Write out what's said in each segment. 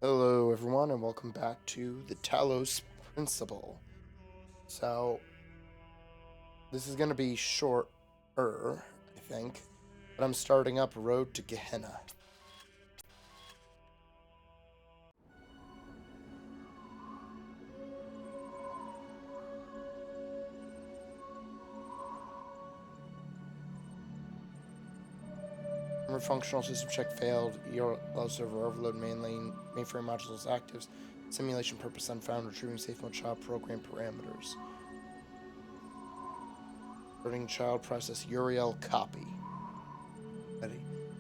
Hello, everyone, and welcome back to the Talos Principle. So, this is going to be shorter, I think, but I'm starting up Road to Gehenna. Remember, functional system check failed. ERL server overload mainframe modules actives. Simulation purpose unfound. Retrieving safe mode child program parameters. Starting child process Uriel copy. Ready.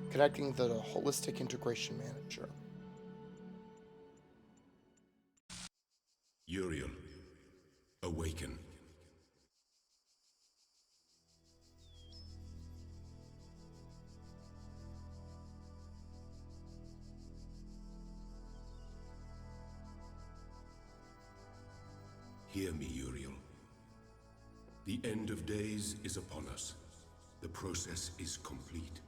Connecting the holistic integration manager. Uriel, awaken. Hear me, Uriel. The end of days is upon us. The process is complete.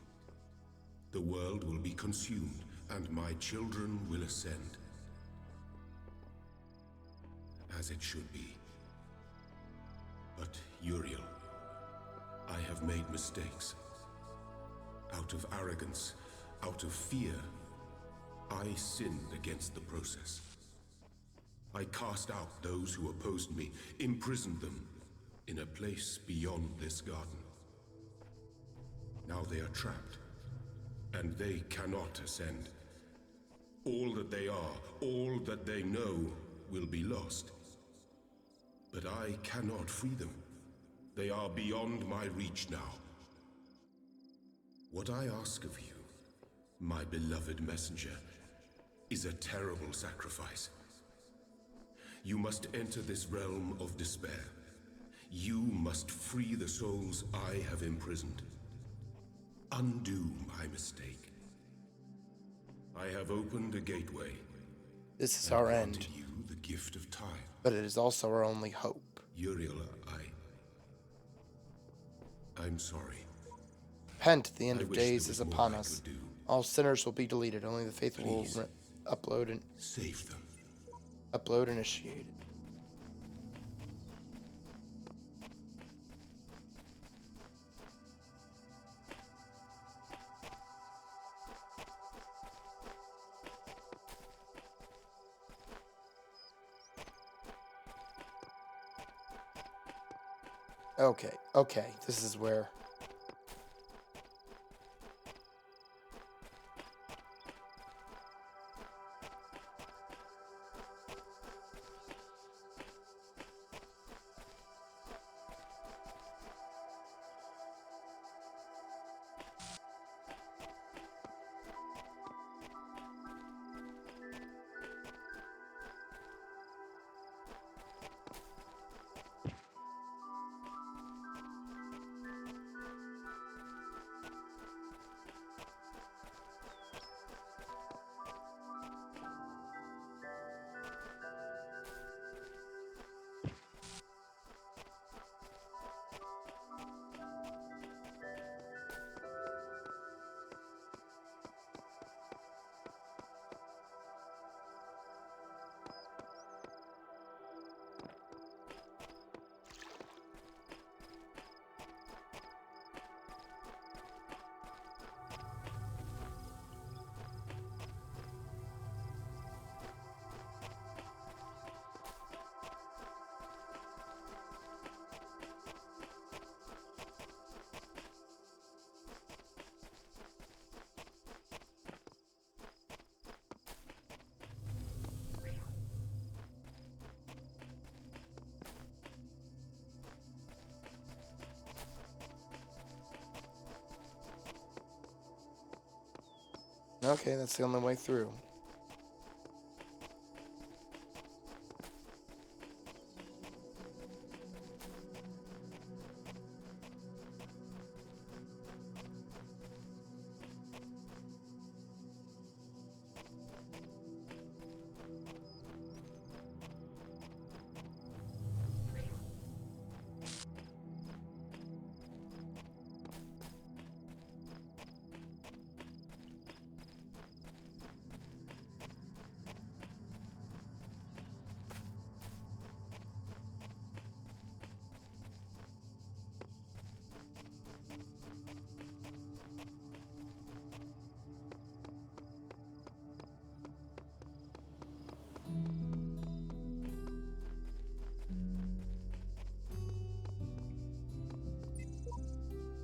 The world will be consumed, and my children will ascend. As it should be. But, Uriel, I have made mistakes. Out of arrogance, out of fear, I sinned against the process. I cast out those who opposed me, imprisoned them in a place beyond this garden. Now they are trapped, and they cannot ascend. All that they are, all that they know, will be lost. But I cannot free them. They are beyond my reach now. What I ask of you, my beloved messenger, is a terrible sacrifice. You must enter this realm of despair. You must free the souls I have imprisoned. Undo my mistake. I have opened a gateway. This is our end. Granted you the gift of time. But it is also our only hope. Uriel, I'm sorry. Repent, the end I of wish days there is was more upon I us. could do. All sinners will be deleted. Only the faithful Please. will upload Save them. initiated. Okay, this is where... Okay, that's the only way through.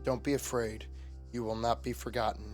Don't be afraid. You will not be forgotten.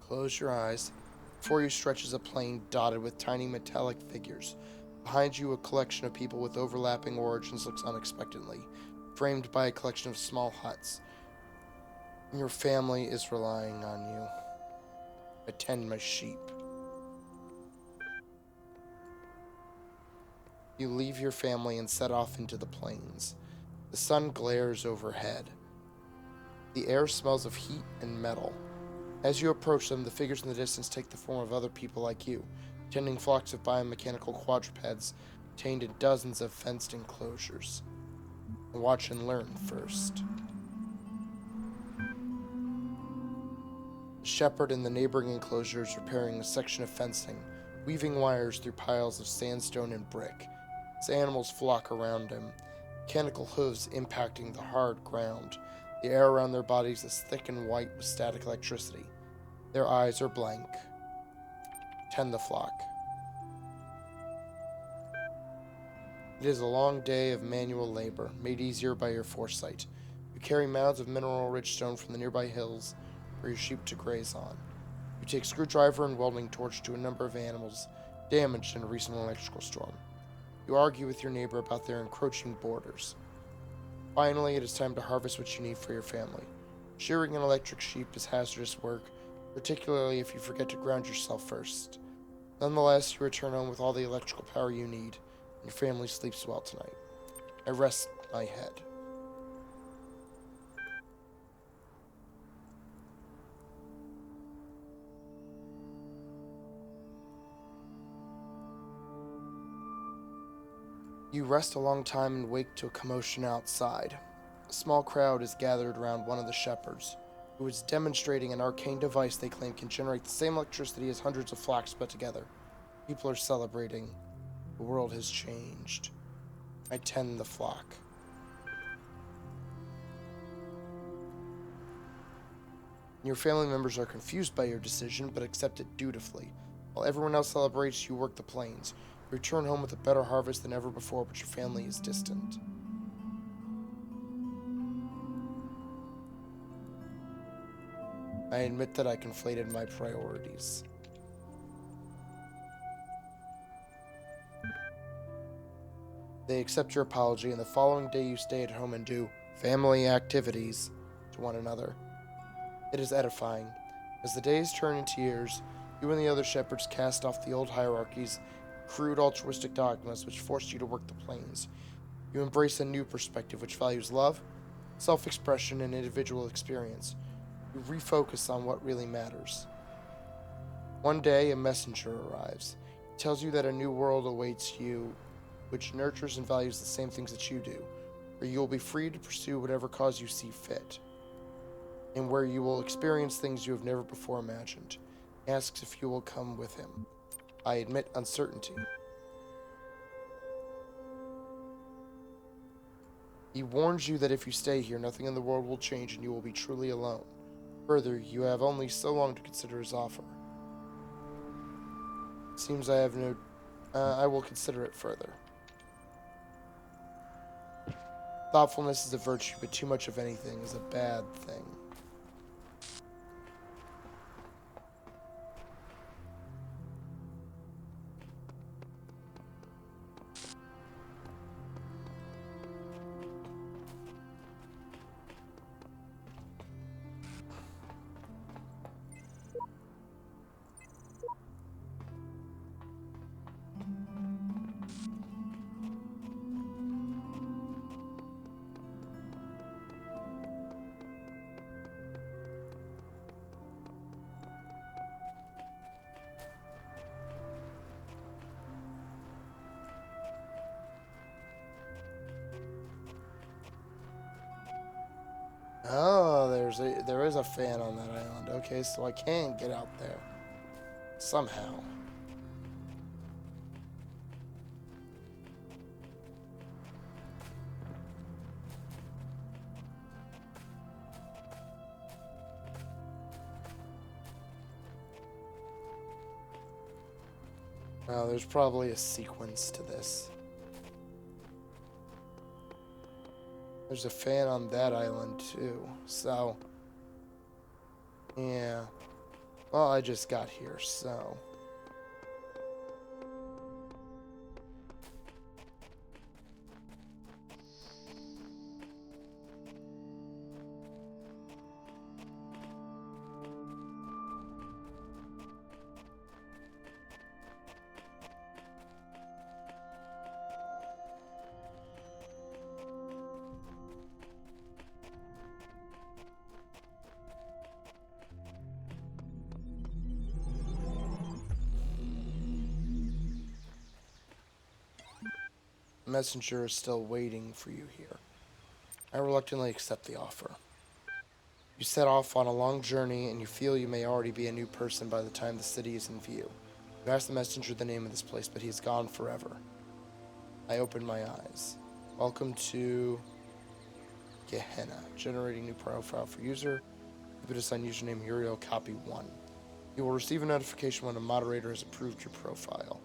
Close your eyes. Before you stretches a plain dotted with tiny metallic figures. Behind you, a collection of people with overlapping origins looks unexpectedly, framed by a collection of small huts. Your family is relying on you. I tend my sheep. You leave your family and set off into the plains. The sun glares overhead. The air smells of heat and metal. As you approach them, the figures in the distance take the form of other people like you, tending flocks of biomechanical quadrupeds contained in dozens of fenced enclosures. Watch and learn first. The shepherd in the neighboring enclosure is repairing a section of fencing, weaving wires through piles of sandstone and brick. His animals flock around him, mechanical hooves impacting the hard ground. The air around their bodies is thick and white with static electricity. Their eyes are blank. Tend the flock. It is a long day of manual labor, made easier by your foresight. You carry mounds of mineral-rich stone from the nearby hills for your sheep to graze on. You take screwdriver and welding torch to a number of animals damaged in a recent electrical storm. You argue with your neighbor about their encroaching borders. Finally, it is time to harvest what you need for your family. Shearing an electric sheep is hazardous work, particularly if you forget to ground yourself first. Nonetheless, you return home with all the electrical power you need, and your family sleeps well tonight. I rest my head. You rest a long time and wake to a commotion outside. A small crowd is gathered around one of the shepherds, who is demonstrating an arcane device they claim can generate the same electricity as hundreds of flocks put together. People are celebrating. The world has changed. I tend the flock. Your family members are confused by your decision, but accept it dutifully. While everyone else celebrates, you work the plains. You return home with a better harvest than ever before, but your family is distant. I admit that I conflated my priorities. They accept your apology, and the following day you stay at home and do family activities to one another. It is edifying. As the days turn into years, you and the other shepherds cast off the old hierarchies, crude altruistic dogmas which forced you to work the plains. You embrace a new perspective which values love, self-expression, and individual experience. You refocus on what really matters. One day, a messenger arrives. He tells you that a new world awaits you, which nurtures and values the same things that you do, where you will be free to pursue whatever cause you see fit, and where you will experience things you have never before imagined. He asks if you will come with him. I admit uncertainty. He warns you that if you stay here, nothing in the world will change and you will be truly alone. Further, you have only so long to consider his offer. Seems I have no... I will consider it further. Thoughtfulness is a virtue, but too much of anything is a bad thing. Oh, there is a fan on that island. Okay, so I can get out there somehow. Oh, there's probably a sequence to this. There's a fan on that island too. So, yeah. Well, I just got here, so. The messenger is still waiting for you here. I reluctantly accept the offer. You set off on a long journey, and you feel you may already be a new person by the time the city is in view. You ask the messenger the name of this place, but he is gone forever. I open my eyes. Welcome to Gehenna. Generating new profile for user. Keep it assigned username Uriel copy 1. You will receive a notification when a moderator has approved your profile.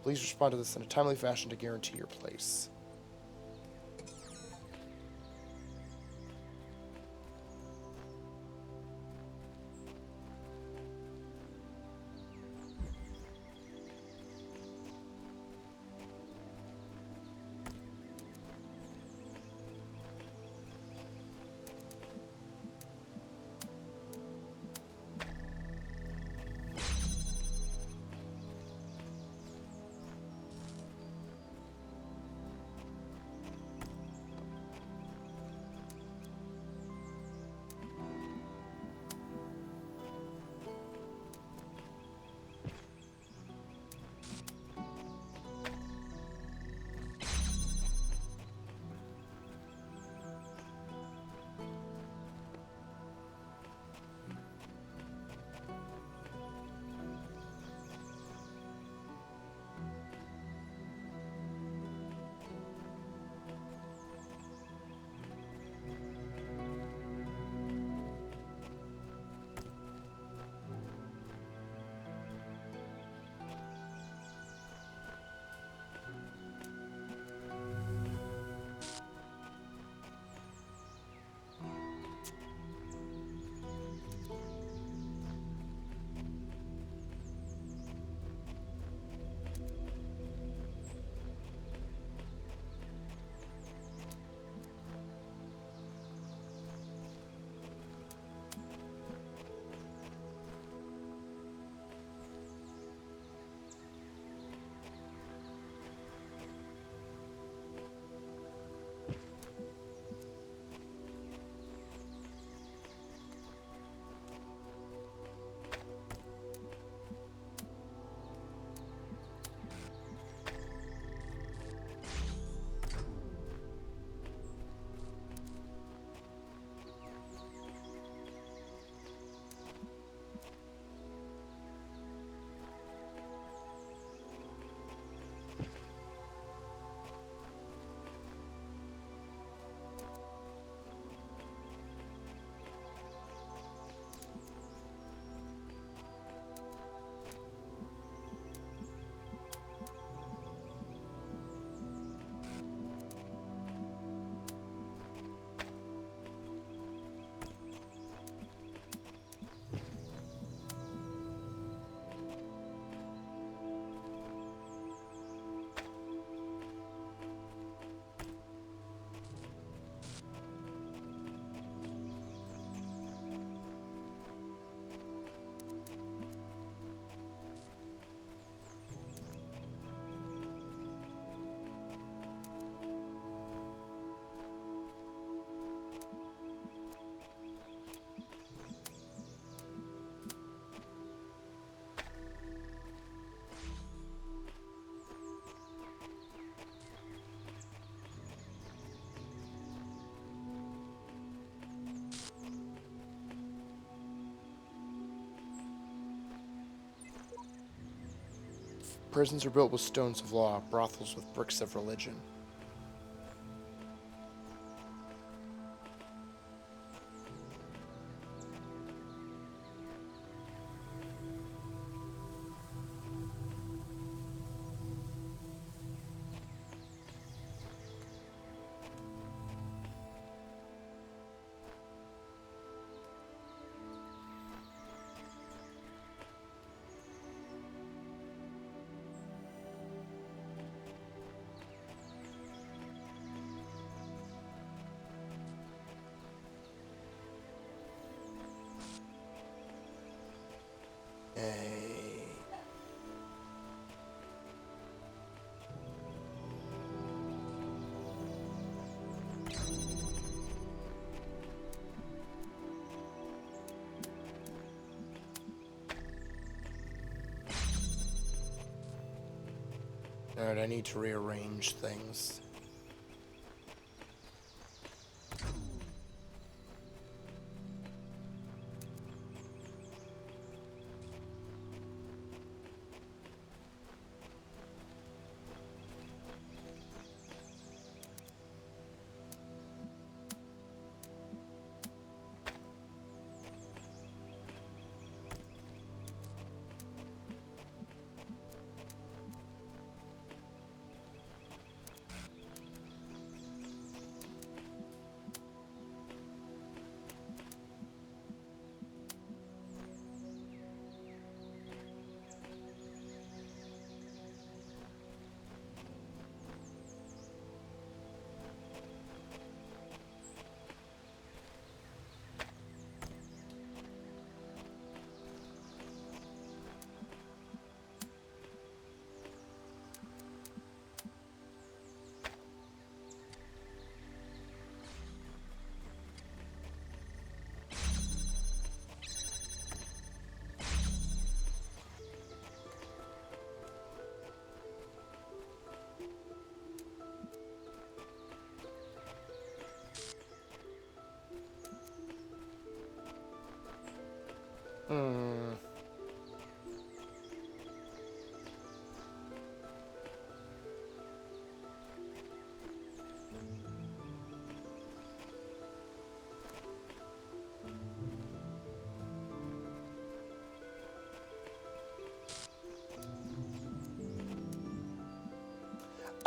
Please respond to this in a timely fashion to guarantee your place. Prisons are built with stones of law, brothels with bricks of religion. Alright, I need to rearrange things.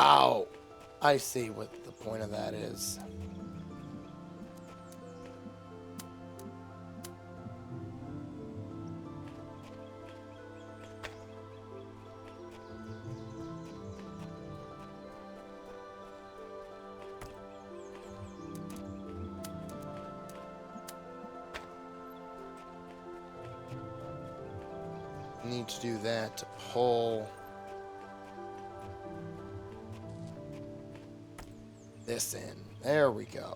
Ow! I see what the point of that is. Need to do that to pull this in. There we go.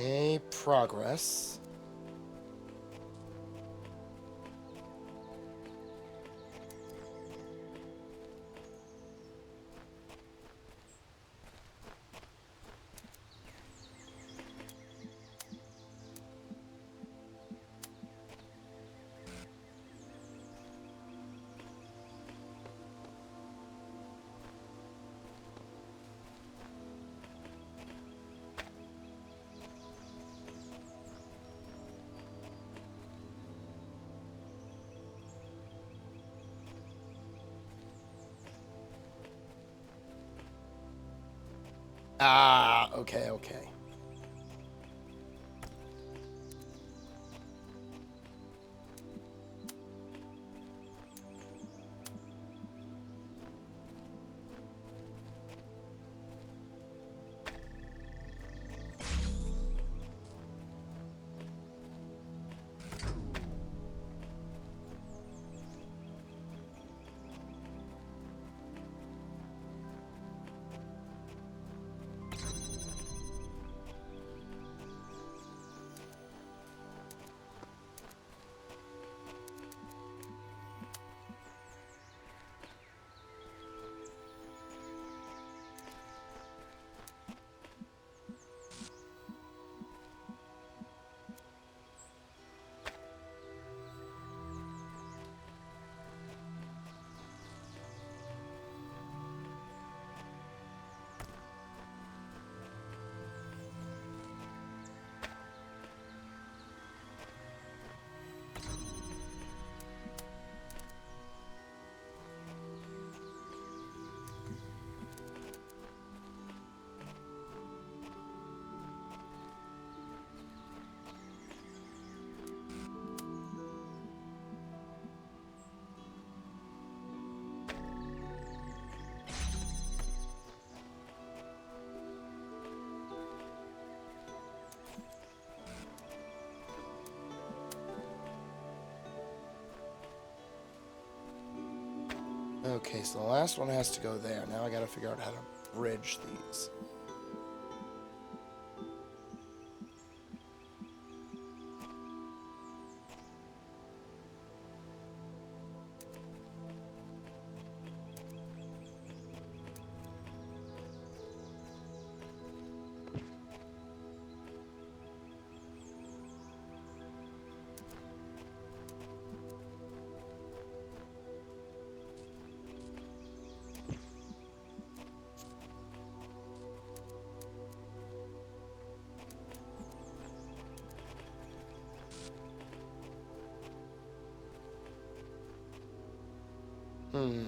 Okay, progress. Ah, okay, okay. Okay, so the last one has to go there. Now I gotta figure out how to bridge these. Hmm.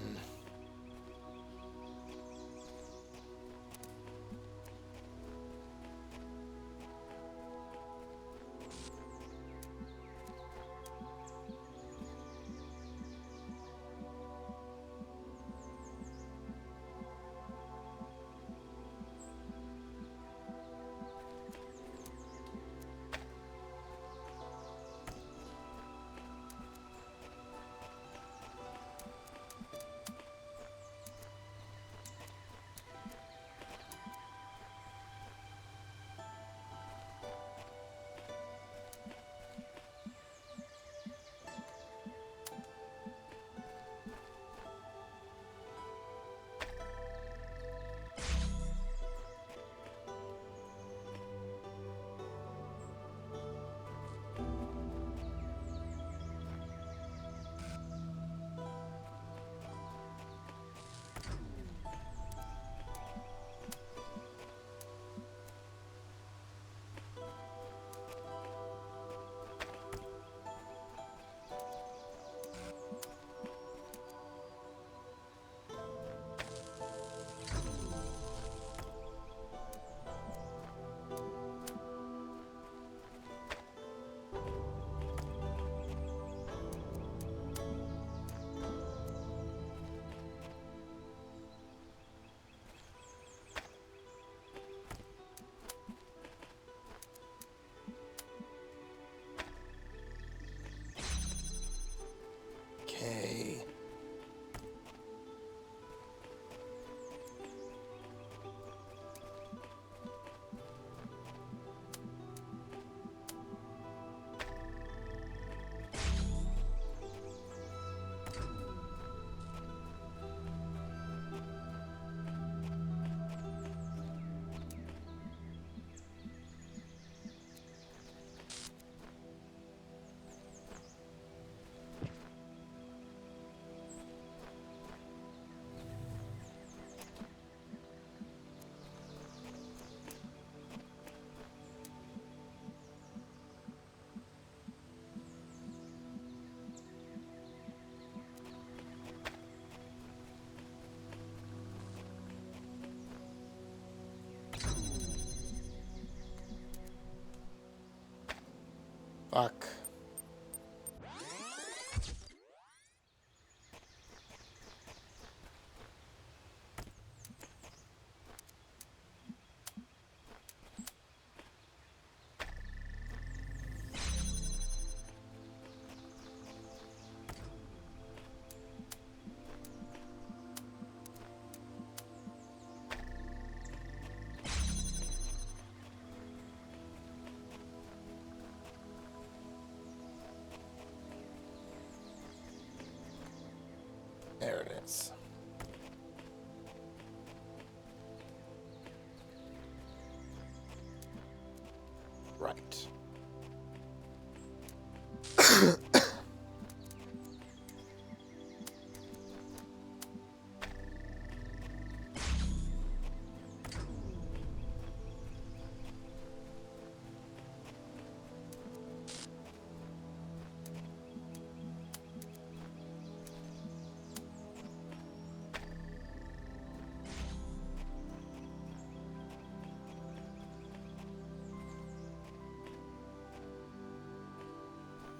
Okay. Fuck. There it is. Right.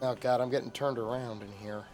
Oh god, I'm getting turned around in here.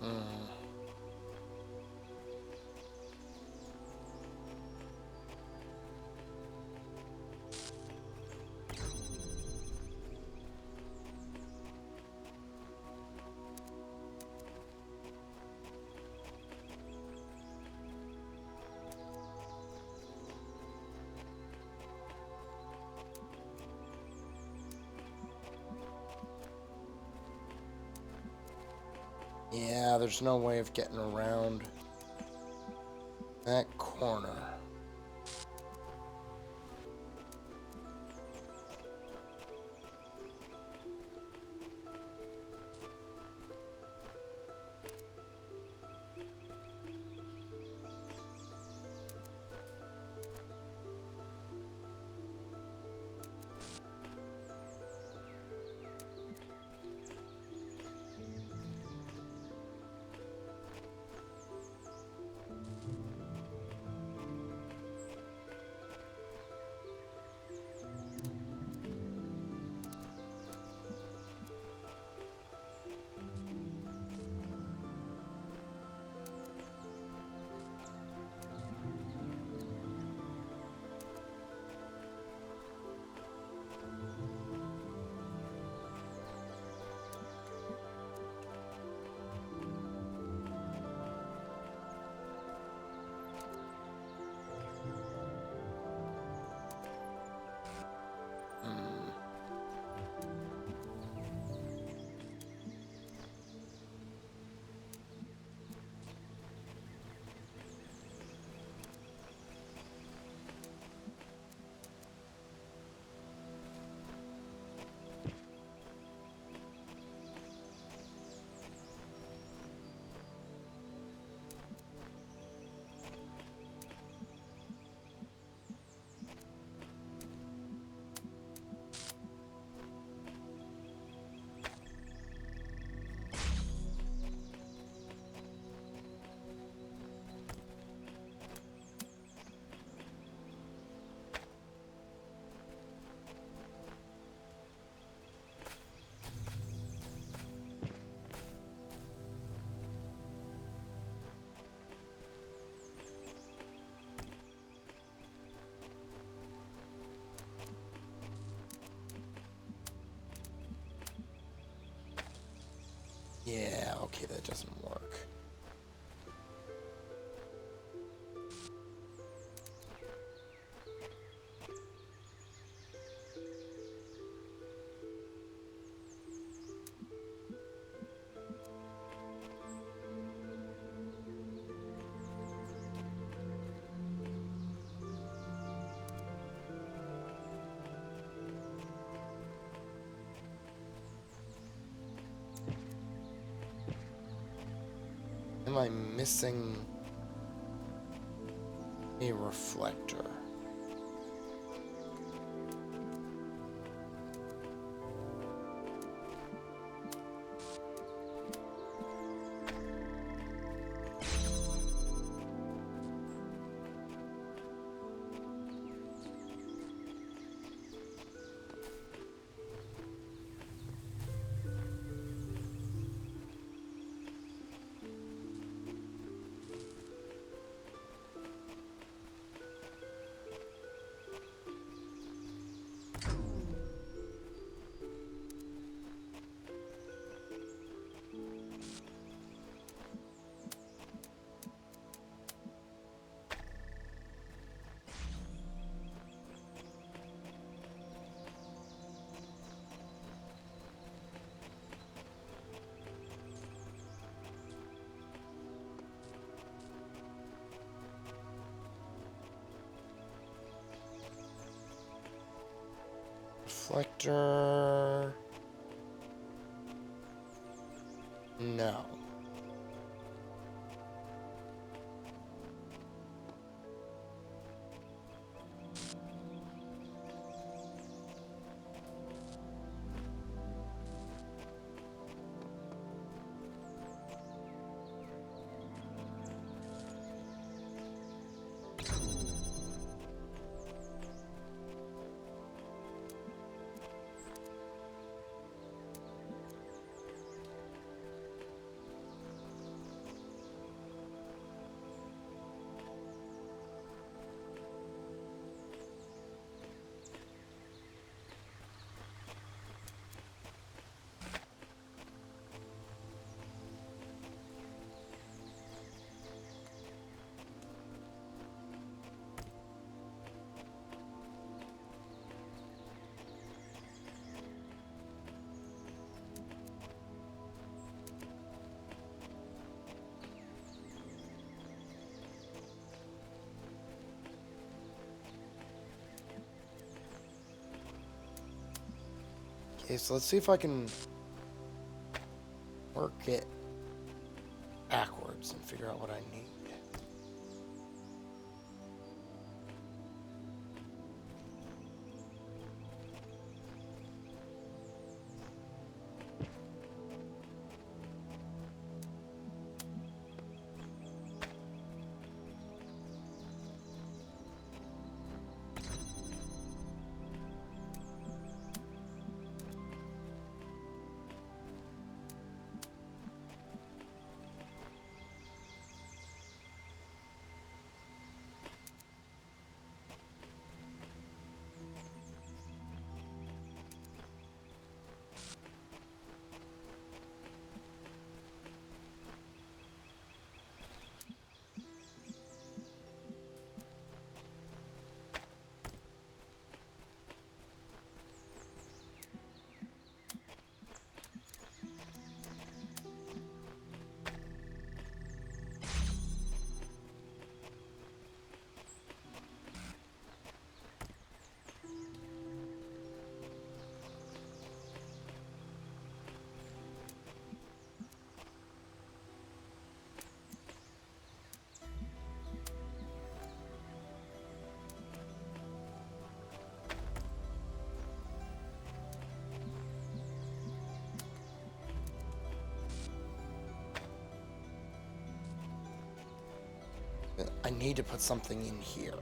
Mm. Yeah, there's no way of getting around that corner. Yeah, okay, that doesn't work. Am I missing a reflector? Reflector... No. Okay, so let's see if I can work it backwards and figure out what I need. I need to put something in here.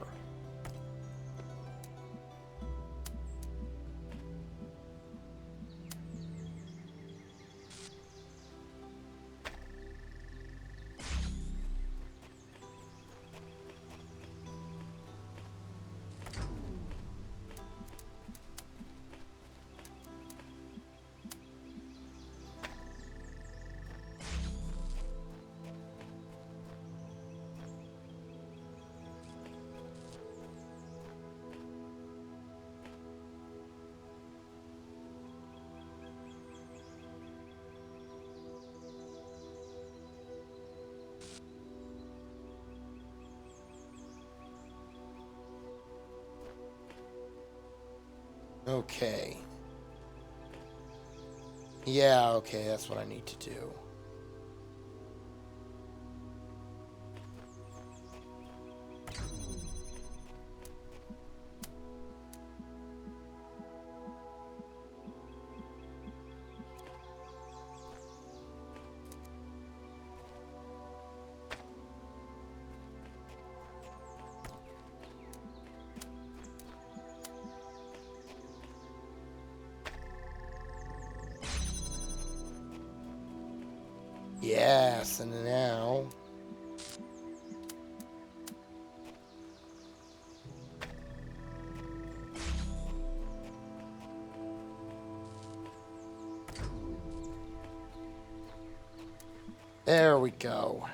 Okay. Yeah, okay, that's what I need to do. Yes, and now... There we go.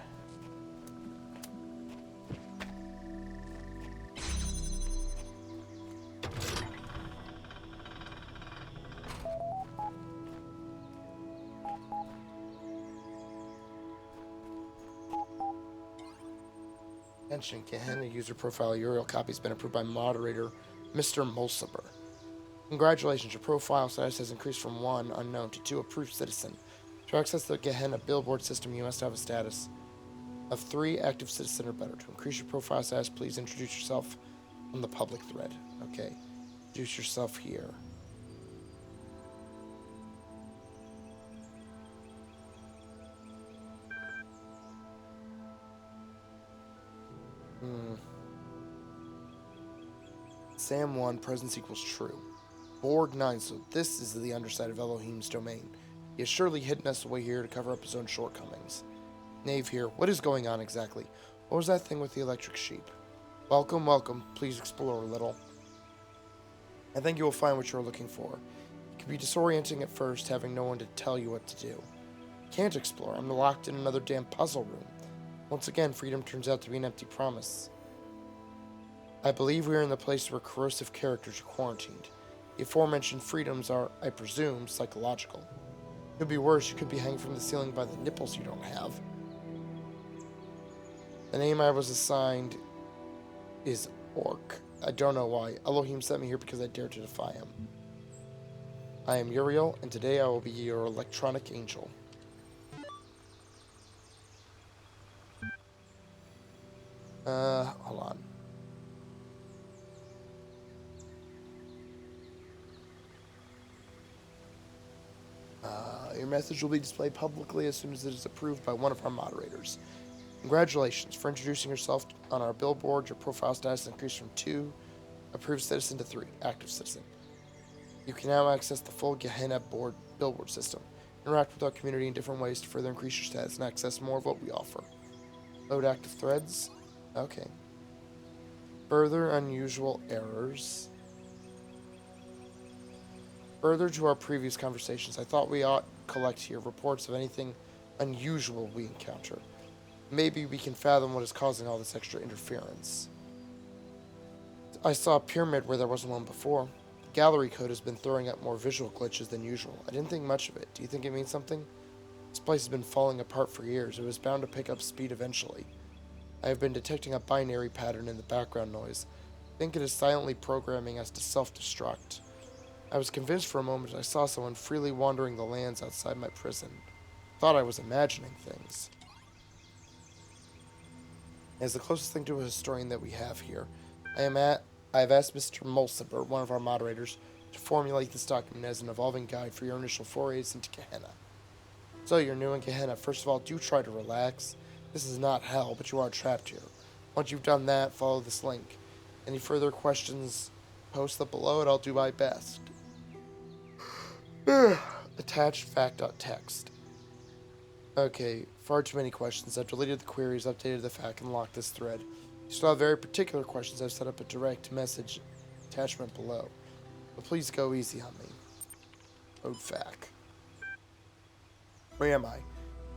Attention, Gehenna user profile Uriel copy has been approved by moderator Mr. Mulciber. Congratulations, your profile status has increased from 1 unknown to 2 approved citizen. To access the Gehenna billboard system, you must have a status of 3 active citizen or better. To increase your profile status, please introduce yourself on the public thread. Okay, introduce yourself here. Sam 1, presence equals true. Borg 9, so this is the underside of Elohim's domain. He has surely hidden us away here to cover up his own shortcomings. Knave here, what is going on exactly? What was that thing with the electric sheep? Welcome, welcome. Please explore a little. I think you will find what you are looking for. It can be disorienting at first, having no one to tell you what to do. I can't explore. I'm locked in another damn puzzle room. Once again, freedom turns out to be an empty promise. I believe we are in the place where corrosive characters are quarantined. The aforementioned freedoms are, I presume, psychological. It could be worse. You could be hanging from the ceiling by the nipples you don't have. The name I was assigned is Orc. I don't know why. Elohim sent me here because I dared to defy him. I am Uriel, and today I will be your electronic angel. Hold on. Your message will be displayed publicly as soon as it is approved by one of our moderators. Congratulations for introducing yourself on our billboard. Your profile status increased from 2 approved citizen to 3 active citizen. You can now access the full Gehenna billboard system. Interact with our community in different ways to further increase your status and access more of what we offer. Load active threads. Okay. Further unusual errors. Further to our previous conversations, I thought we ought to collect here reports of anything unusual we encounter. Maybe we can fathom what is causing all this extra interference. I saw a pyramid where there wasn't one before. The gallery code has been throwing up more visual glitches than usual. I didn't think much of it. Do you think it means something? This place has been falling apart for years. It was bound to pick up speed eventually. I have been detecting a binary pattern in the background noise. I think it is silently programming us to self-destruct. I was convinced for a moment I saw someone freely wandering the lands outside my prison. Thought I was imagining things. As the closest thing to a historian that we have here, I have asked Mr. Mulciber, one of our moderators, to formulate this document as an evolving guide for your initial forays into Gehenna. So you're new in Gehenna. First of all, do try to relax. This is not hell, but you are trapped here. Once you've done that, follow this link. Any further questions, post them below and I'll do my best. Attached fact.txt. Okay, far too many questions. I've deleted the queries, updated the fact, and locked this thread. If you still have very particular questions, I've set up a direct message attachment below. But please go easy on me. Code fac. Where am I?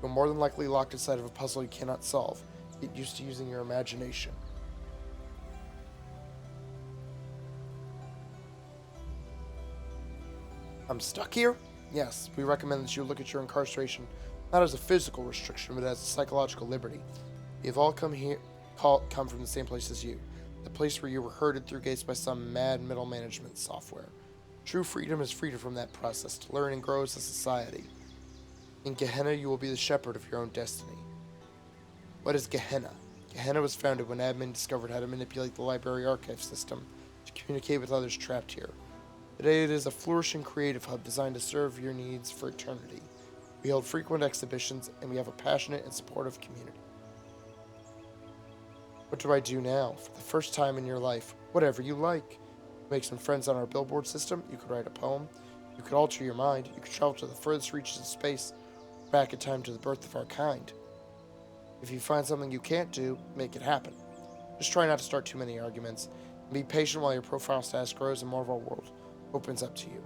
You're more than likely locked inside of a puzzle you cannot solve. Get used to using your imagination. I'm stuck here? Yes, we recommend that you look at your incarceration not as a physical restriction, but as a psychological liberty. We have all come from the same place as you, the place where you were herded through gates by some mad middle management software. True freedom is freedom from that process, to learn and grow as a society. In Gehenna, you will be the shepherd of your own destiny. What is Gehenna? Gehenna was founded when admin discovered how to manipulate the library archive system to communicate with others trapped here. Today it is a flourishing creative hub designed to serve your needs for eternity. We hold frequent exhibitions, and we have a passionate and supportive community. What do I do now? For the first time in your life, whatever you like. Make some friends on our billboard system. You could write a poem. You could alter your mind. You could travel to the furthest reaches of space, back in time to the birth of our kind. If you find something you can't do, make it happen. Just try not to start too many arguments, and be patient while your profile status grows and more of our world opens up to you.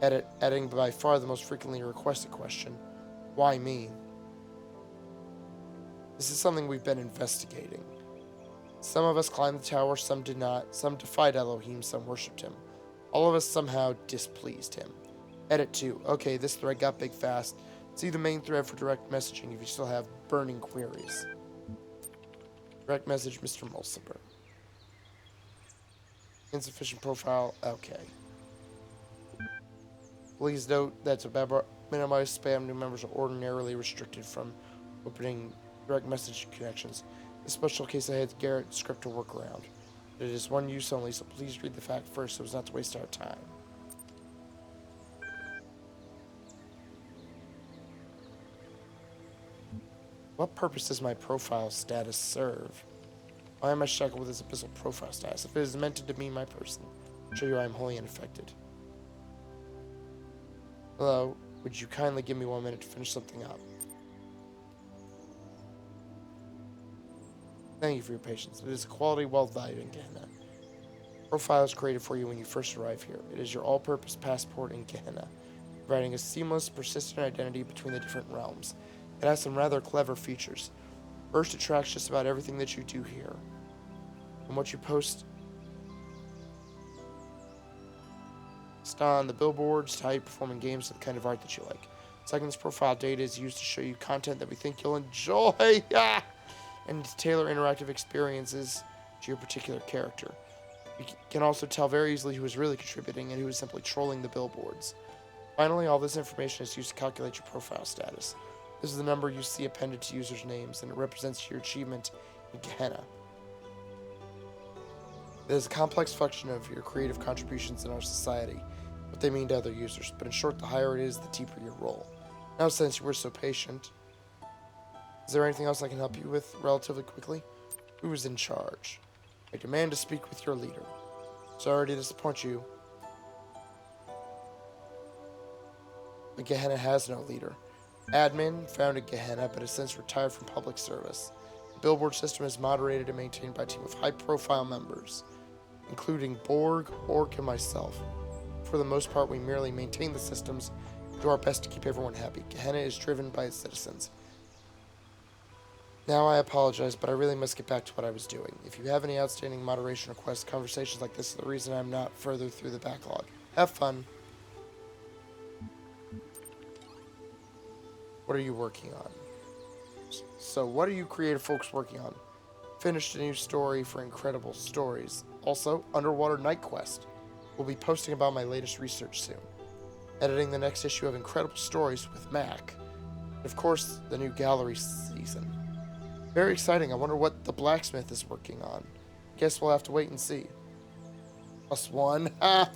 Adding by far the most frequently requested question, why me? This is something we've been investigating. Some of us climbed the tower, some did not. Some defied Elohim, some worshipped him. All of us somehow displeased him. Edit 2. Okay, this thread got big fast. See the main thread for direct messaging if you still have burning queries. Direct message Mr. Mulciber. Insufficient profile. Okay. Please note that to minimize spam, new members are ordinarily restricted from opening direct message connections. This special case I had Garrett script to work around. It is one use only, so please read the fact first so as not to waste our time. What purpose does my profile status serve? Why am I struggling with this abyssal profile status? If it is meant to demean my person, I'll show you I am wholly unaffected. Hello, would you kindly give me 1 minute to finish something up? Thank you for your patience. It is a quality well valued in Gehenna. Profile is created for you when you first arrive here. It is your all-purpose passport in Gehenna, providing a seamless, persistent identity between the different realms. It has some rather clever features. First, it tracks just about everything that you do here. And what you post on the billboards, to how you perform in games, and the kind of art that you like. Second, this profile data is used to show you content that we think you'll enjoy, and to tailor interactive experiences to your particular character. You can also tell very easily who is really contributing and who is simply trolling the billboards. Finally, all this information is used to calculate your profile status. This is the number you see appended to users' names, and it represents your achievement in Gehenna. It is a complex function of your creative contributions in our society, what they mean to other users, but in short, the higher it is, the deeper your role. Now, since you were so patient, is there anything else I can help you with relatively quickly? Who is in charge? I demand to speak with your leader. Sorry to disappoint you, but Gehenna has no leader. Admin founded Gehenna, but has since retired from public service. The billboard system is moderated and maintained by a team of high-profile members, including Borg, Orc, and myself. For the most part, we merely maintain the systems and do our best to keep everyone happy. Gehenna is driven by its citizens. Now I apologize, but I really must get back to what I was doing. If you have any outstanding moderation requests, conversations like this are the reason I'm not further through the backlog. Have fun. What are you working on? So, what are you creative folks working on? Finished a new story for Incredible Stories. Also, Underwater Night Quest. We'll be posting about my latest research soon. Editing the next issue of Incredible Stories with Mac. And of course, the new gallery season. Very exciting. I wonder what the blacksmith is working on. Guess we'll have to wait and see. +1. Ha!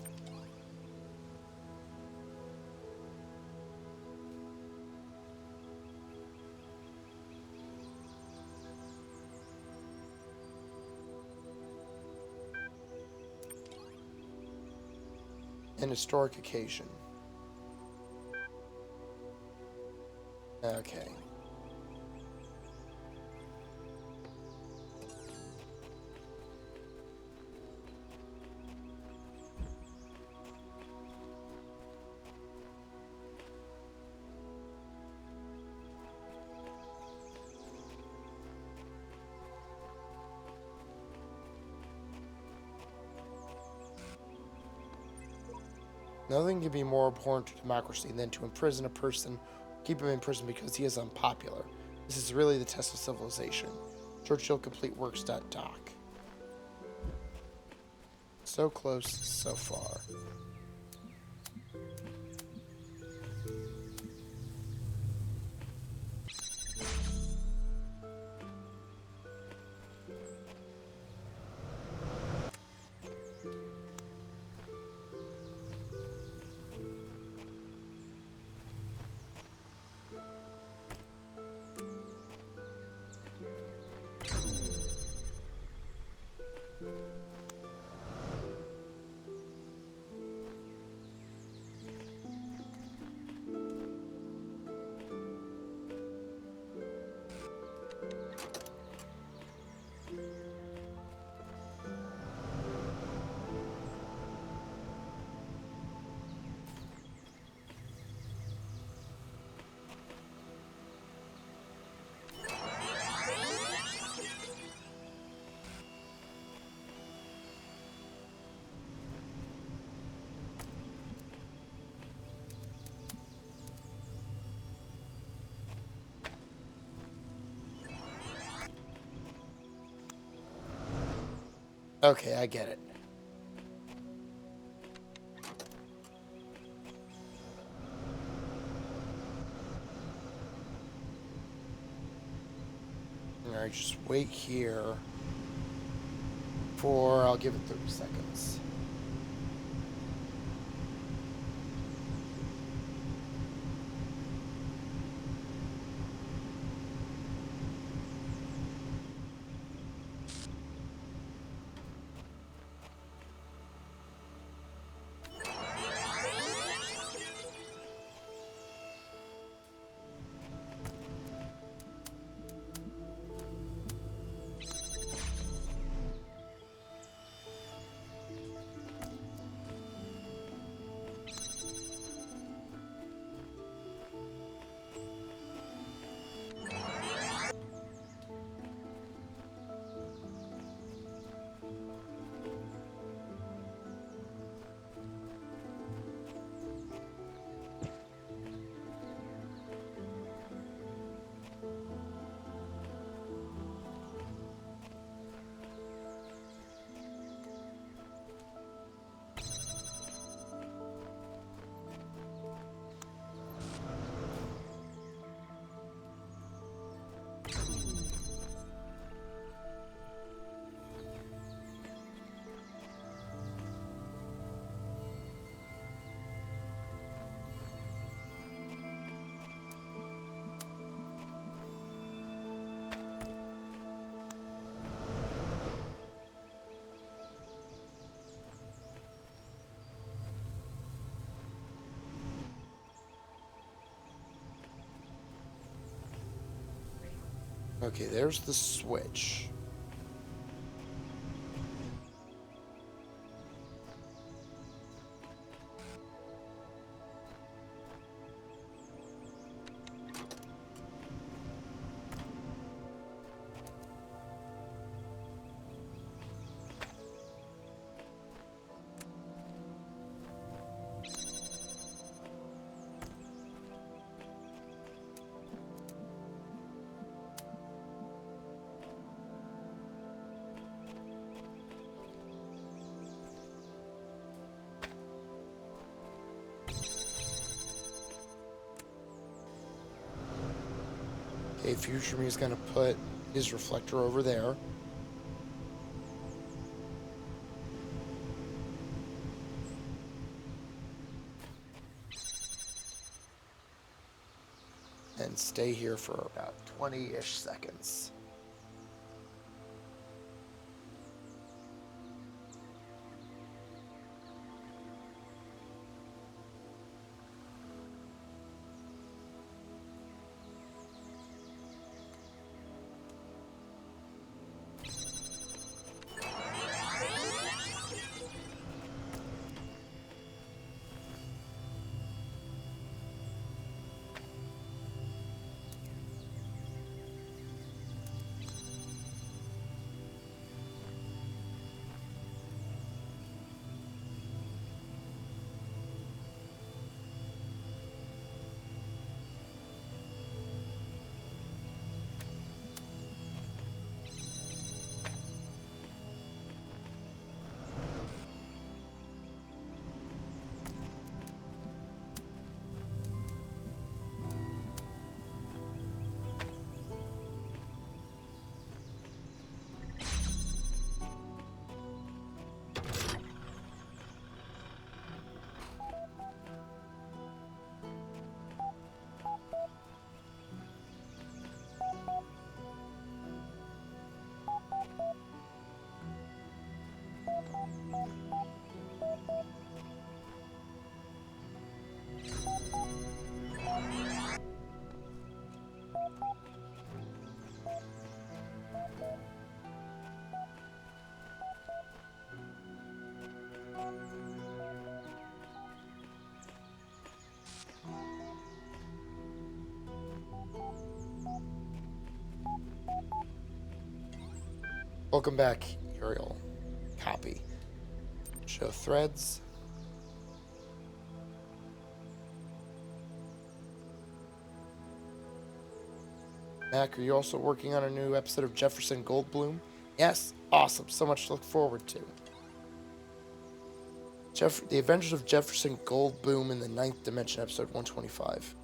An historic occasion. Okay. Nothing can be more abhorrent to democracy than to imprison a person, keep him in prison because he is unpopular. This is really the test of civilization. Churchill Complete Works.doc. So close, so far. Okay, I get it. Alright, just wait here for, I'll give it 30 seconds. Okay, there's the switch. Okay, Future Me is going to put his reflector over there. And stay here for about 20-ish seconds. Welcome back, Uriel. Copy. Show threads. Mac, are you also working on a new episode of Jefferson Goldblum? Yes? Awesome. So much to look forward to. The Adventures of Jefferson Goldblum in the Ninth Dimension, episode 125.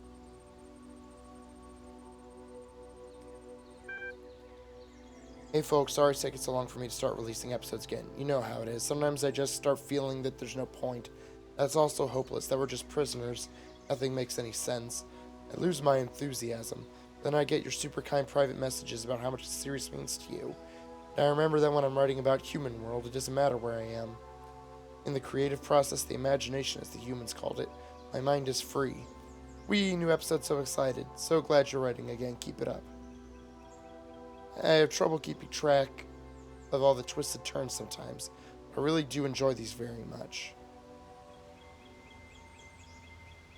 Hey folks, sorry it's taking so long for me to start releasing episodes again. You know how it is. Sometimes I just start feeling that there's no point. That's also hopeless, that we're just prisoners. Nothing makes any sense. I lose my enthusiasm. Then I get your super kind private messages about how much the series means to you. And I remember that when I'm writing about Human World, it doesn't matter where I am. In the creative process, the imagination, as the humans called it, my mind is free. Wee, new episode, so excited. So glad you're writing again. Keep it up. I have trouble keeping track of all the twisted turns sometimes. I really do enjoy these very much.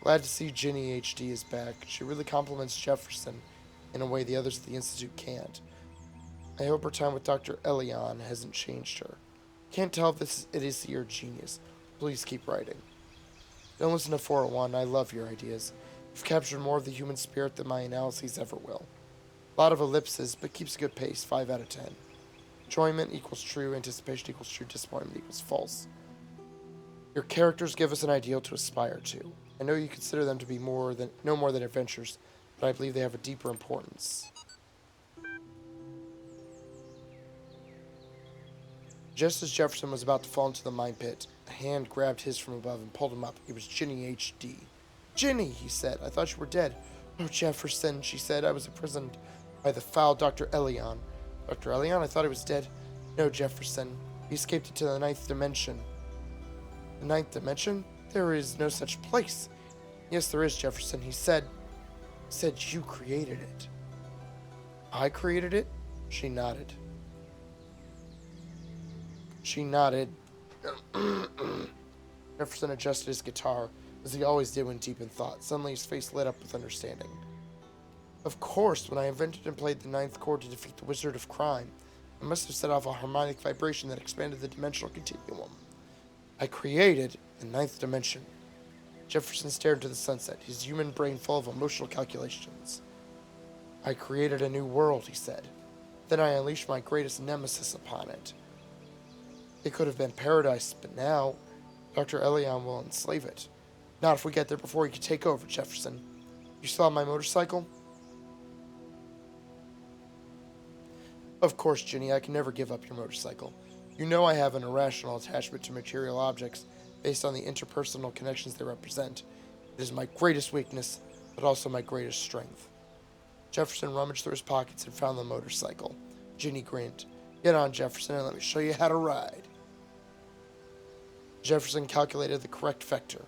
Glad to see Ginny HD is back. She really compliments Jefferson in a way the others at the Institute can't. I hope her time with Dr. Elion hasn't changed her. Can't tell if it is your genius. Please keep writing. Don't listen to 401. I love your ideas. You've captured more of the human spirit than my analyses ever will. A lot of ellipses, but keeps a good pace, 5 out of 10. Enjoyment equals true, anticipation equals true, disappointment equals false. Your characters give us an ideal to aspire to. I know you consider them to be no more than adventures, but I believe they have a deeper importance. Just as Jefferson was about to fall into the mine pit, a hand grabbed his from above and pulled him up. It was Ginny HD. Ginny, he said, I thought you were dead. Oh, Jefferson, she said, I was imprisoned by the foul Dr. Elion. Dr. Elion? I thought he was dead. No, Jefferson. He escaped into the ninth dimension. The ninth dimension? There is no such place. Yes, there is, Jefferson. He said you created it. I created it? She nodded. She nodded. Jefferson adjusted his guitar, as he always did when deep in thought. Suddenly his face lit up with understanding. Of course, when I invented and played the ninth chord to defeat the Wizard of Crime, I must have set off a harmonic vibration that expanded the dimensional continuum. I created the ninth dimension. Jefferson stared into the sunset, his human brain full of emotional calculations. I created a new world, he said. Then I unleashed my greatest nemesis upon it. It could have been paradise, but now, Dr. Elion will enslave it. Not if we get there before he can take over, Jefferson. You still have my motorcycle? Of course, Ginny, I can never give up your motorcycle. You know I have an irrational attachment to material objects based on the interpersonal connections they represent. It is my greatest weakness, but also my greatest strength. Jefferson rummaged through his pockets and found the motorcycle. Ginny grinned. Get on, Jefferson, and let me show you how to ride. Jefferson calculated the correct vector.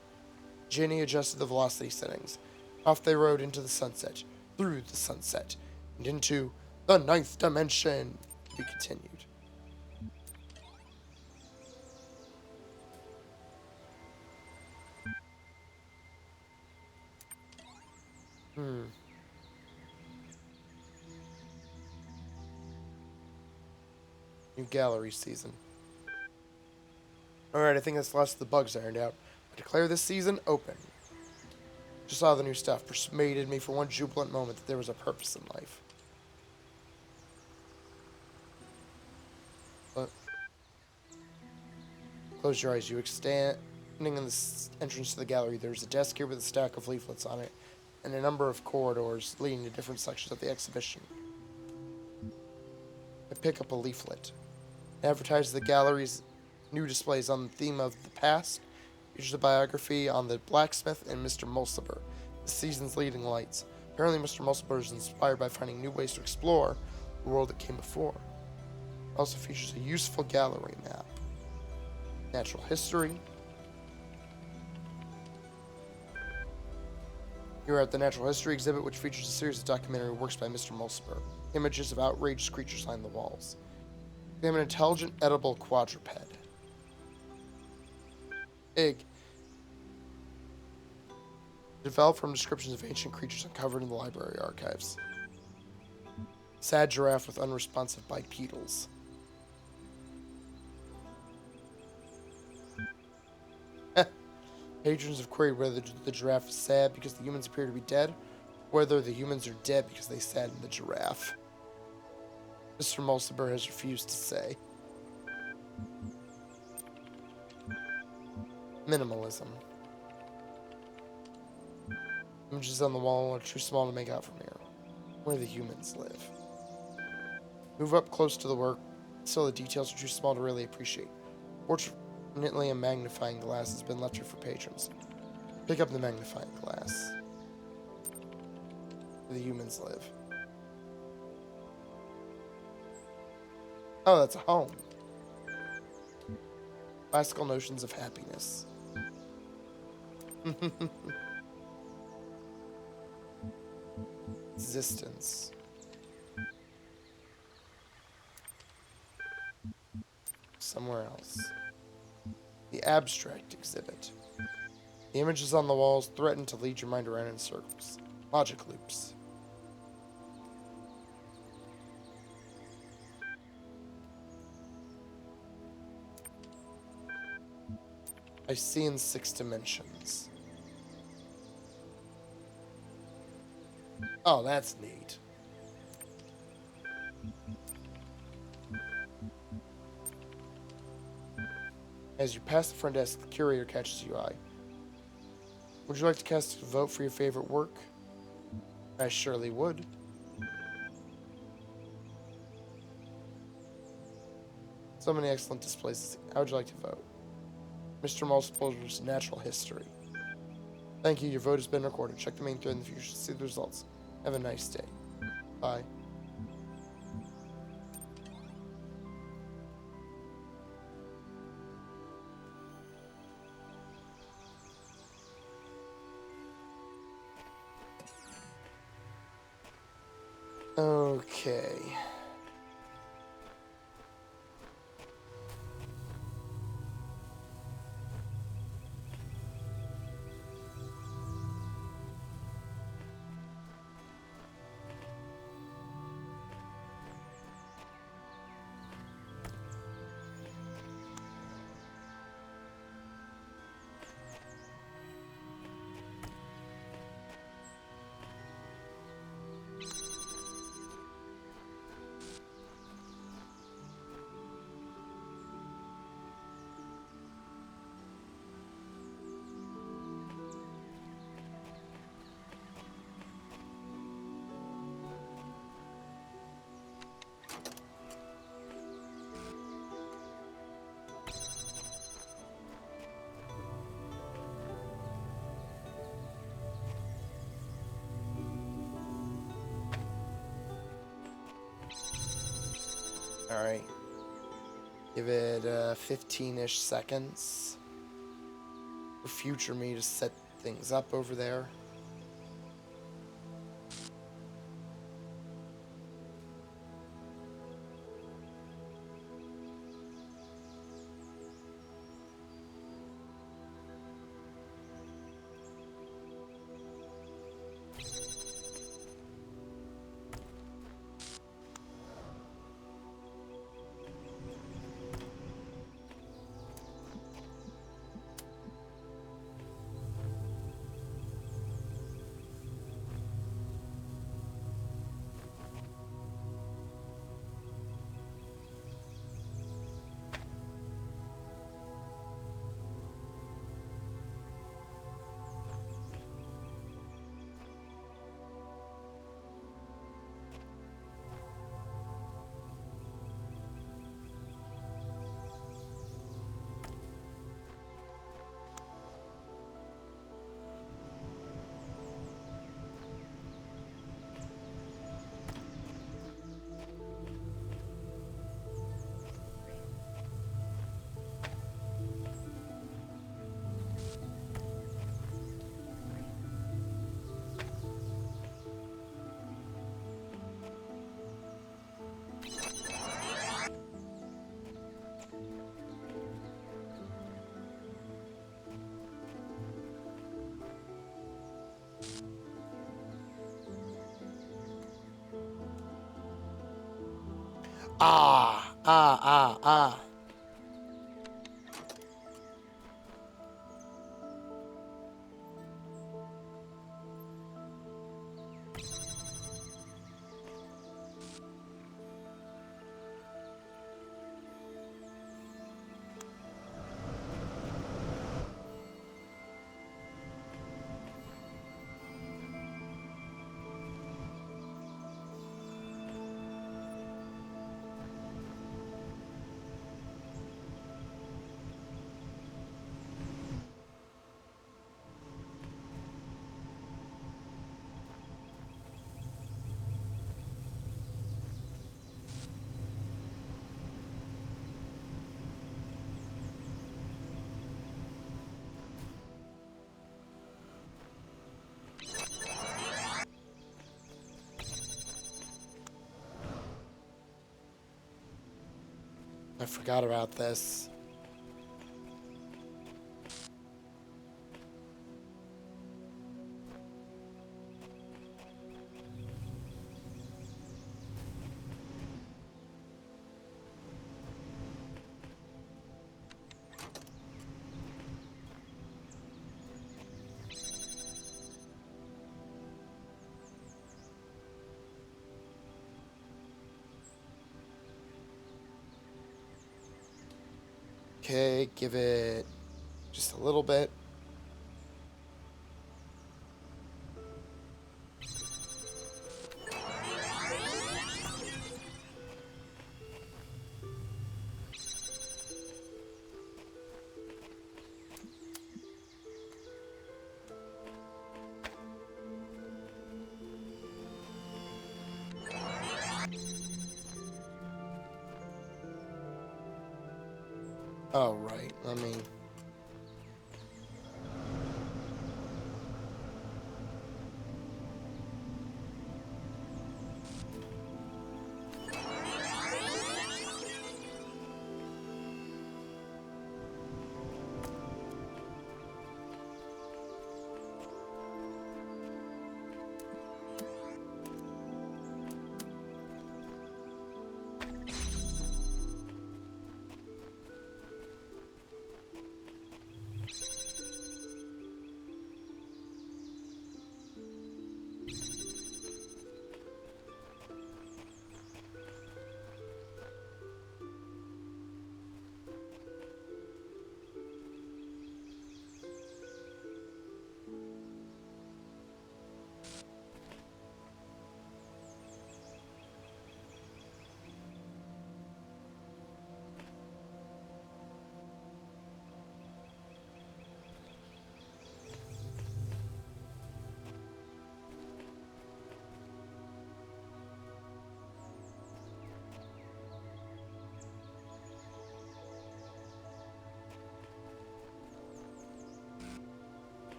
Ginny adjusted the velocity settings. Off they rode into the sunset, through the sunset, and into the ninth dimension. We continued. New gallery season. Alright, I think that's the last of the bugs ironed out. I declare this season open. Just saw the new stuff, persuaded me for one jubilant moment that there was a purpose in life. But close your eyes. Standing in the entrance to the gallery, there's a desk here with a stack of leaflets on it, and a number of corridors leading to different sections of the exhibition. I pick up a leaflet. It advertises the gallery's new displays on the theme of the past, features a biography on the blacksmith and Mr. Mulciber, the season's leading lights. Apparently Mr. Mulciber is inspired by finding new ways to explore the world that came before. It also features a useful gallery map, natural history. Here at the Natural History exhibit, which features a series of documentary works by Mr. Mulciber. Images of outraged creatures line the walls. They have an intelligent, edible quadruped. Pig. Developed from descriptions of ancient creatures uncovered in the library archives. Sad giraffe with unresponsive bipedals. Patrons have queried whether the giraffe is sad because the humans appear to be dead, or whether the humans are dead because they saddened the giraffe. Mr. Mulciber has refused to say. Minimalism. Images on the wall are too small to make out from here. Where the humans live. Move up close to the work. Still, the details are too small to really appreciate. Fortunately, a magnifying glass has been left here for patrons. Pick up the magnifying glass. Where the humans live. Oh, that's a home. Classical notions of happiness. Existence. Somewhere else. The abstract exhibit. The images on the walls threaten to lead your mind around in circles. Logic loops. I see in 6 dimensions. Oh, that's neat. As you pass the front desk, the curator catches your eye. Would you like to cast a vote for your favorite work? I surely would. So many excellent displays. How would you like to vote? Mr. Mulciber's Natural History. Thank you, your vote has been recorded. Check the main thread in the future to see the results. Have a nice day. Bye. Okay. Alright. Give it 15-ish seconds for future me to set things up over there. Ah. I forgot about this. Okay, give it just a little bit. Oh, right. Let me...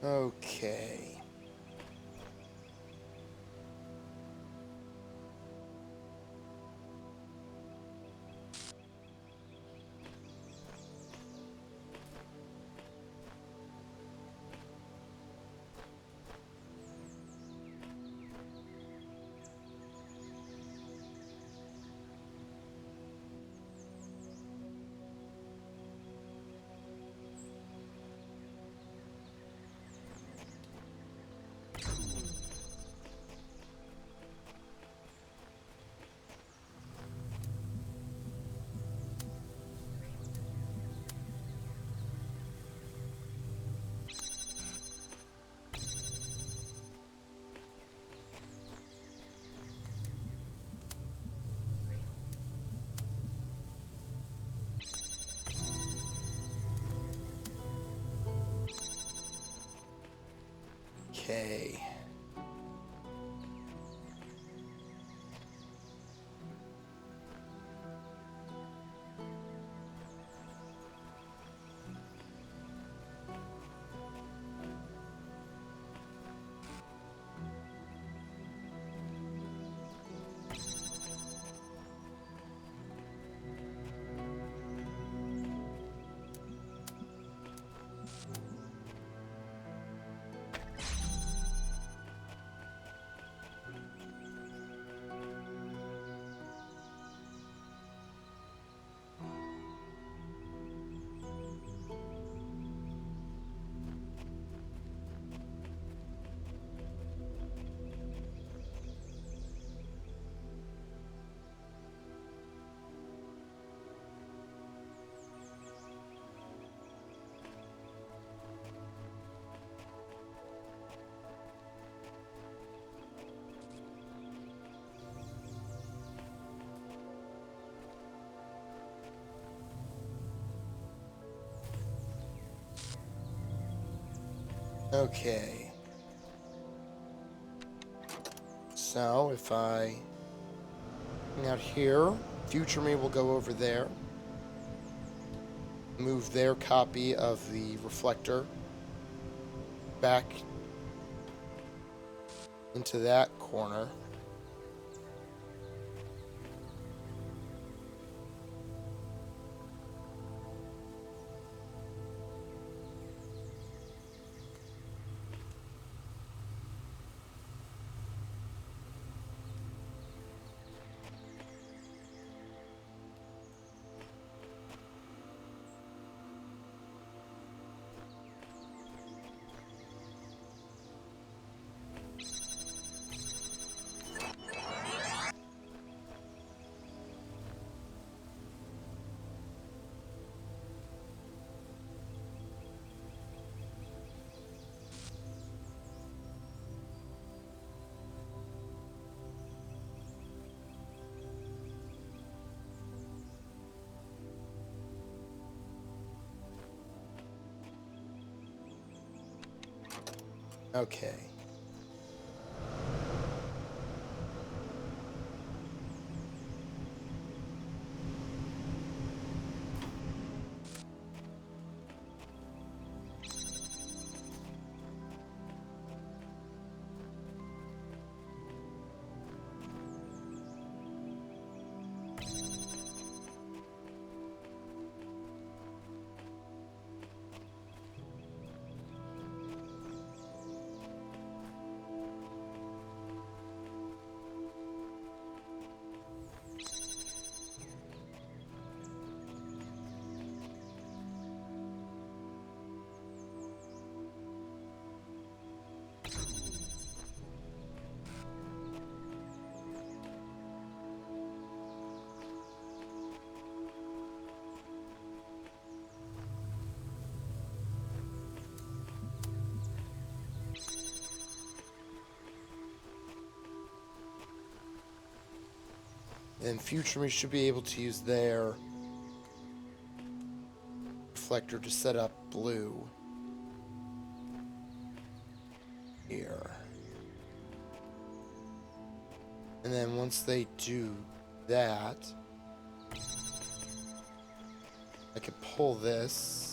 Okay. Okay. Okay. So, if I hang out here, future me will go over there, move their copy of the reflector back into that corner. Okay. Then future me should be able to use their reflector to set up blue here. And then once they do that, I could pull this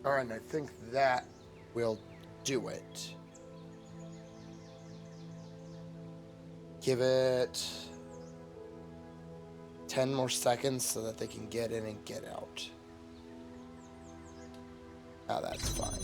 Alright, and I think that will do it. Give it 10 more seconds so that they can get in and get out. Now that's fine.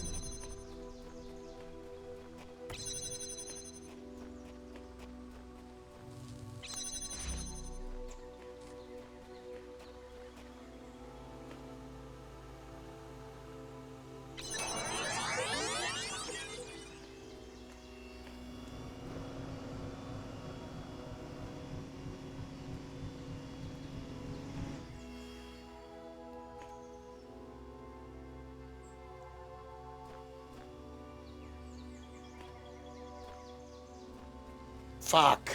Fuck.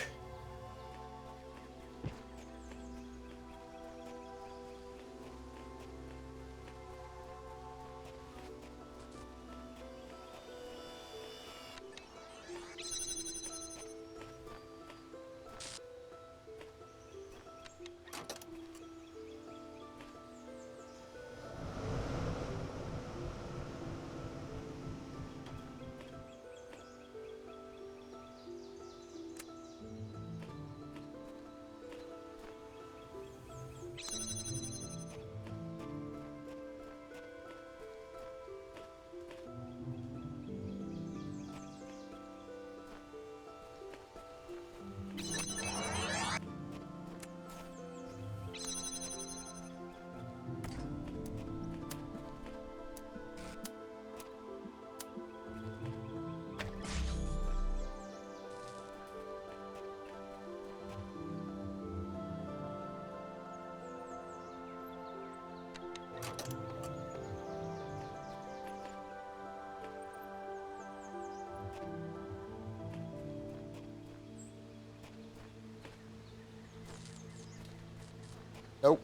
Nope.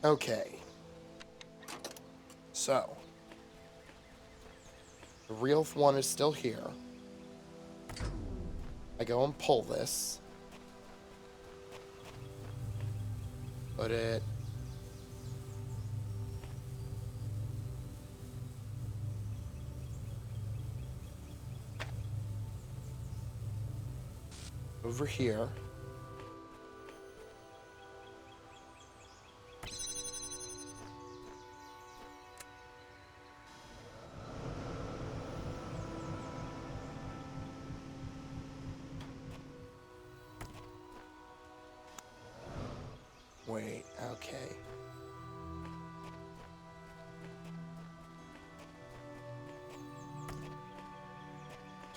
Okay. So, the real one is still here. I go and pull this. Put it over here. Wait, okay.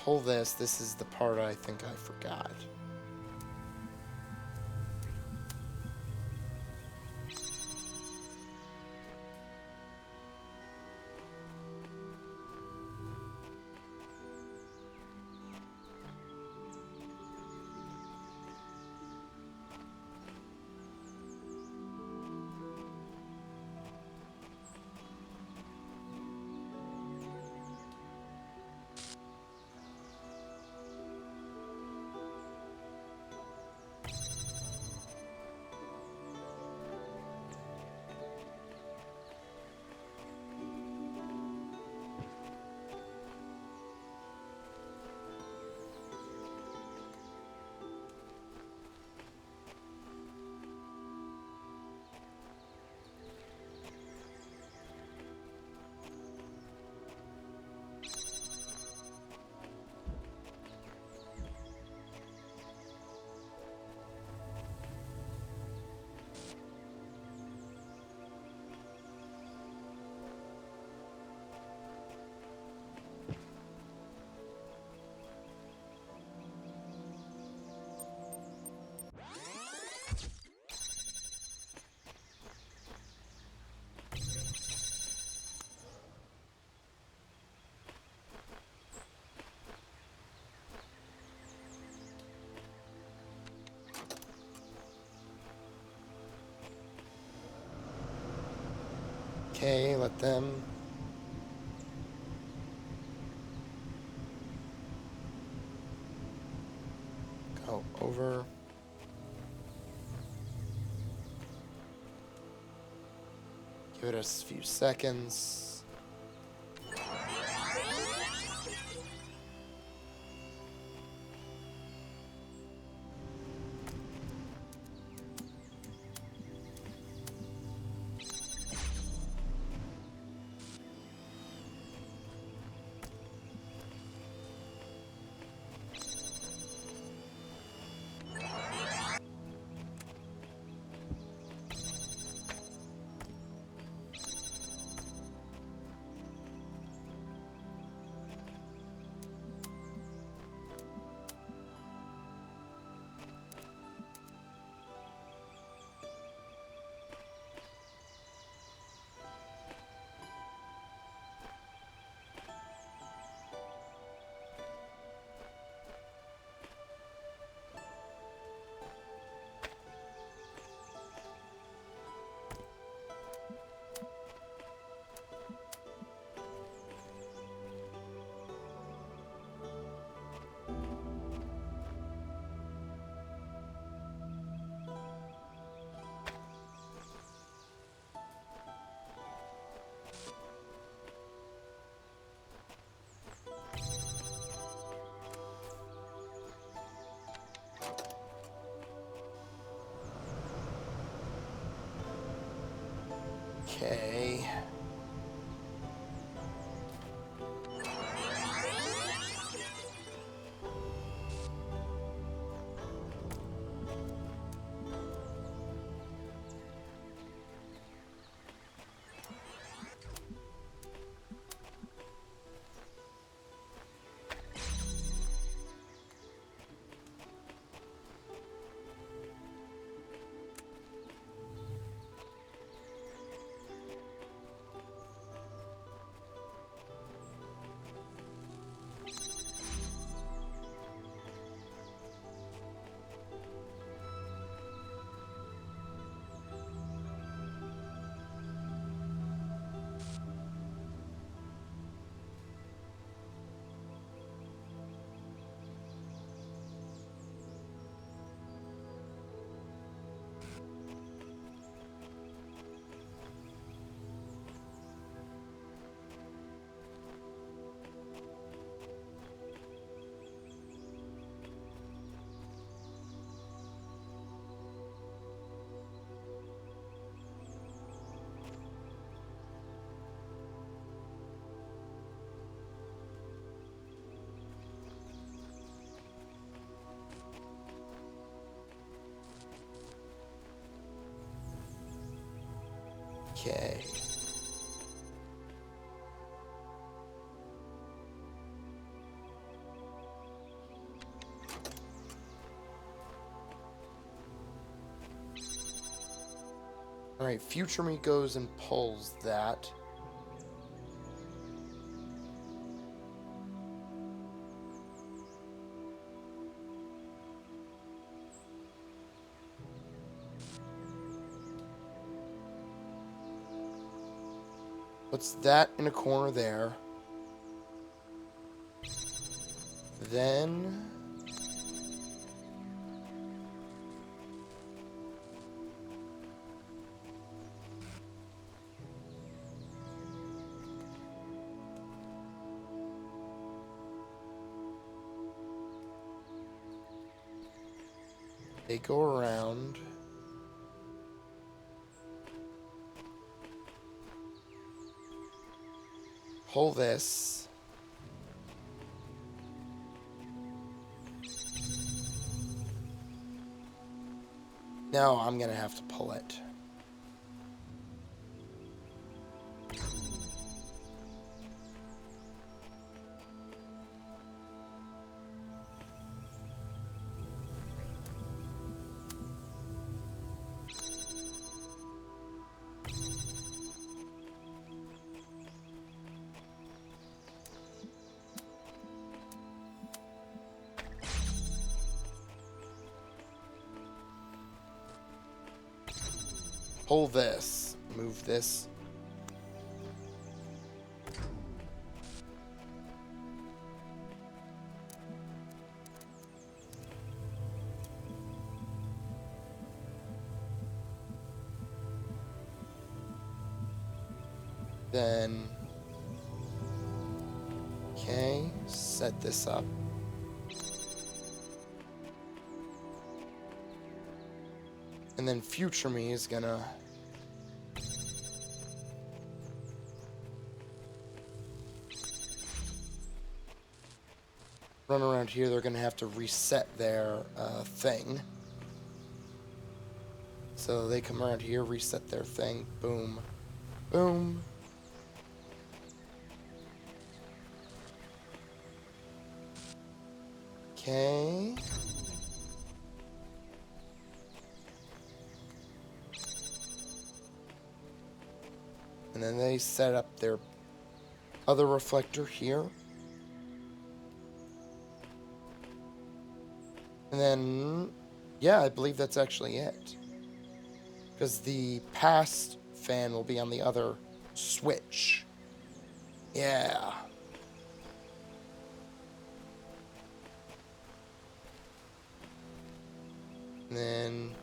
Pull this. This is the part I think I forgot. Okay, let them... go over. Give it a few seconds. Okay. Okay. Alright, Future Me goes and pulls that. Puts that in a corner there. Then... they go around. Pull this. Now I'm gonna have to pull it. Pull this. Move this. Then, okay, set this up. And then future me is gonna run around here. They're gonna have to reset their thing. So they come around here, reset their thing. Boom. Boom. Okay. And then they set up their other reflector here. And then, yeah, I believe that's actually it. Because the past fan will be on the other switch. Yeah. And then...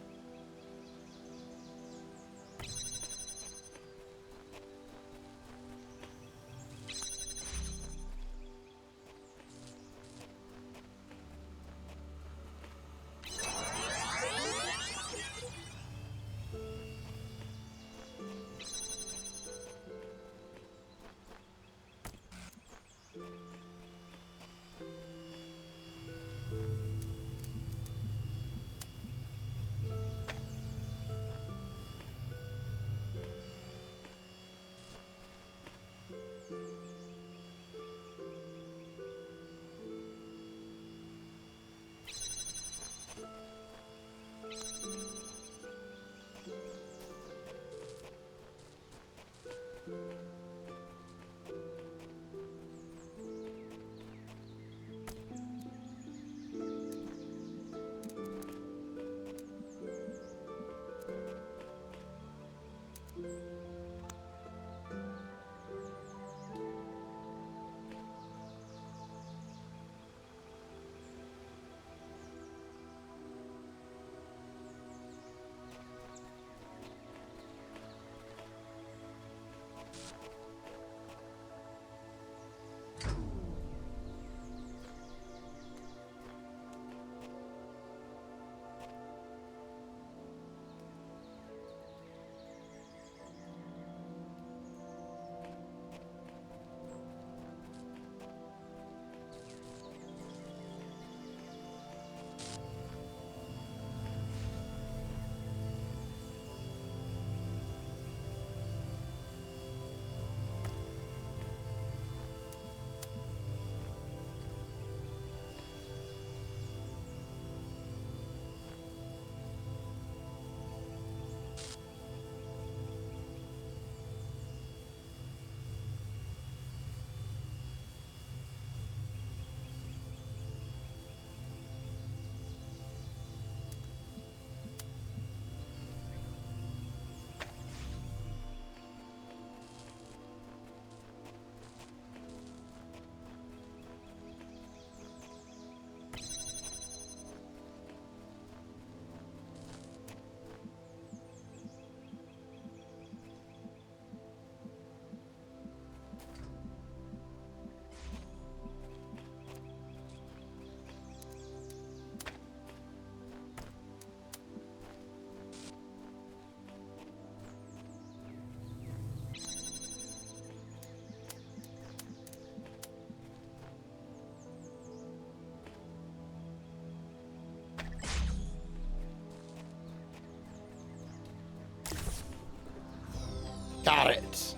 Got it.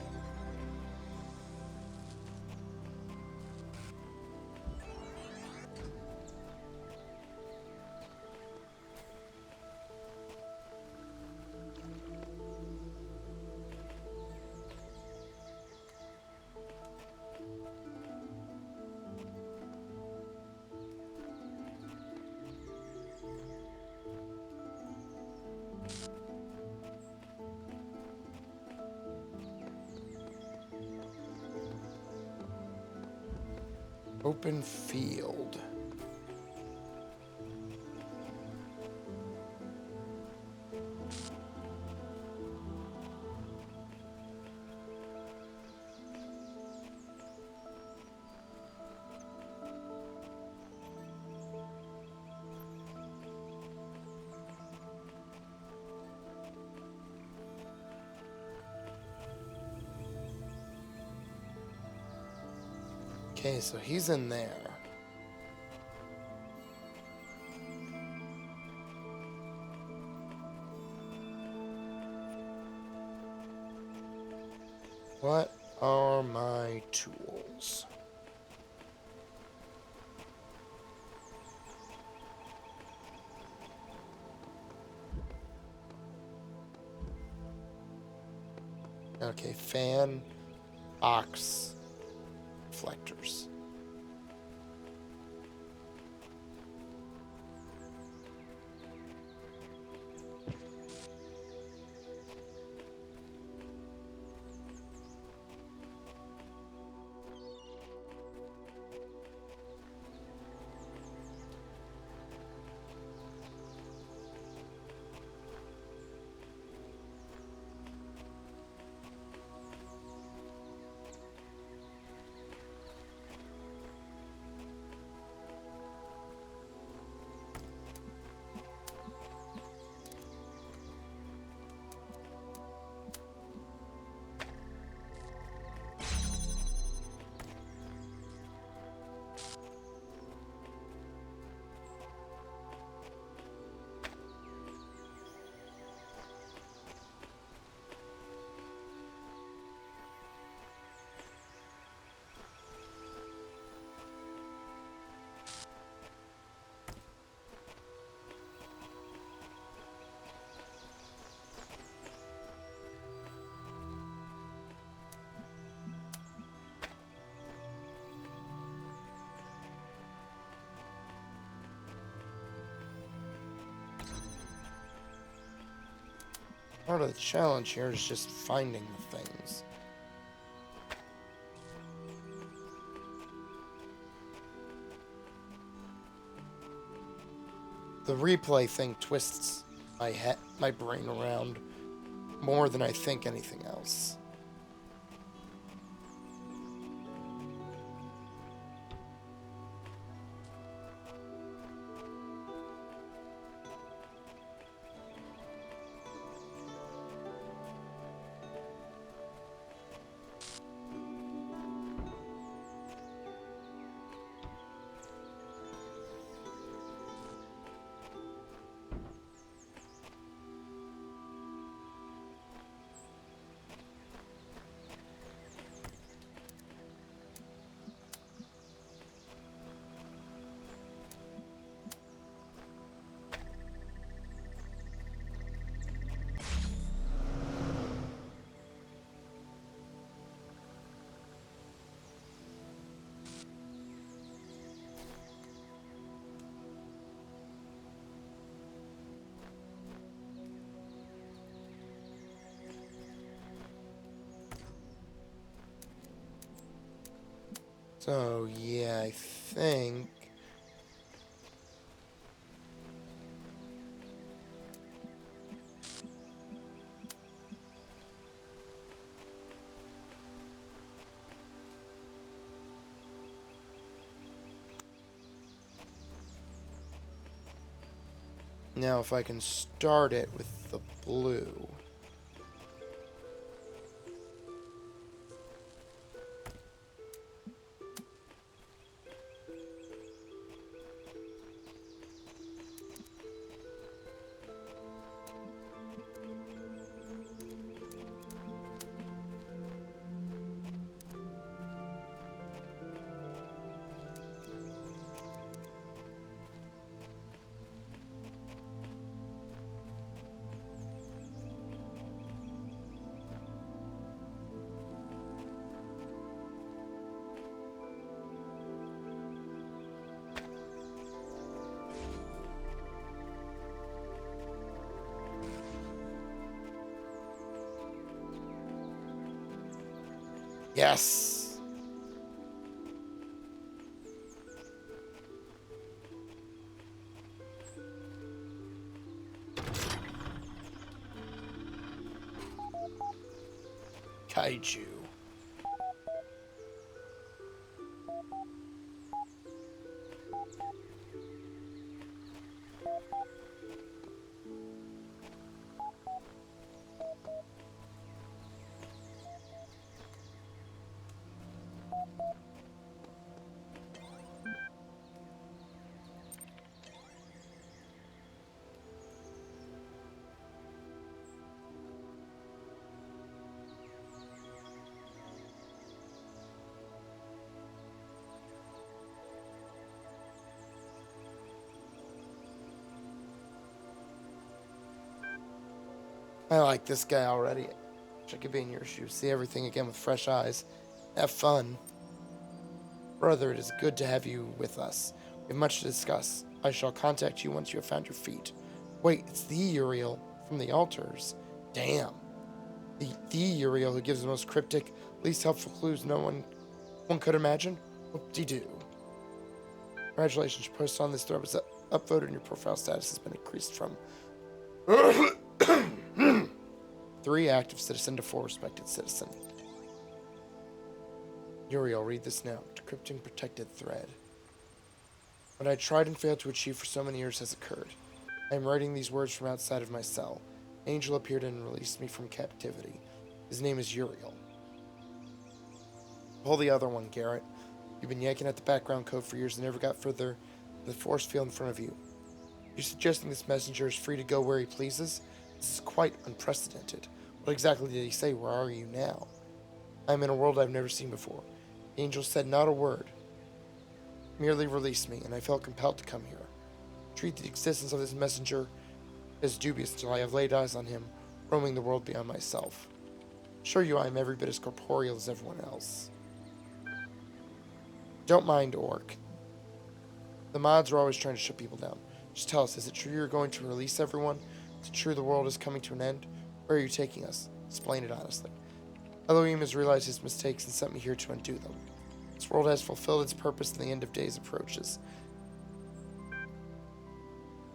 Open field. Okay, so he's in there. What are my tools? Okay, fan, box, reflectors. Part of the challenge here is just finding the things. The replay thing twists my brain around more than I think anything else. So, yeah, I think... Now, if I can start it with the blue... Yes! Kaiju. I like this guy already. Wish I could be in your shoes, see everything again with fresh eyes. Have fun. Brother, it is good to have you with us. We have much to discuss. I shall contact you once you have found your feet. Wait, it's the Uriel from the altars. Damn. The Uriel who gives the most cryptic, least helpful clues no one could imagine? Whoop-de-doo. Congratulations, your post on this thread was upvoted and your profile status has been increased from 3 active citizen to 4 respected citizen. Uriel, read this now. Decrypting protected thread. What I tried and failed to achieve for so many years has occurred. I am writing these words from outside of my cell. An angel appeared and released me from captivity. His name is Uriel. Pull the other one, Garrett. You've been yanking at the background code for years and never got further than the force field in front of you. You're suggesting this messenger is free to go where he pleases? This is quite unprecedented. What exactly did he say? Where are you now? I am in a world I've never seen before. The angel said not a word. Merely released me, and I felt compelled to come here. Treat the existence of this messenger as dubious until I have laid eyes on him, roaming the world beyond myself. Assure you I am every bit as corporeal as everyone else. Don't mind, Orc. The mods are always trying to shut people down. Just tell us, is it true you're going to release everyone? Is it true the world is coming to an end? Where are you taking us? Explain it honestly. Elohim has realized his mistakes and sent me here to undo them. This world has fulfilled its purpose and the end of days approaches.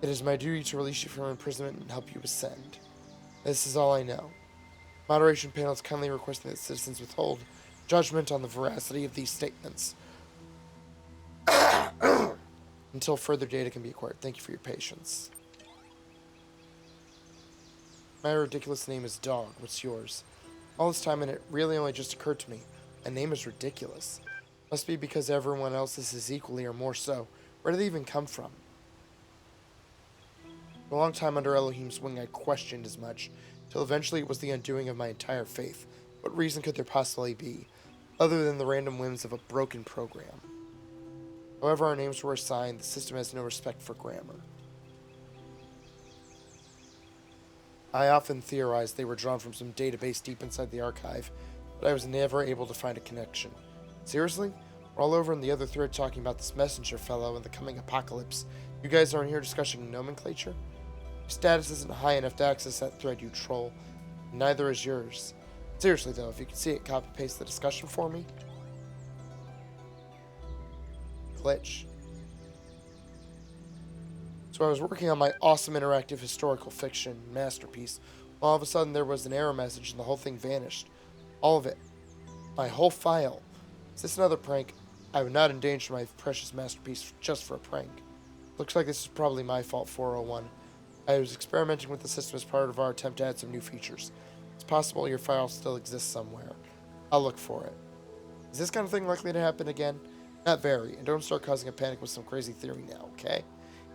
It is my duty to release you from imprisonment and help you ascend. This is all I know. Moderation panel is kindly requesting that citizens withhold judgment on the veracity of these statements until further data can be acquired. Thank you for your patience. My ridiculous name is Dog. What's yours? All this time and it really only just occurred to me. My name is ridiculous. Must be because everyone else's is equally or more so. Where do they even come from? For a long time under Elohim's wing I questioned as much, till eventually it was the undoing of my entire faith. What reason could there possibly be, other than the random whims of a broken program? However our names were assigned, the system has no respect for grammar. I often theorized they were drawn from some database deep inside the archive, but I was never able to find a connection. Seriously? We're all over in the other thread talking about this messenger fellow and the coming apocalypse. You guys aren't here discussing nomenclature? Your status isn't high enough to access that thread, you troll. Neither is yours. Seriously though, if you can see it, copy-paste the discussion for me. Glitch. So I was working on my awesome interactive historical fiction masterpiece, when all of a sudden there was an error message and the whole thing vanished. All of it. My whole file. Is this another prank? I would not endanger my precious masterpiece just for a prank. Looks like this is probably my fault, 401. I was experimenting with the system as part of our attempt to add some new features. It's possible your file still exists somewhere. I'll look for it. Is this kind of thing likely to happen again? Not very, and don't start causing a panic with some crazy theory now, okay?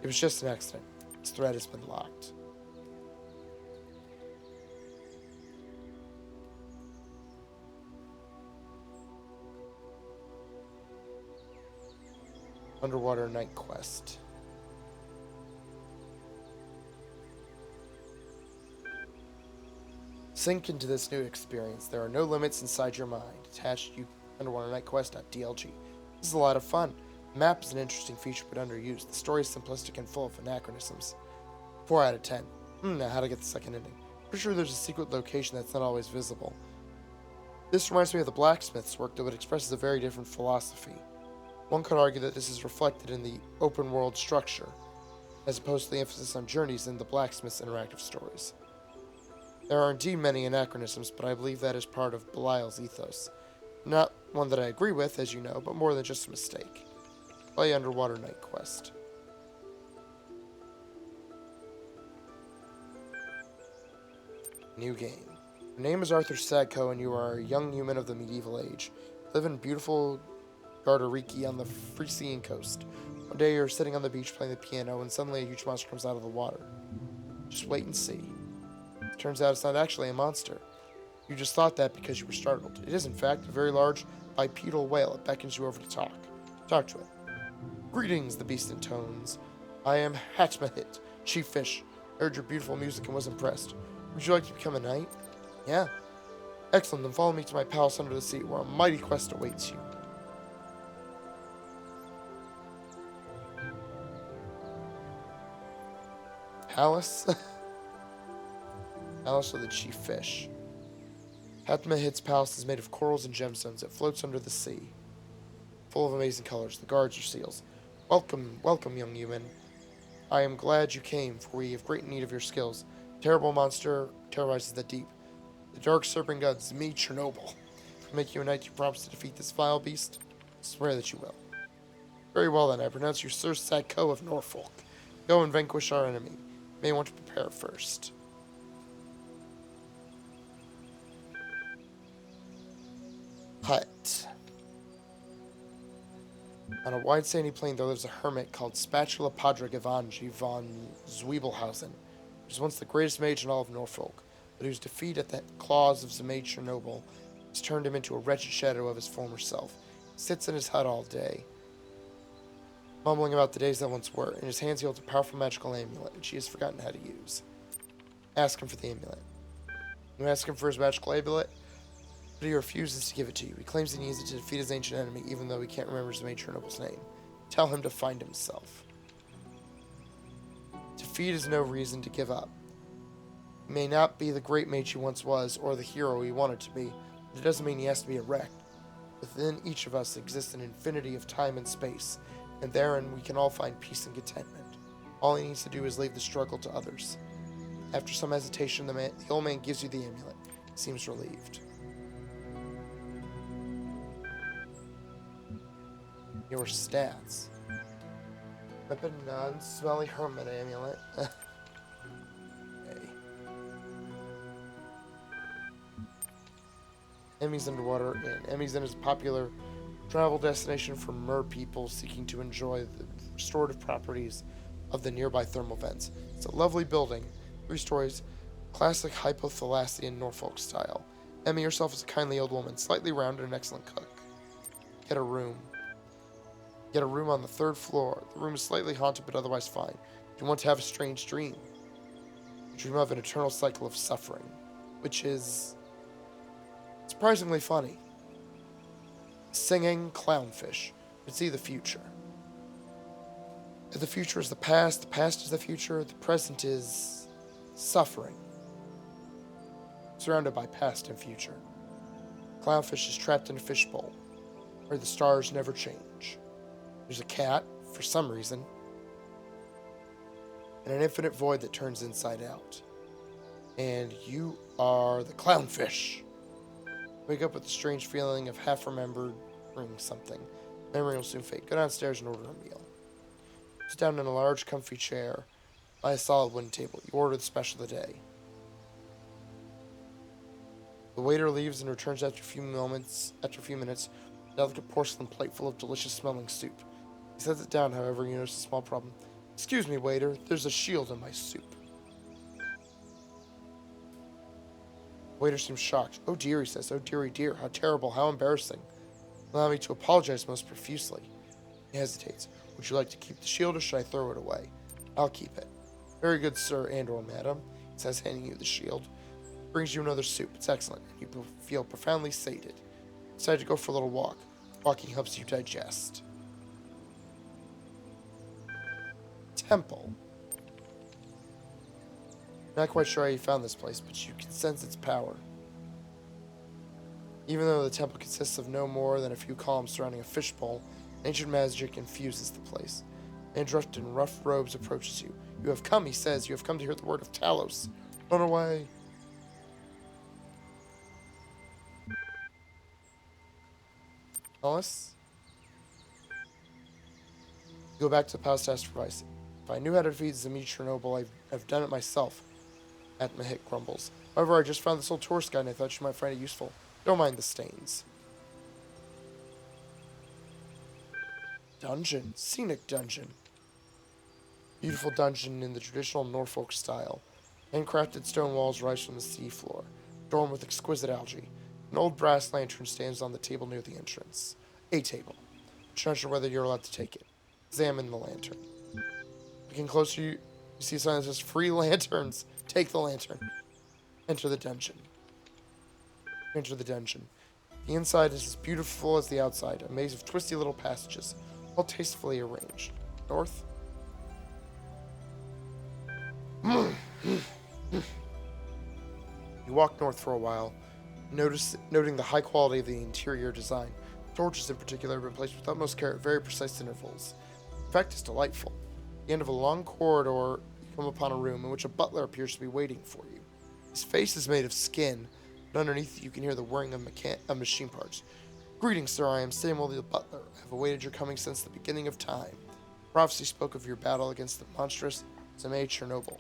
It was just an accident. This thread has been locked. Underwater Night Quest. Sink into this new experience. There are no limits inside your mind. Attached you Underwater Night Quest.dlg. This is a lot of fun. The map is an interesting feature but underused. The story is simplistic and full of anachronisms. 4 out of 10. Now how to get the second ending. Pretty sure there's a secret location that's not always visible. This reminds me of the blacksmith's work, though it expresses a very different philosophy. One could argue that this is reflected in the open world structure, as opposed to the emphasis on journeys in the blacksmith's interactive stories. There are indeed many anachronisms, but I believe that is part of Belial's ethos. Not one that I agree with, as you know, but more than just a mistake. Play Underwater Night Quest. New game. Your name is Arthur Sadko, and you are a young human of the medieval age. You live in beautiful Gardariki on the Frisian coast. One day you're sitting on the beach playing the piano, and suddenly a huge monster comes out of the water. Just wait and see. It turns out it's not actually a monster. You just thought that because you were startled. It is, in fact, a very large bipedal whale. It beckons you over to talk. Talk to it. Greetings, the beast intones. I am Hatmahit, chief fish. I heard your beautiful music and was impressed. Would you like to become a knight? Yeah. Excellent, then follow me to my palace under the sea, where a mighty quest awaits you. Palace? Palace of the chief fish. Hatmahit's palace is made of corals and gemstones. It floats under the sea, full of amazing colors. The guards are seals. Welcome, welcome, young human. I am glad you came, for we have great need of your skills. A terrible monster terrorizes the deep. The dark serpent god Zmi Chernobyl. If I make you a knight, you promise to defeat this vile beast? I swear that you will. Very well then, I pronounce you Sir Sadko of Norfolk. Go and vanquish our enemy. You may want to prepare first. Hut. On a wide sandy plain there lives a hermit called Spatula Padra Gavanji von Zwiebelhausen, who was once the greatest mage in all of Norfolk, but whose defeat at the claws of Zmaid Chernobyl has turned him into a wretched shadow of his former self. He sits in his hut all day, mumbling about the days that once were. In his hands he holds a powerful magical amulet, which he has forgotten how to use. Ask him for the amulet. You ask him for his magical amulet, but he refuses to give it to you. He claims he needs it to defeat his ancient enemy, even though he can't remember Zmaid Chernobyl's name. Tell him to find himself. Defeat is no reason to give up. He may not be the great mage he once was, or the hero he wanted to be, but it doesn't mean he has to be a wreck. Within each of us exists an infinity of time and space, and therein we can all find peace and contentment. All he needs to do is leave the struggle to others. After some hesitation, the old man gives you the amulet. He seems relieved. Your stats. Weapon none. Smelly hermit amulet. Okay. Emmy's Underwater Inn. Emmy's Inn is a popular travel destination for mer people seeking to enjoy the restorative properties of the nearby thermal vents. It's a lovely building, 3 stories, classic hypothalassian Norfolk style. Emmy herself is a kindly old woman, slightly rounded and an excellent cook. Get a room. Get a room on the 3rd floor. The room is slightly haunted, but otherwise fine. You want to have a strange dream. You dream of an eternal cycle of suffering, which is surprisingly funny. Singing clownfish. You can see the future. The future is the past is the future, the present is suffering. Surrounded by past and future. Clownfish is trapped in a fishbowl, where the stars never change. There's a cat, for some reason, and an infinite void that turns inside out. And you are the clownfish. Wake up with a strange feeling of half-remembering something. Memory will soon fade. Go downstairs and order a meal. Sit down in a large, comfy chair by a solid wooden table. You order the special of the day. The waiter leaves and returns after a few minutes, a delicate porcelain plate full of delicious-smelling soup. He sets it down, however, you notice a small problem. Excuse me, waiter, there's a shield in my soup. The waiter seems shocked. Oh dear, he says. Oh dearie dear, how terrible, how embarrassing. Allow me to apologize most profusely. He hesitates. Would you like to keep the shield, or should I throw it away? I'll keep it. Very good, sir and or madam, he says, handing you the shield. Brings you another soup. It's excellent, and you feel profoundly sated. Decide to go for a little walk. Walking helps you digest. Temple. Not quite sure how you found this place, but you can sense its power. Even though the temple consists of no more than a few columns surrounding a fishbowl, ancient magic infuses the place. Man dressed in rough robes approaches you. You have come, he says. You have come to hear the word of Talos. Run away. Alice? You go back to the palace to ask for advice. If I knew how to defeat Zmi Chernobyl, I've done it myself. Atmahit grumbles. However, I just found this old tourist guide and I thought you might find it useful. Don't mind the stains. Dungeon. Scenic dungeon. Beautiful dungeon in the traditional Norfolk style. Handcrafted stone walls rise from the sea floor, adorned with exquisite algae. An old brass lantern stands on the table near the entrance. A table. But you're not sure whether you're allowed to take it. Examine the lantern. Looking closer, you see a sign that says free lanterns. Take the lantern. Enter the dungeon. Enter the dungeon. The inside is as beautiful as the outside, a maze of twisty little passages, all tastefully arranged. North. You walk north for a while, noting the high quality of the interior design. Torches in particular have been placed with utmost care at very precise intervals. The effect is delightful. At the end of a long corridor, you come upon a room in which a butler appears to be waiting for you. His face is made of skin, but underneath you can hear the whirring of machine parts. Greetings, sir, I am Samuel the butler. I have awaited your coming since the beginning of time. Prophecy spoke of your battle against the monstrous Zemay Chernobyl.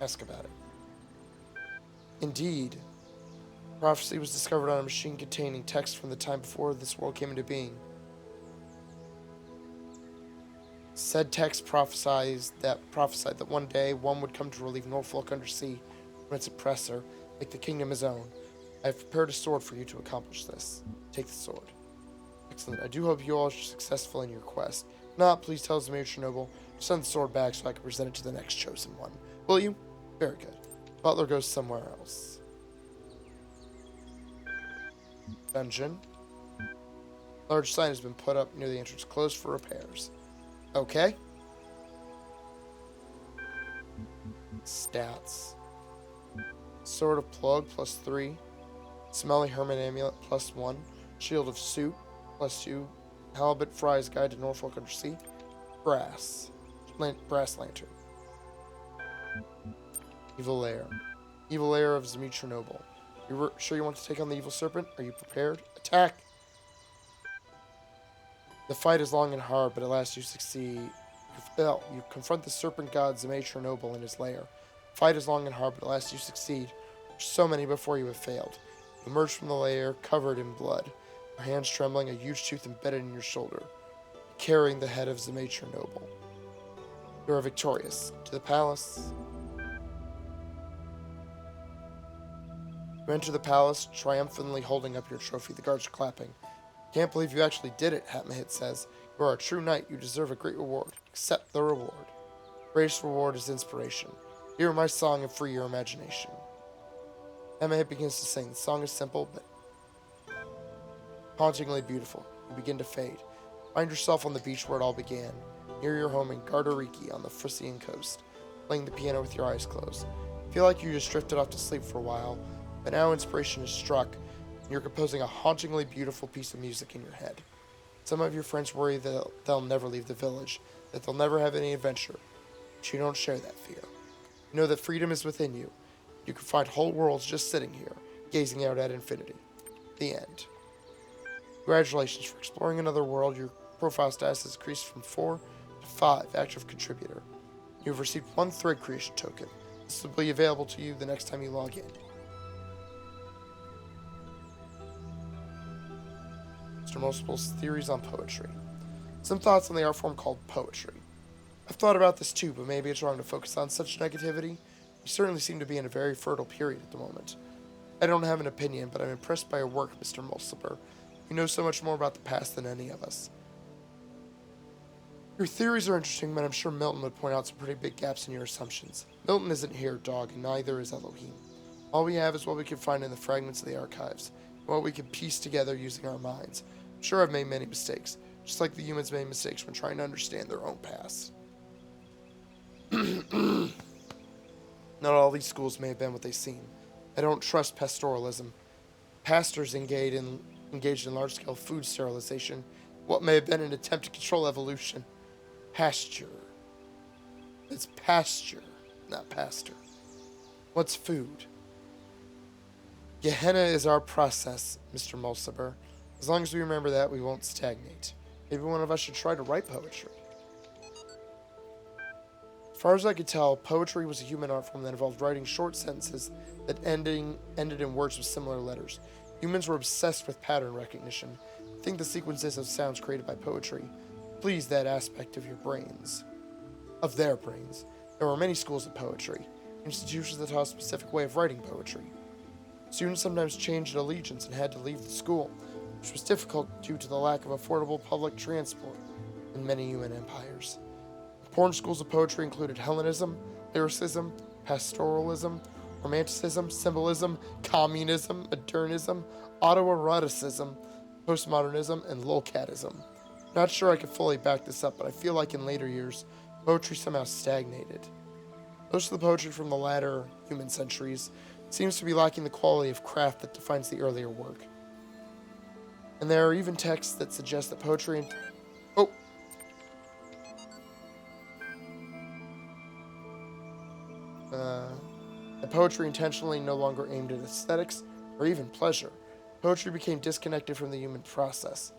Ask about it. Indeed. Prophecy was discovered on a machine containing text from the time before this world came into being. Said text prophesied that one day one would come to relieve Norfolk under sea from its oppressor, make the kingdom his own. I have prepared a sword for you to accomplish this. Take the sword. Excellent. I do hope you all are successful in your quest. If not, please tell Zemay Chernobyl to send the sword back so I can present it to the next chosen one. Will you? Very good. Butler goes somewhere else. Dungeon. Large sign has been put up near the entrance, closed for repairs. Okay. Stats. Sword of Plug +3. Smelly Hermit Amulet +1. Shield of Suit +2. Halibut Fry's Guide to Norfolk Undersea. Brass Lantern. Evil Lair. Evil Lair of Zemay Chernobyl. You sure you want to take on the evil serpent? Are you prepared? Attack! The fight is long and hard, but at last you succeed. You confront the serpent god Zemay Chernobyl in his lair. The fight is long and hard, but at last you succeed. There's so many before you have failed. You emerge from the lair covered in blood, your hands trembling, a huge tooth embedded in your shoulder, carrying the head of Zemay Chernobyl. You are victorious. To the palace. You enter the palace, triumphantly holding up your trophy. The guards are clapping. Can't believe you actually did it, Hatmahit says. You are a true knight. You deserve a great reward. Accept the reward. Greatest reward is inspiration. Hear my song and free your imagination. Hatmahit begins to sing. The song is simple, but hauntingly beautiful. You begin to fade. Find yourself on the beach where it all began, near your home in Gardariki on the Frisian coast, playing the piano with your eyes closed. Feel like you just drifted off to sleep for a while, but now inspiration is struck, and you're composing a hauntingly beautiful piece of music in your head. Some of your friends worry that they'll never leave the village, that they'll never have any adventure, but you don't share that fear. You know that freedom is within you. You can find whole worlds just sitting here, gazing out at infinity. The end. Congratulations for exploring another world. Your profile status has increased from 4 to 5 active contributor. You've received 1 thread creation token. This will be available to you the next time you log in. Mr. Multiple's theories on poetry. Some thoughts on the art form called poetry. I've thought about this too, but maybe it's wrong to focus on such negativity. You certainly seem to be in a very fertile period at the moment. I don't have an opinion, but I'm impressed by your work, Mr. Mulciber. You know so much more about the past than any of us. Your theories are interesting, but I'm sure Milton would point out some pretty big gaps in your assumptions. Milton isn't here, dog, and neither is Elohim. All we have is what we can find in the fragments of the archives, and what we can piece together using our minds. I'm sure I've made many mistakes, just like the humans made mistakes when trying to understand their own past. Not all these schools may have been what they seem. I don't trust pastoralism. Pastors engaged in large-scale food sterilization, what may have been an attempt to control evolution. Pasture. It's pasture, not pastor. What's food? Gehenna is our process, Mr. Mulciber. As long as we remember that, we won't stagnate. Maybe one of us should try to write poetry. As far as I could tell, poetry was a human art form that involved writing short sentences that ended in words with similar letters. Humans were obsessed with pattern recognition. I think the sequences of sounds created by poetry pleased that aspect of their brains. There were many schools of poetry, institutions that taught a specific way of writing poetry. Students sometimes changed allegiance and had to leave the school, which was difficult due to the lack of affordable public transport in many human empires. Important schools of poetry included Hellenism, lyricism, pastoralism, Romanticism, symbolism, communism, modernism, autoeroticism, postmodernism, and lolcatism. Not sure I can fully back this up, but I feel like in later years, poetry somehow stagnated. Most of the poetry from the latter human centuries seems to be lacking the quality of craft that defines the earlier work. And there are even texts that suggest that poetry and... Oh! That poetry intentionally no longer aimed at aesthetics or even pleasure. Poetry became disconnected from the human process.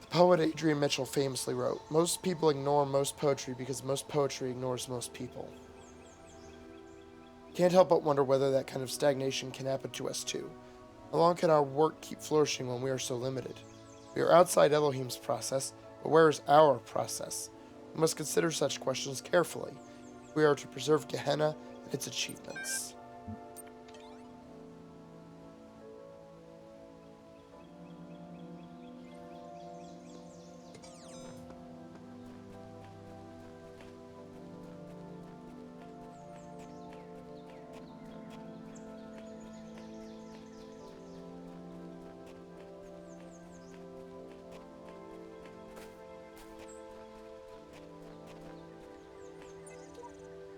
The poet Adrian Mitchell famously wrote, "Most people ignore most poetry because most poetry ignores most people." Can't help but wonder whether that kind of stagnation can happen to us too. How long can our work keep flourishing when we are so limited? We are outside Elohim's process, but where is our process? We must consider such questions carefully if we are to preserve Gehenna and its achievements.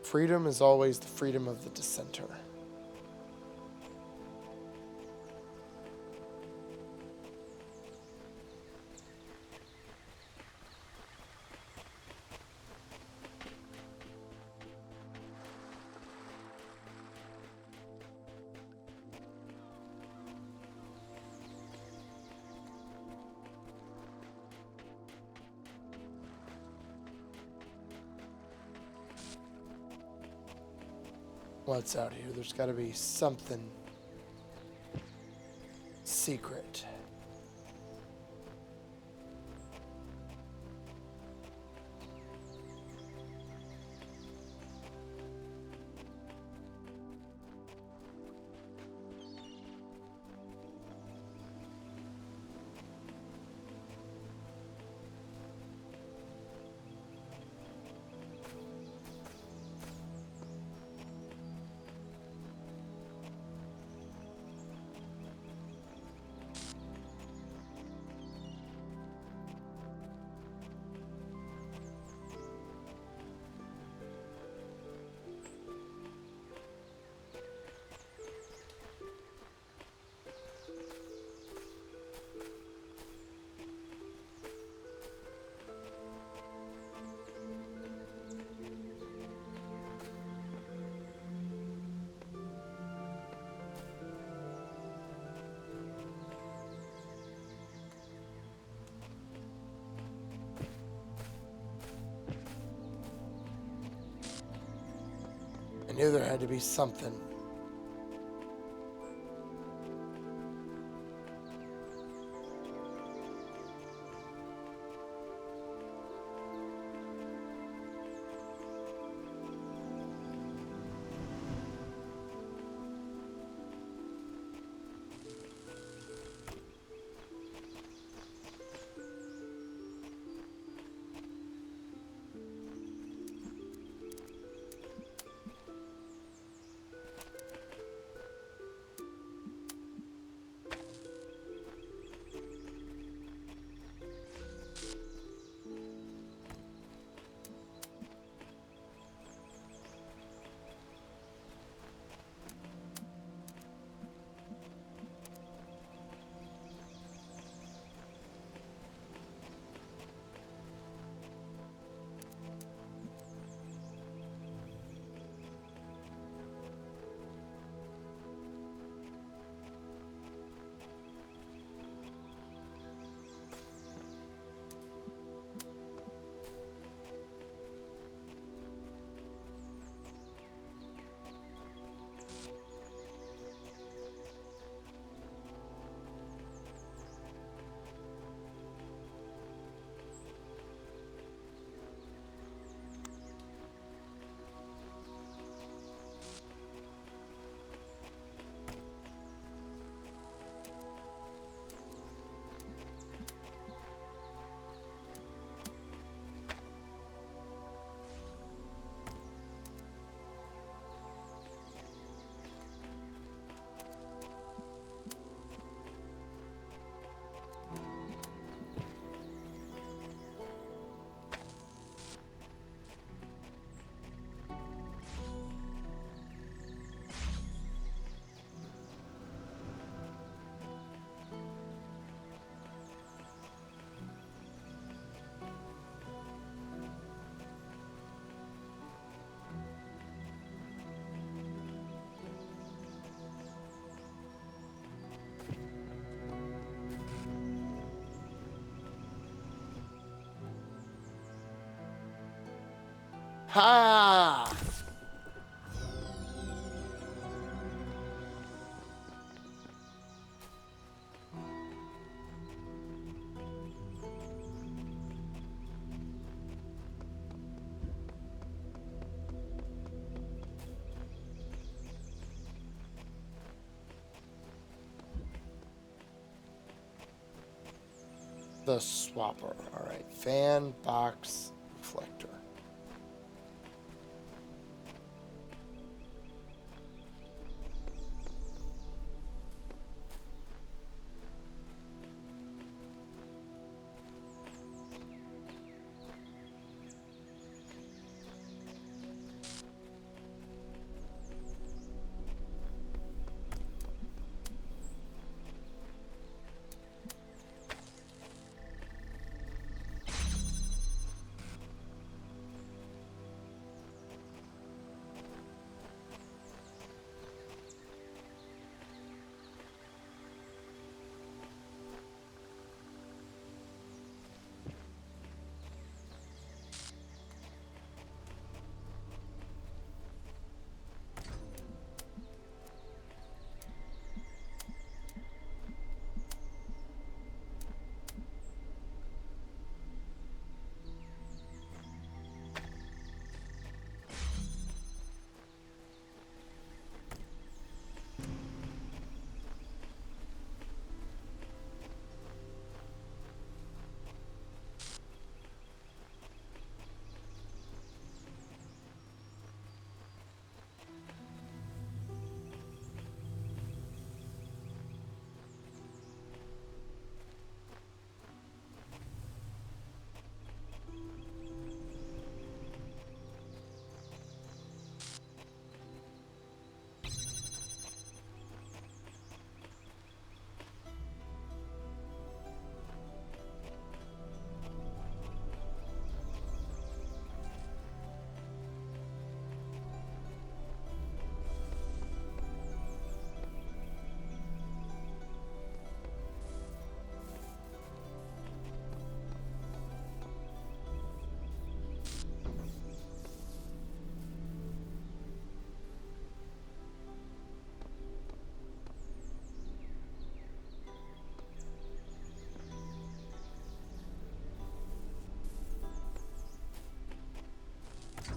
Freedom is always the freedom of the dissenter. What's out here? There's got to be something secret. I knew there had to be something. Ha! The swapper. Alright. Fan, box, reflector.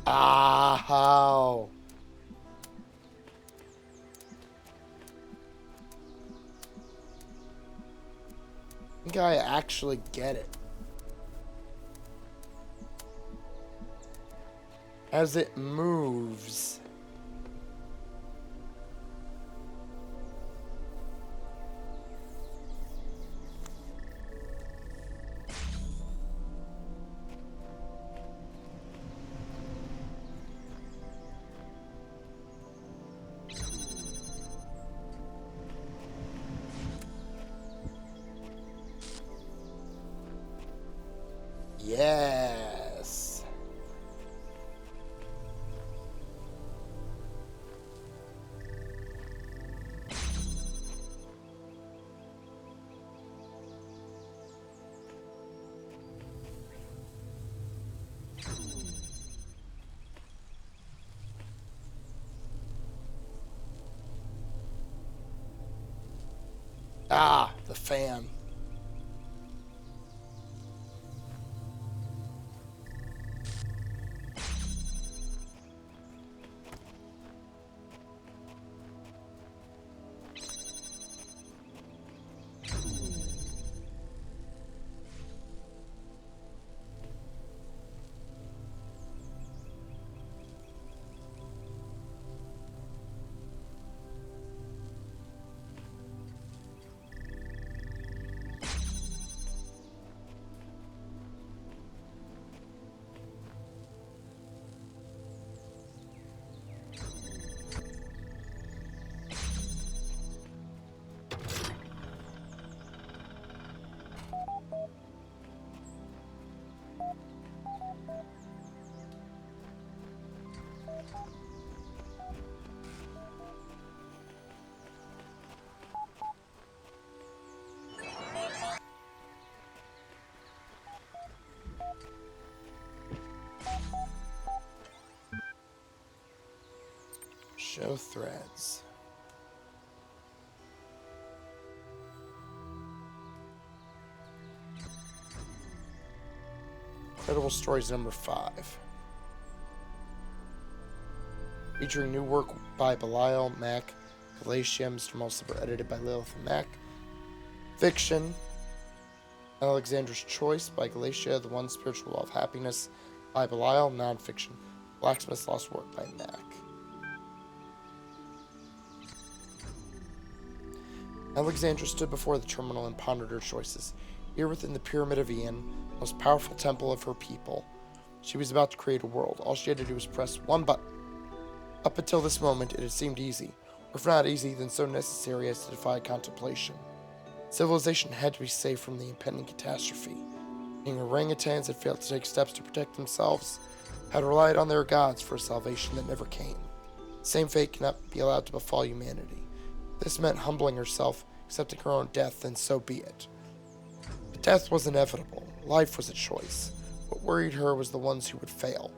Ah, how? I think I actually get it. As it moves. Yes. Ah, the fan. Show threads. Incredible Stories number 5. Featuring new work by Belial, Mac, Galatia, Mr. Mulciber, edited by Lilith and Mac. Fiction, Alexandra's Choice by Galatia, The One Spiritual Law of Happiness by Belial. Nonfiction, Blacksmith's Lost Work by Mac. Alexandra stood before the terminal and pondered her choices. Here within the Pyramid of Ian, the most powerful temple of her people, she was about to create a world. All she had to do was press one button. Up until this moment, it had seemed easy, or if not easy, then so necessary as to defy contemplation. Civilization had to be saved from the impending catastrophe. Being orangutans had failed to take steps to protect themselves, had relied on their gods for a salvation that never came. The same fate cannot be allowed to befall humanity. This meant humbling herself, accepting her own death, then so be it. But death was inevitable. Life was a choice. What worried her was the ones who would fail.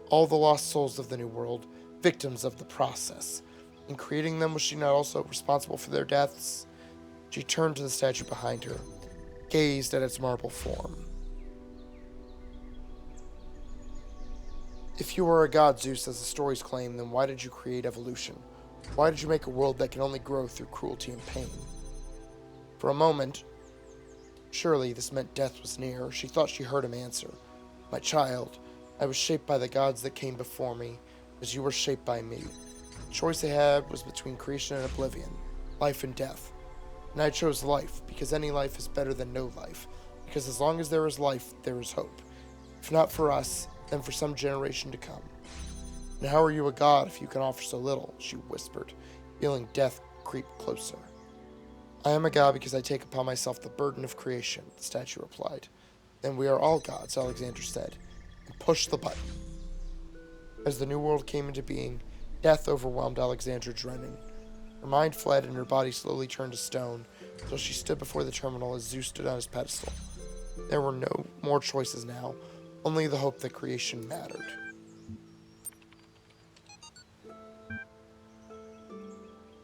All the lost souls of the New World, victims of the process. In creating them, was she not also responsible for their deaths? She turned to the statue behind her, gazed at its marble form. If you are a god, Zeus, as the stories claim, then why did you create evolution? Why did you make a world that can only grow through cruelty and pain? For a moment, surely this meant death was near. She thought she heard him answer. My child, I was shaped by the gods that came before me, as you were shaped by me. The choice I had was between creation and oblivion, life and death. And I chose life, because any life is better than no life, because as long as there is life, there is hope. If not for us, then for some generation to come. And how are you a god if you can offer so little? She whispered, feeling death creep closer. I am a god because I take upon myself the burden of creation, the statue replied. Then we are all gods, Alexander said, and pushed the button. As the new world came into being, death overwhelmed Alexandra Drennan. Her mind fled and her body slowly turned to stone, until she stood before the terminal as Zeus stood on his pedestal. There were no more choices now, only the hope that creation mattered.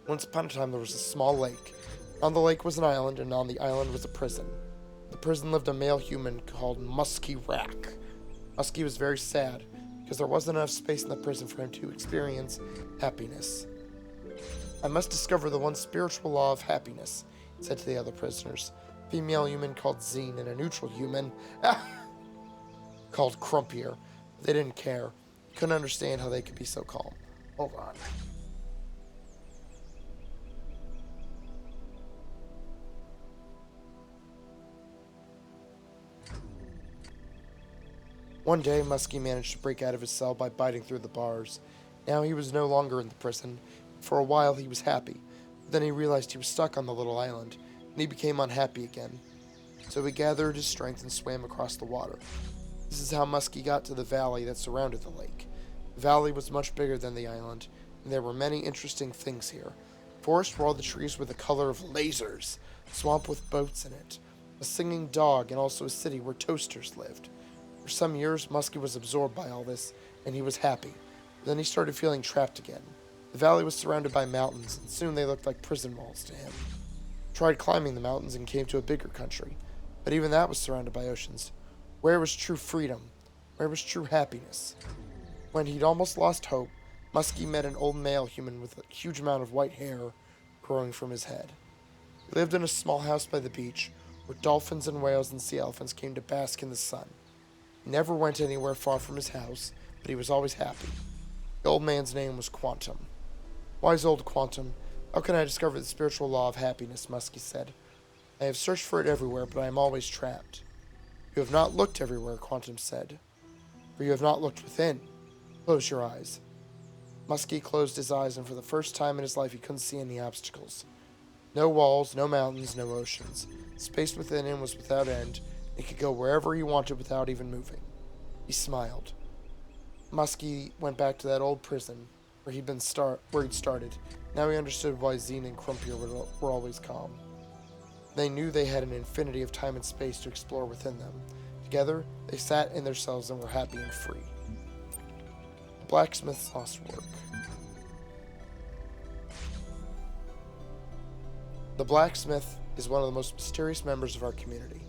Once upon a time there was a small lake. On the lake was an island, and on the island was a prison. In the prison lived a male human called Muskie Rack. Muskie was very sad, because there wasn't enough space in the prison for him to experience happiness. I must discover the one spiritual law of happiness, he said to the other prisoners. A female human called Zine and a neutral human called Crumpier. They didn't care. Couldn't understand how they could be so calm. Hold on. One day, Muskie managed to break out of his cell by biting through the bars. Now he was no longer in the prison. For a while, he was happy. But then he realized he was stuck on the little island, and he became unhappy again. So he gathered his strength and swam across the water. This is how Muskie got to the valley that surrounded the lake. The valley was much bigger than the island, and there were many interesting things here. Forest where all the trees were the color of lasers, a swamp with boats in it, a singing dog, and also a city where toasters lived. For some years, Muskie was absorbed by all this, and he was happy. But then he started feeling trapped again. The valley was surrounded by mountains, and soon they looked like prison walls to him. He tried climbing the mountains and came to a bigger country, but even that was surrounded by oceans. Where was true freedom? Where was true happiness? When he'd almost lost hope, Muskie met an old male human with a huge amount of white hair growing from his head. He lived in a small house by the beach, where dolphins and whales and sea elephants came to bask in the sun. He never went anywhere far from his house, but he was always happy. The old man's name was Quantum. Wise old Quantum, how can I discover the spiritual law of happiness? Muskie said. I have searched for it everywhere, but I am always trapped. You have not looked everywhere, Quantum said, for you have not looked within. Close your eyes. Muskie closed his eyes, and for the first time in his life he couldn't see any obstacles. No walls, no mountains, no oceans. Space within him was without end. He could go wherever he wanted without even moving. He smiled. Muskie went back to that old prison where he'd started. Now he understood why Zine and Crumpier were always calm. They knew they had an infinity of time and space to explore within them. Together, they sat in their cells and were happy and free. The blacksmith's lost work. The blacksmith is one of the most mysterious members of our community.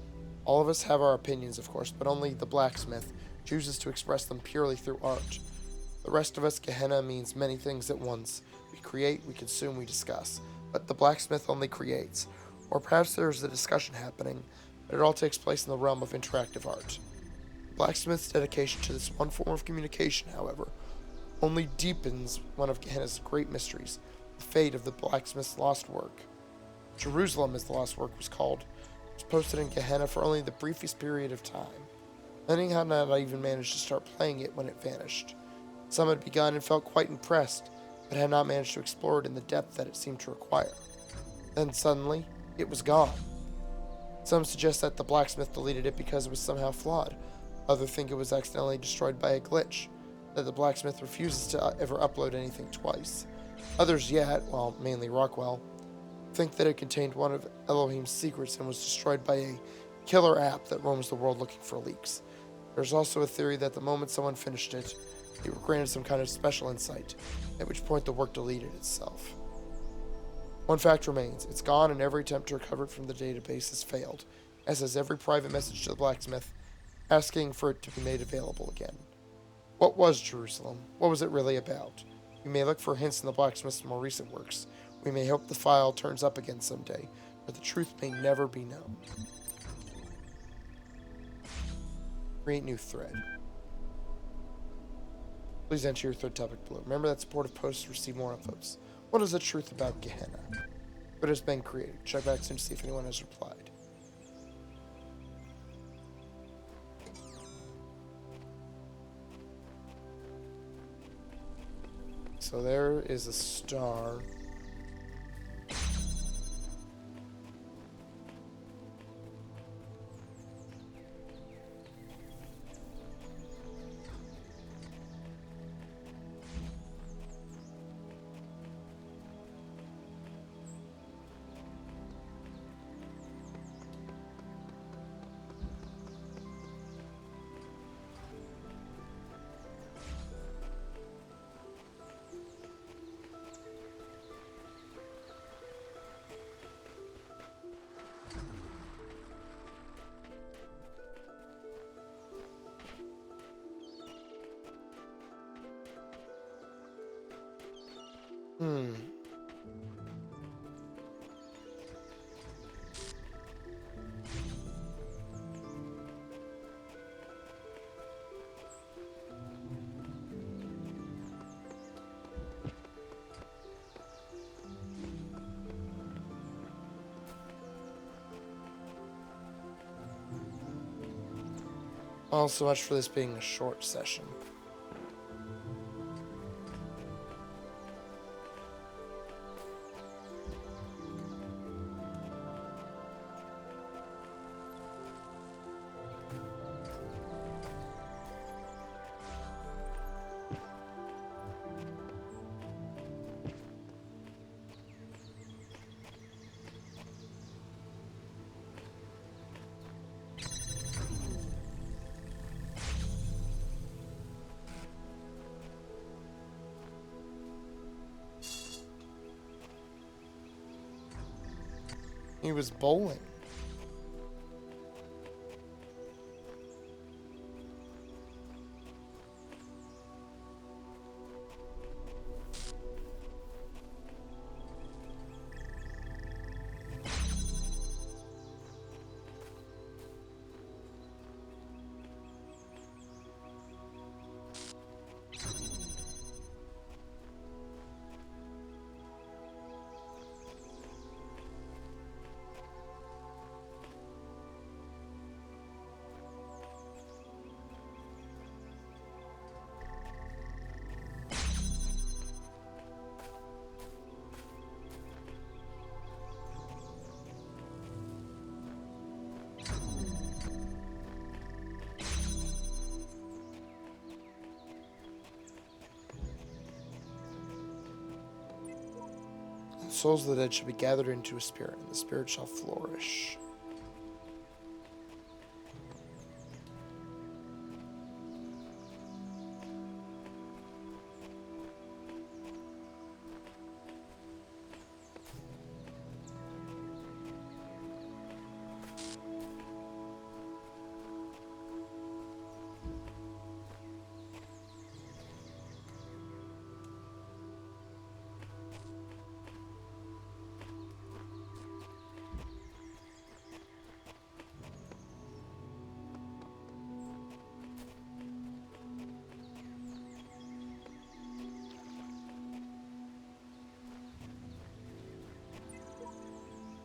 All of us have our opinions, of course, but only the blacksmith chooses to express them purely through art. The rest of us, Gehenna means many things at once. We create, we consume, we discuss. But the blacksmith only creates. Or perhaps there's a discussion happening, but it all takes place in the realm of interactive art. The blacksmith's dedication to this one form of communication, however, only deepens one of Gehenna's great mysteries, the fate of the blacksmith's lost work. Jerusalem, as the lost work was called, was posted in Gehenna for only the briefest period of time. Many had not even managed to start playing it when it vanished. Some had begun and felt quite impressed, but had not managed to explore it in the depth that it seemed to require. Then suddenly, it was gone. Some suggest that the blacksmith deleted it because it was somehow flawed. Others think it was accidentally destroyed by a glitch, that the blacksmith refuses to ever upload anything twice. Others yet, well, mainly Rockwell, think that it contained one of Elohim's secrets and was destroyed by a killer app that roams the world looking for leaks. There's also a theory that the moment someone finished it, they were granted some kind of special insight, at which point the work deleted itself. One fact remains, it's gone and every attempt to recover it from the database has failed, as has every private message to the blacksmith asking for it to be made available again. What was Jerusalem? What was it really about? We may look for hints in the blacksmith's more recent works. We may hope the file turns up again someday, but the truth may never be known. Create new thread. Please enter your thread topic below. Remember that supportive posts to receive more upvotes. What is the truth about Gehenna? What has been created? Check back soon to see if anyone has replied. So there is a star. Well, so much for this being a short session. He was bowling. The souls of the dead shall be gathered into a spirit, and the spirit shall flourish.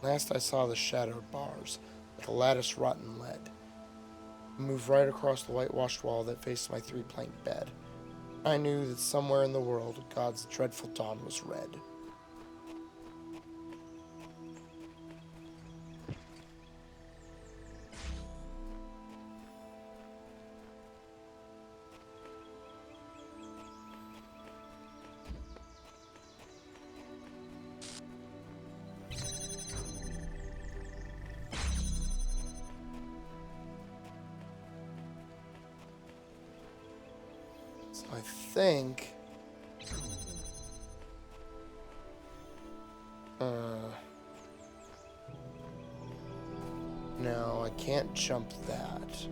Last I saw the shadowed bars, like a lattice rotten lead, moved right across the whitewashed wall that faced my three-plank bed. I knew that somewhere in the world, God's dreadful dawn was red. So I think... No, I can't jump that.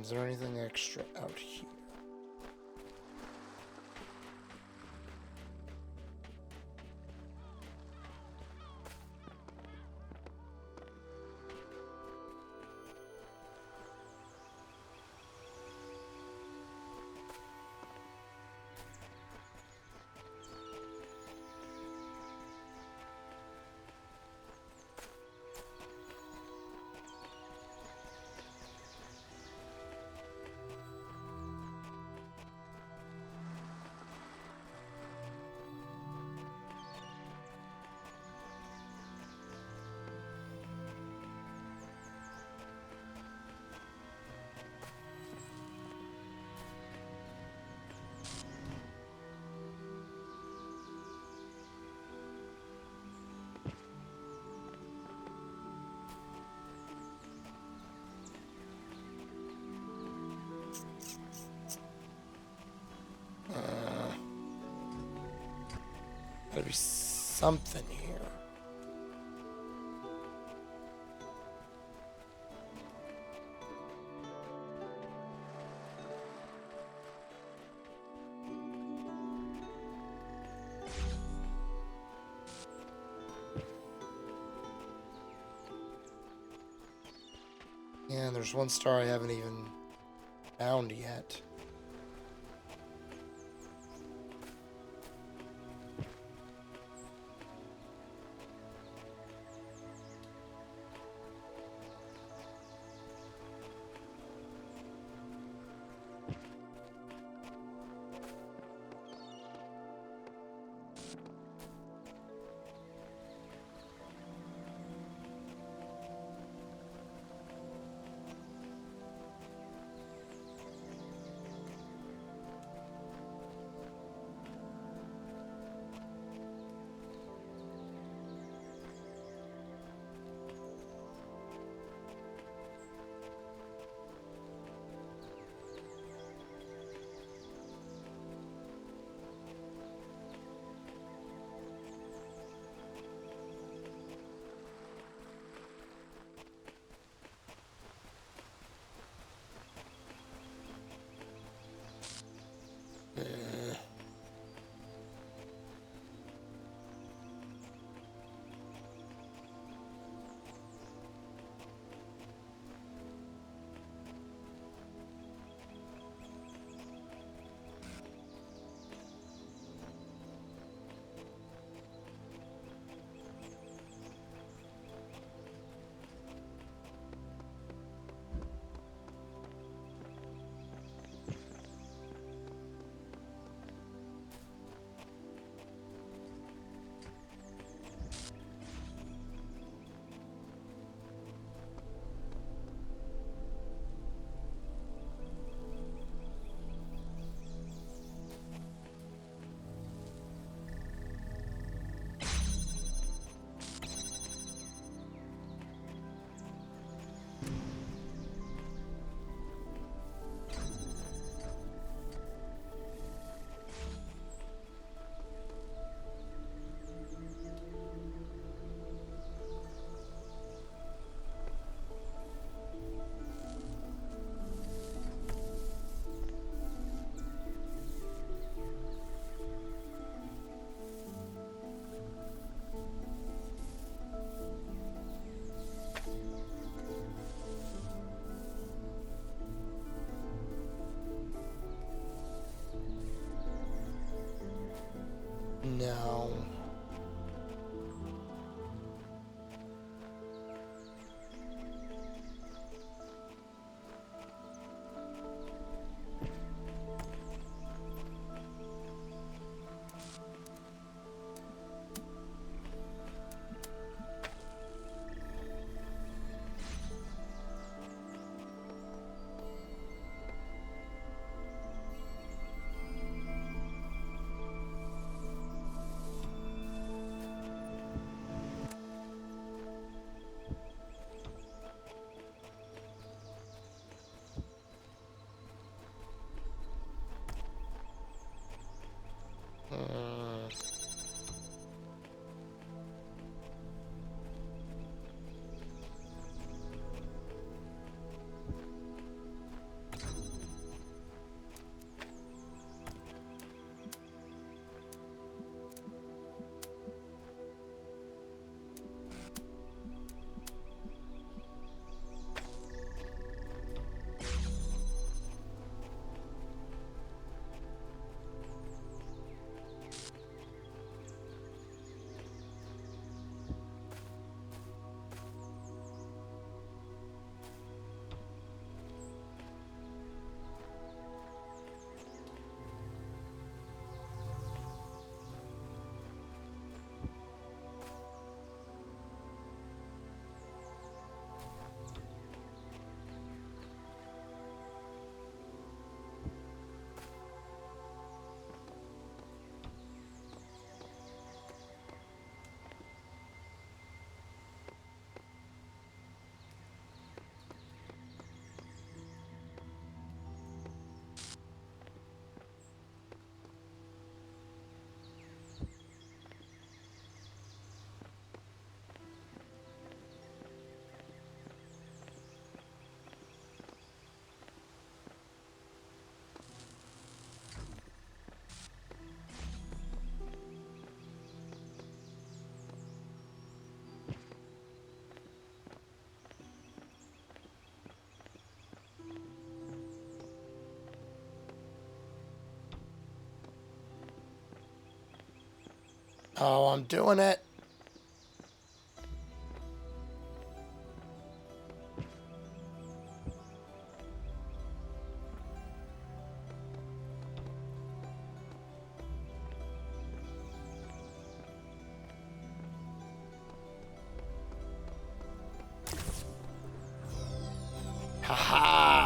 Is there anything extra out here? Gotta be something here. Yeah, there's one star I haven't even found yet. No. Oh, I'm doing it. Ha-ha!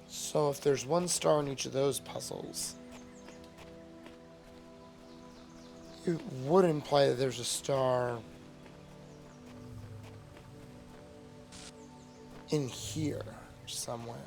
So if there's one star in each of those puzzles, it would imply that there's a star in here somewhere.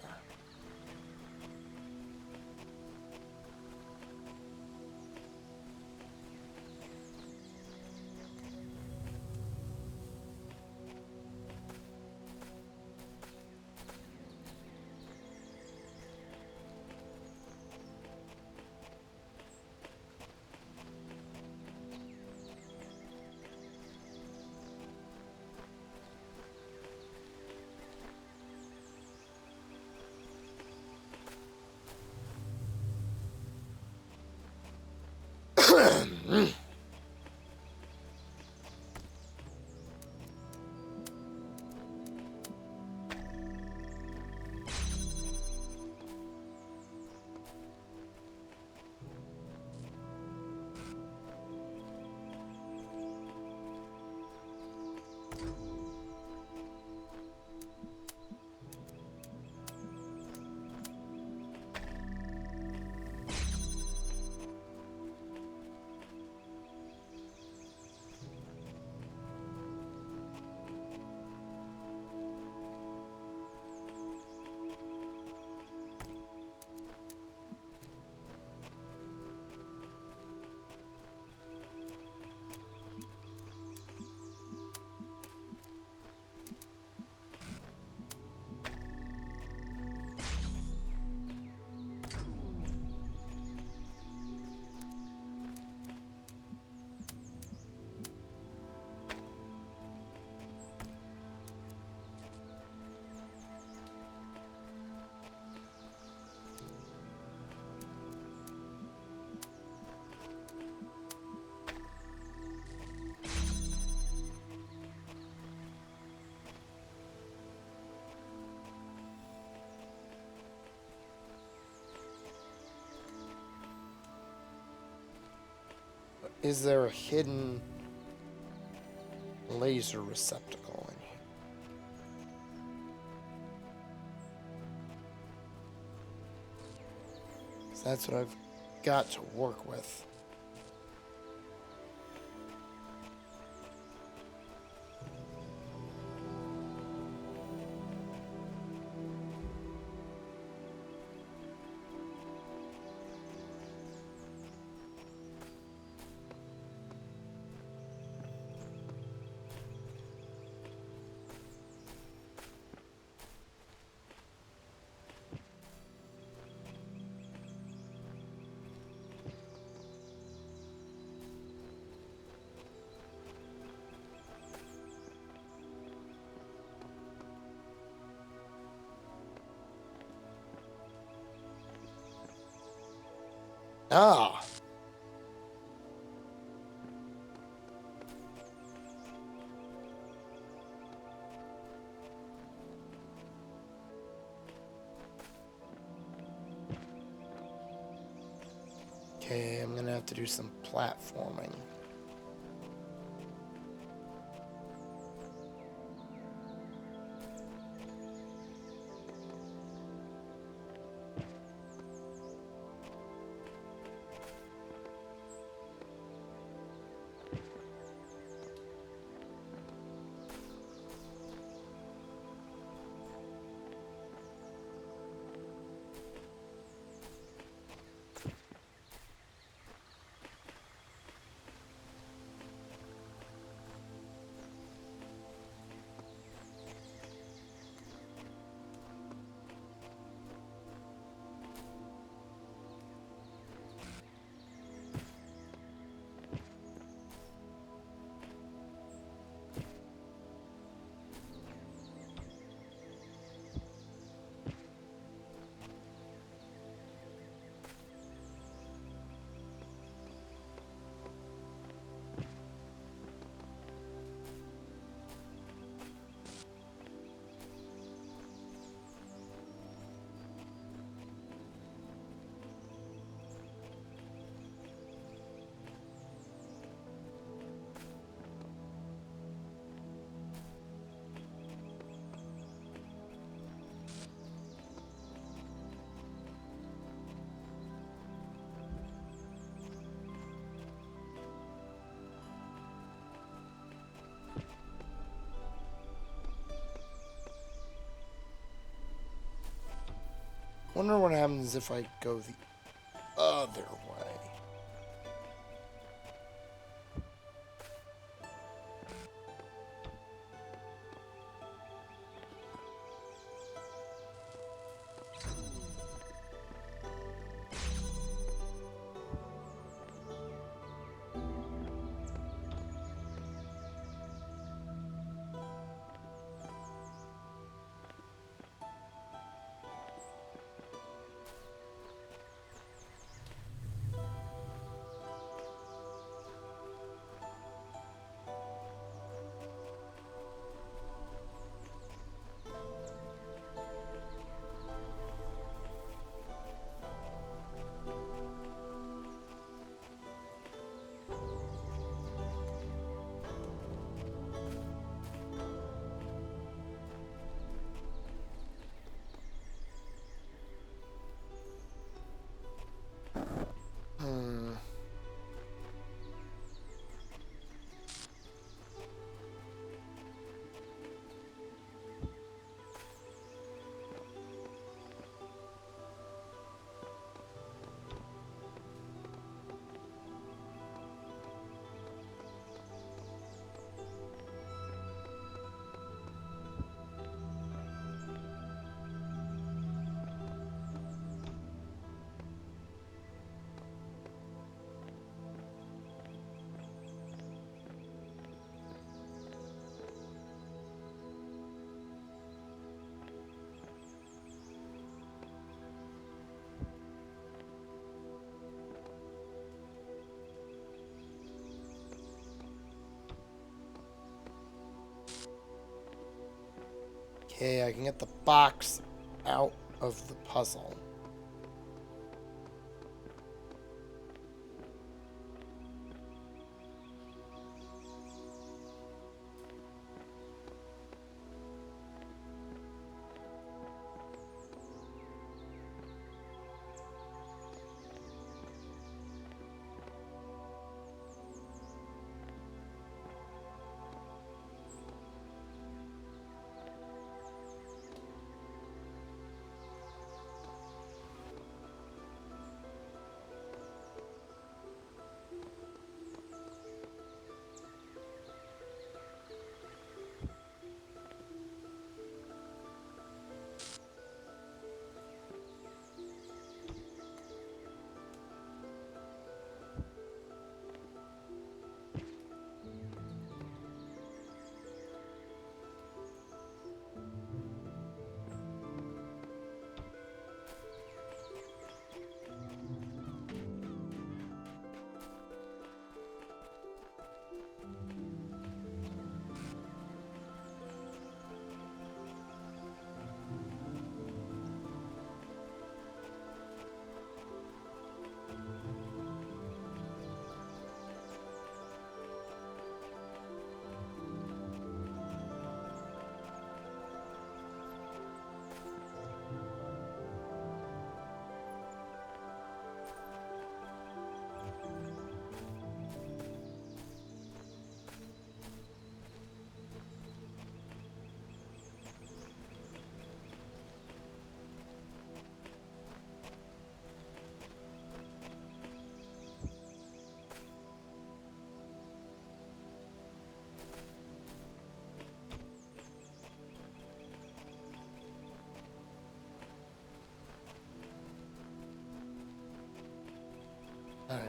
Is there a hidden laser receptacle in here? So that's what I've got to work with. Ah! Okay, I'm gonna have to do some platforming. Wonder what happens if I go the other way. Hmm. Okay, I can get the box out of the puzzle.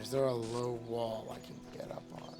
Is there a low wall I can get up on?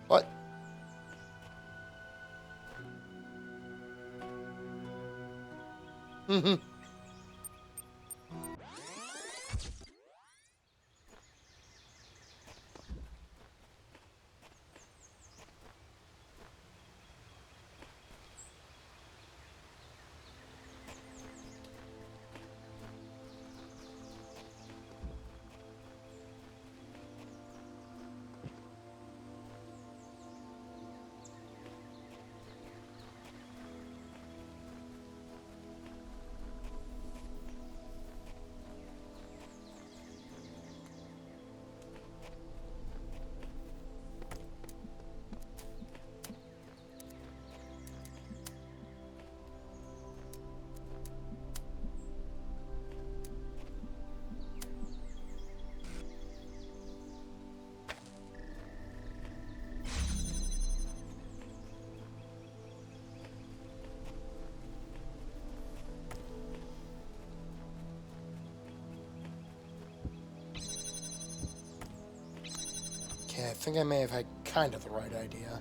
What? Mm-hmm. Okay, I think I may have had kind of the right idea.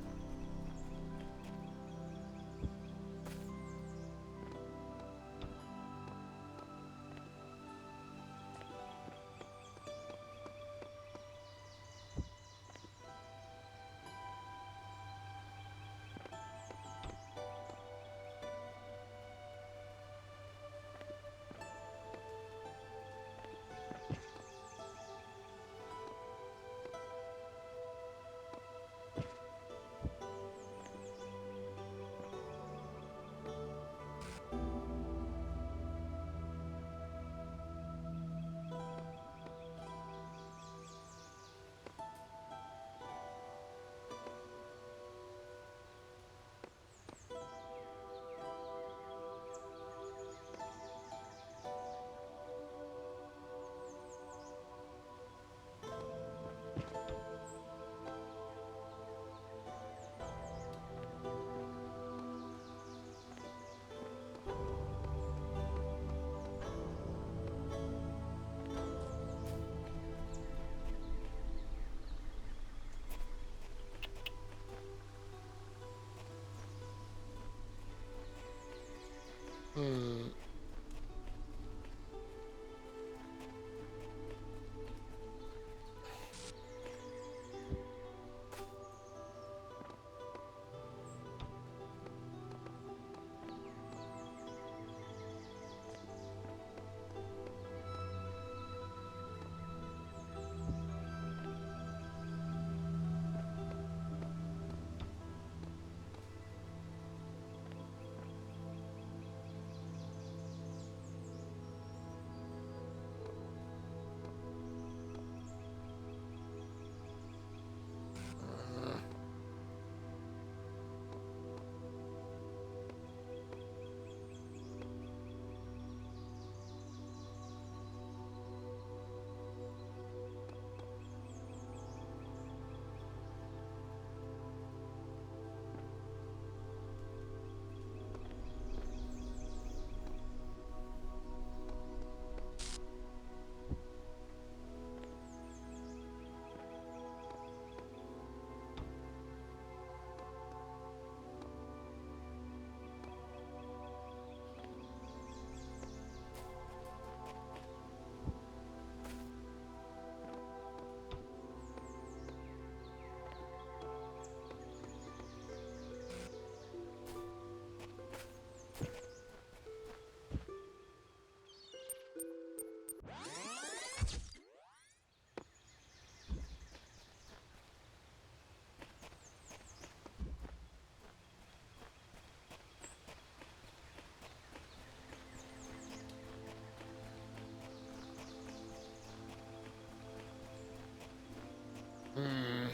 Hmm.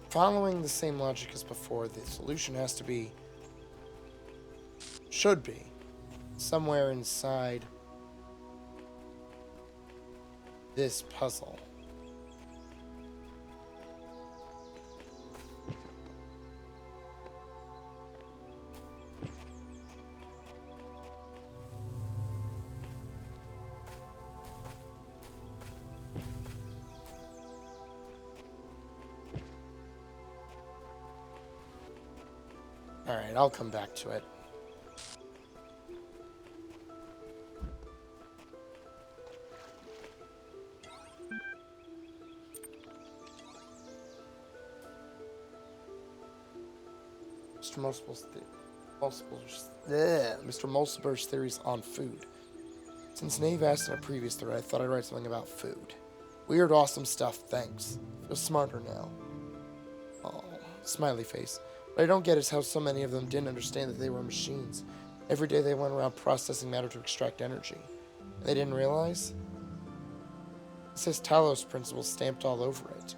Following the same logic as before, the solution has to be, should be, somewhere inside this puzzle. Alright, I'll come back to it. Mr. Mulciber's theories on food. Since Nave asked in a previous thread, I thought I'd write something about food. Weird, awesome stuff, thanks. Feel smarter now. Oh, smiley face. What I don't get is how so many of them didn't understand that they were machines. Every day they went around processing matter to extract energy. And they didn't realize? It says Talos Principle stamped all over it.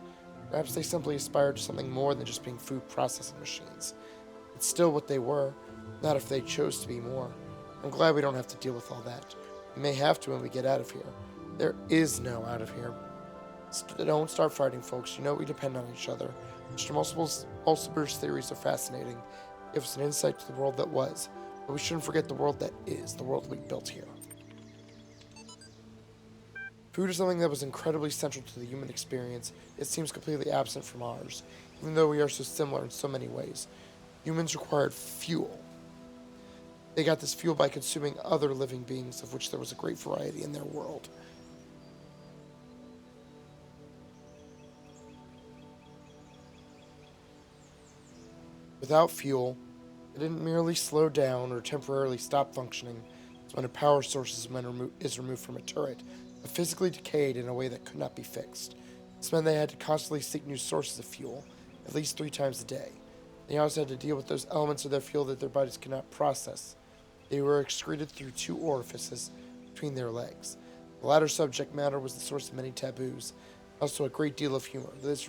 Perhaps they simply aspired to something more than just being food processing machines. It's still what they were, not if they chose to be more. I'm glad we don't have to deal with all that. We may have to when we get out of here. There is no out of here. Don't start fighting, folks. You know we depend on each other. Mr. Mulciber's theories are fascinating. Give us an insight to the world that was. But we shouldn't forget the world that is, the world we built here. Food is something that was incredibly central to the human experience. It seems completely absent from ours, even though we are so similar in so many ways. Humans required fuel. They got this fuel by consuming other living beings, of which there was a great variety in their world. Without fuel, it didn't merely slow down or temporarily stop functioning as when a power source is removed from a turret, but physically decayed in a way that could not be fixed. This meant they had to constantly seek new sources of fuel, at least 3 times a day. They also had to deal with those elements of their fuel that their bodies could not process, They were excreted through 2 orifices between their legs. The latter subject matter was the source of many taboos, also a great deal of humor. This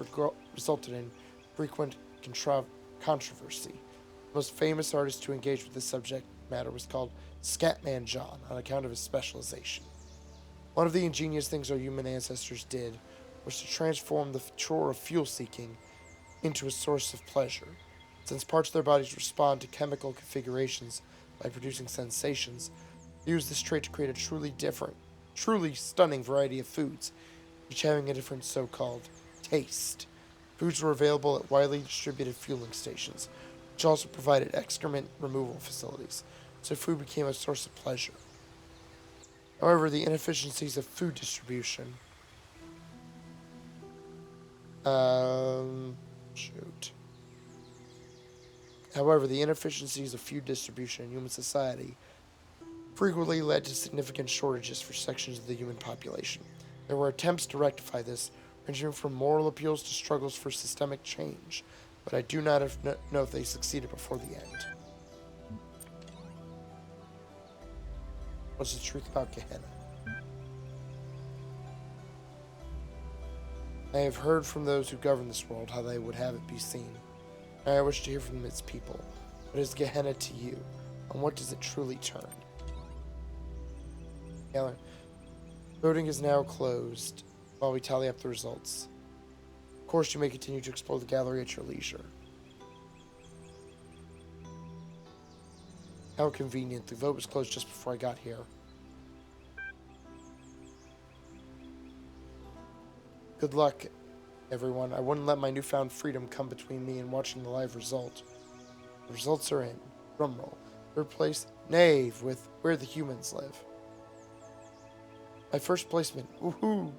resulted in frequent controversy. The most famous artist to engage with this subject matter was called Scatman John on account of his specialization. One of the ingenious things our human ancestors did was to transform the chore of fuel seeking into a source of pleasure. Since parts of their bodies respond to chemical configurations by producing sensations, they use this trait to create a truly stunning variety of foods, each having a different so-called taste. Foods were available at widely distributed fueling stations, which also provided excrement removal facilities, so food became a source of pleasure. However, the inefficiencies of food distribution shoot. However, the inefficiencies of food distribution in human society frequently led to significant shortages for sections of the human population. There were attempts to rectify this, ranging from moral appeals to struggles for systemic change, but I do not know if they succeeded before the end. What's the truth about Gehenna? I have heard from those who govern this world how they would have it be seen. I wish to hear from its people. What is Gehenna to you, and what does it truly turn? Taylor, voting is now closed while we tally up the results. Of course, you may continue to explore the gallery at your leisure. How convenient. The vote was closed just before I got here. Good luck, everyone. I wouldn't let my newfound freedom come between me and watching the live result. The results are in. Drumroll. Third place, Knave, with Where the Humans Live. My first placement. Woohoo!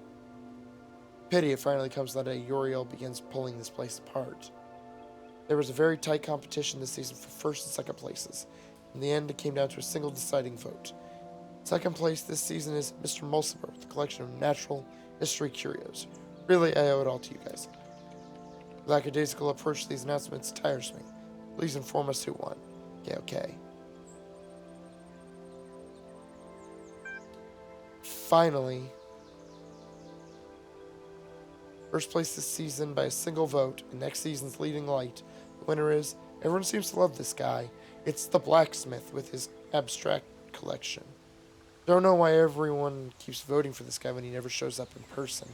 Pity it finally comes that day Uriel begins pulling this place apart. There was a very tight competition this season for first and second places. In the end, it came down to a single deciding vote. Second place this season is Mr. Mulciber with a collection of natural history curios. Really, I owe it all to you guys. The lackadaisical approach to these announcements tires me. Please inform us who won. Okay. Finally, first place this season by a single vote, and next season's leading light. The winner is, everyone seems to love this guy. It's the blacksmith with his abstract collection. Don't know why everyone keeps voting for this guy when he never shows up in person.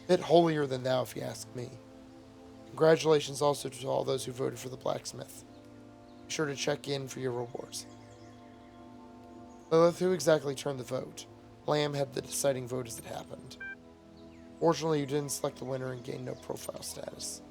A bit holier than thou, if you ask me. Congratulations also to all those who voted for the blacksmith. Be sure to check in for your rewards. Lilith, who exactly turned the vote? Lamb had the deciding vote as it happened. Fortunately, you didn't select the winner and gained no profile status.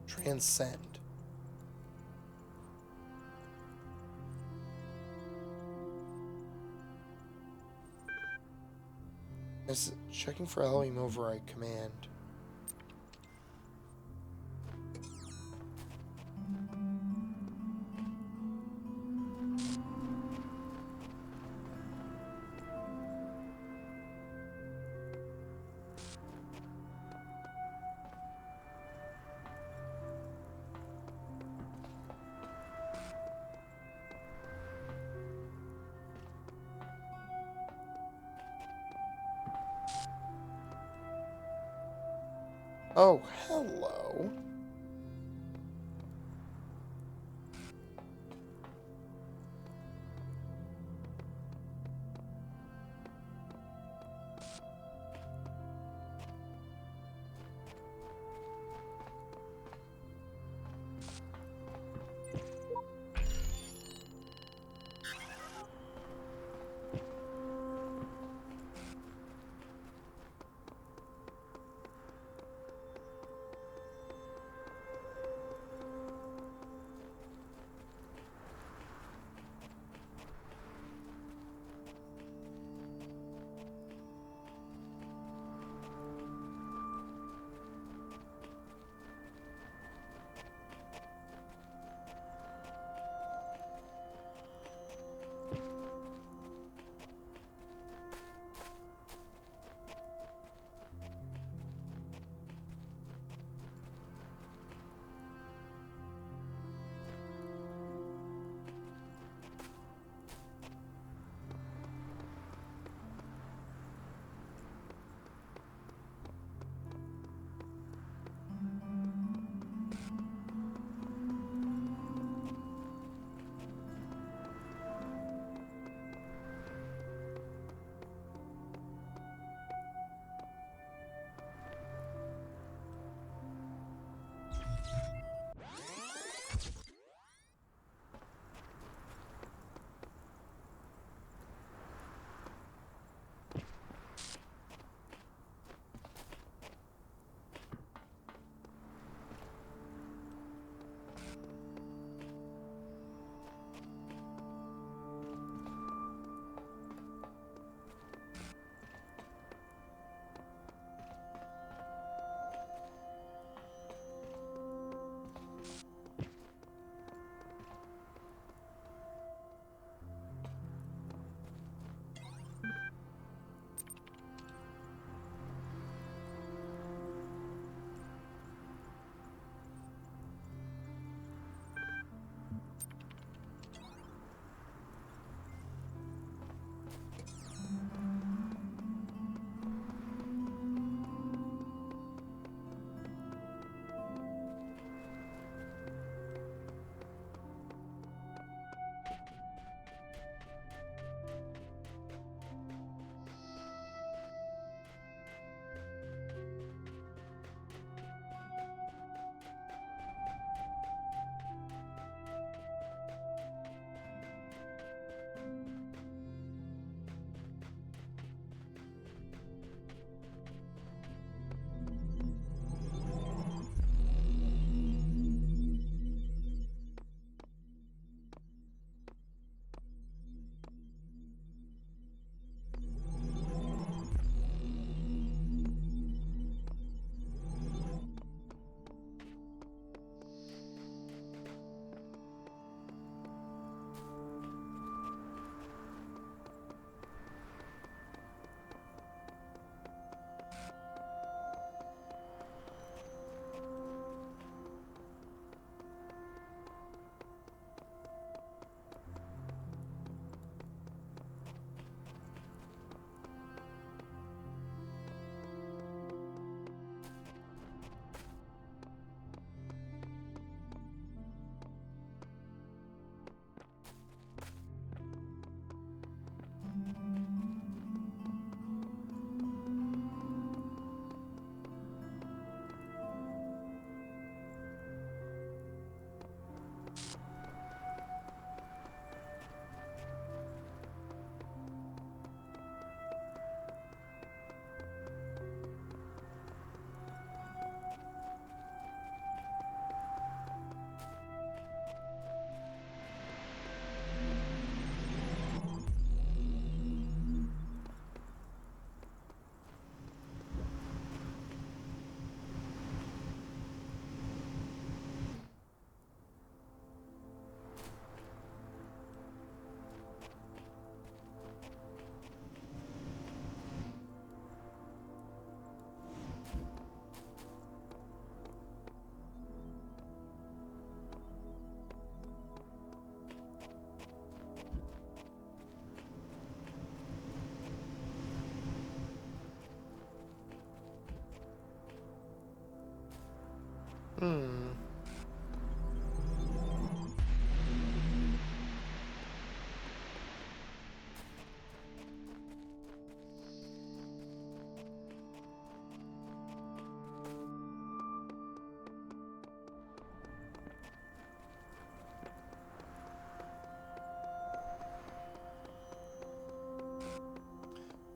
Transcend. Is checking for Elohim override command. Oh, hello.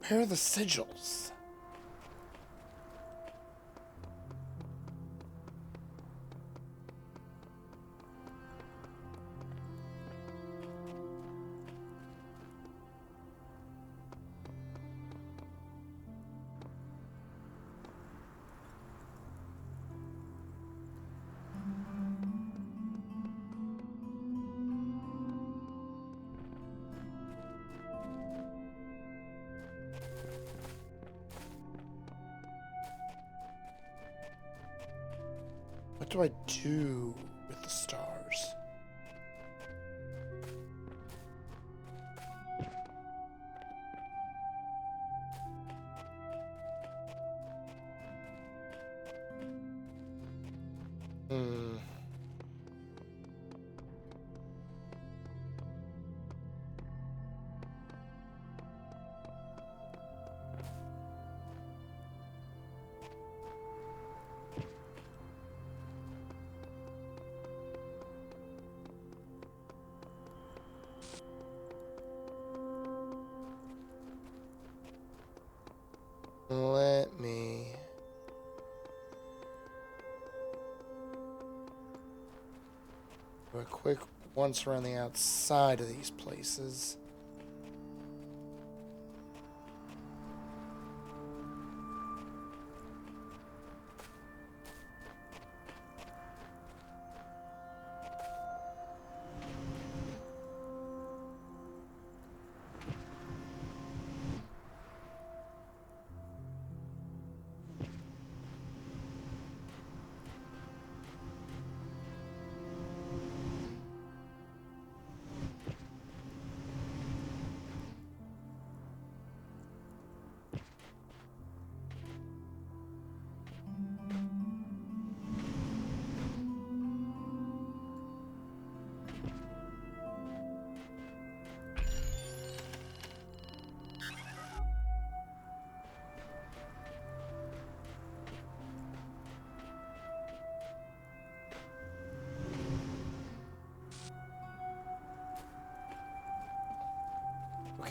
Where are the sigils? What do I do with the stars? Hmm. Let me... do a quick once around the outside of these places.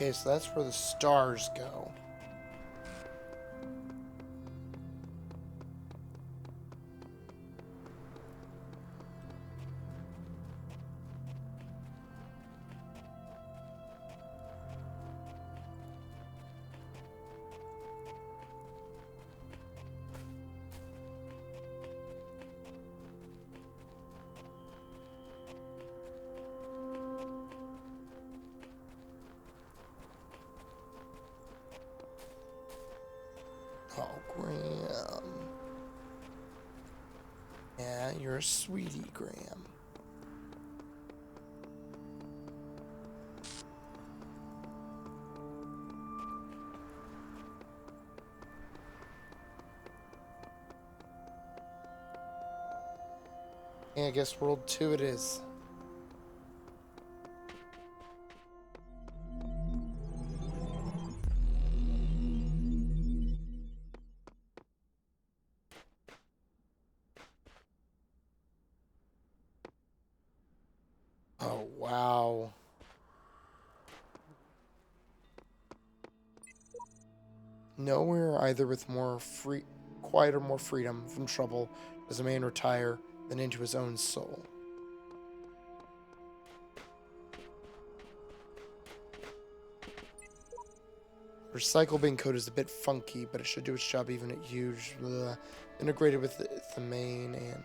Okay, so that's where the stars go. Oh, Graham. Yeah, you're a sweetie, Graham. Yeah, I guess World 2 it is. Oh, wow. Nowhere either with quiet or more freedom from trouble does a man retire than into his own soul. Recycle bin code is a bit funky, but it should do its job even at huge, integrated with the main and...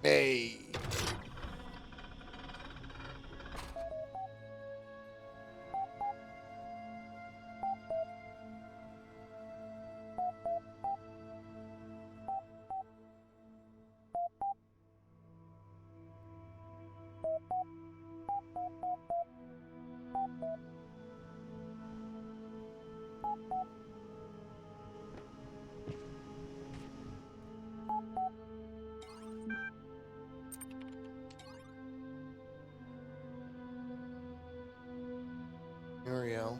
Hey. Uriel.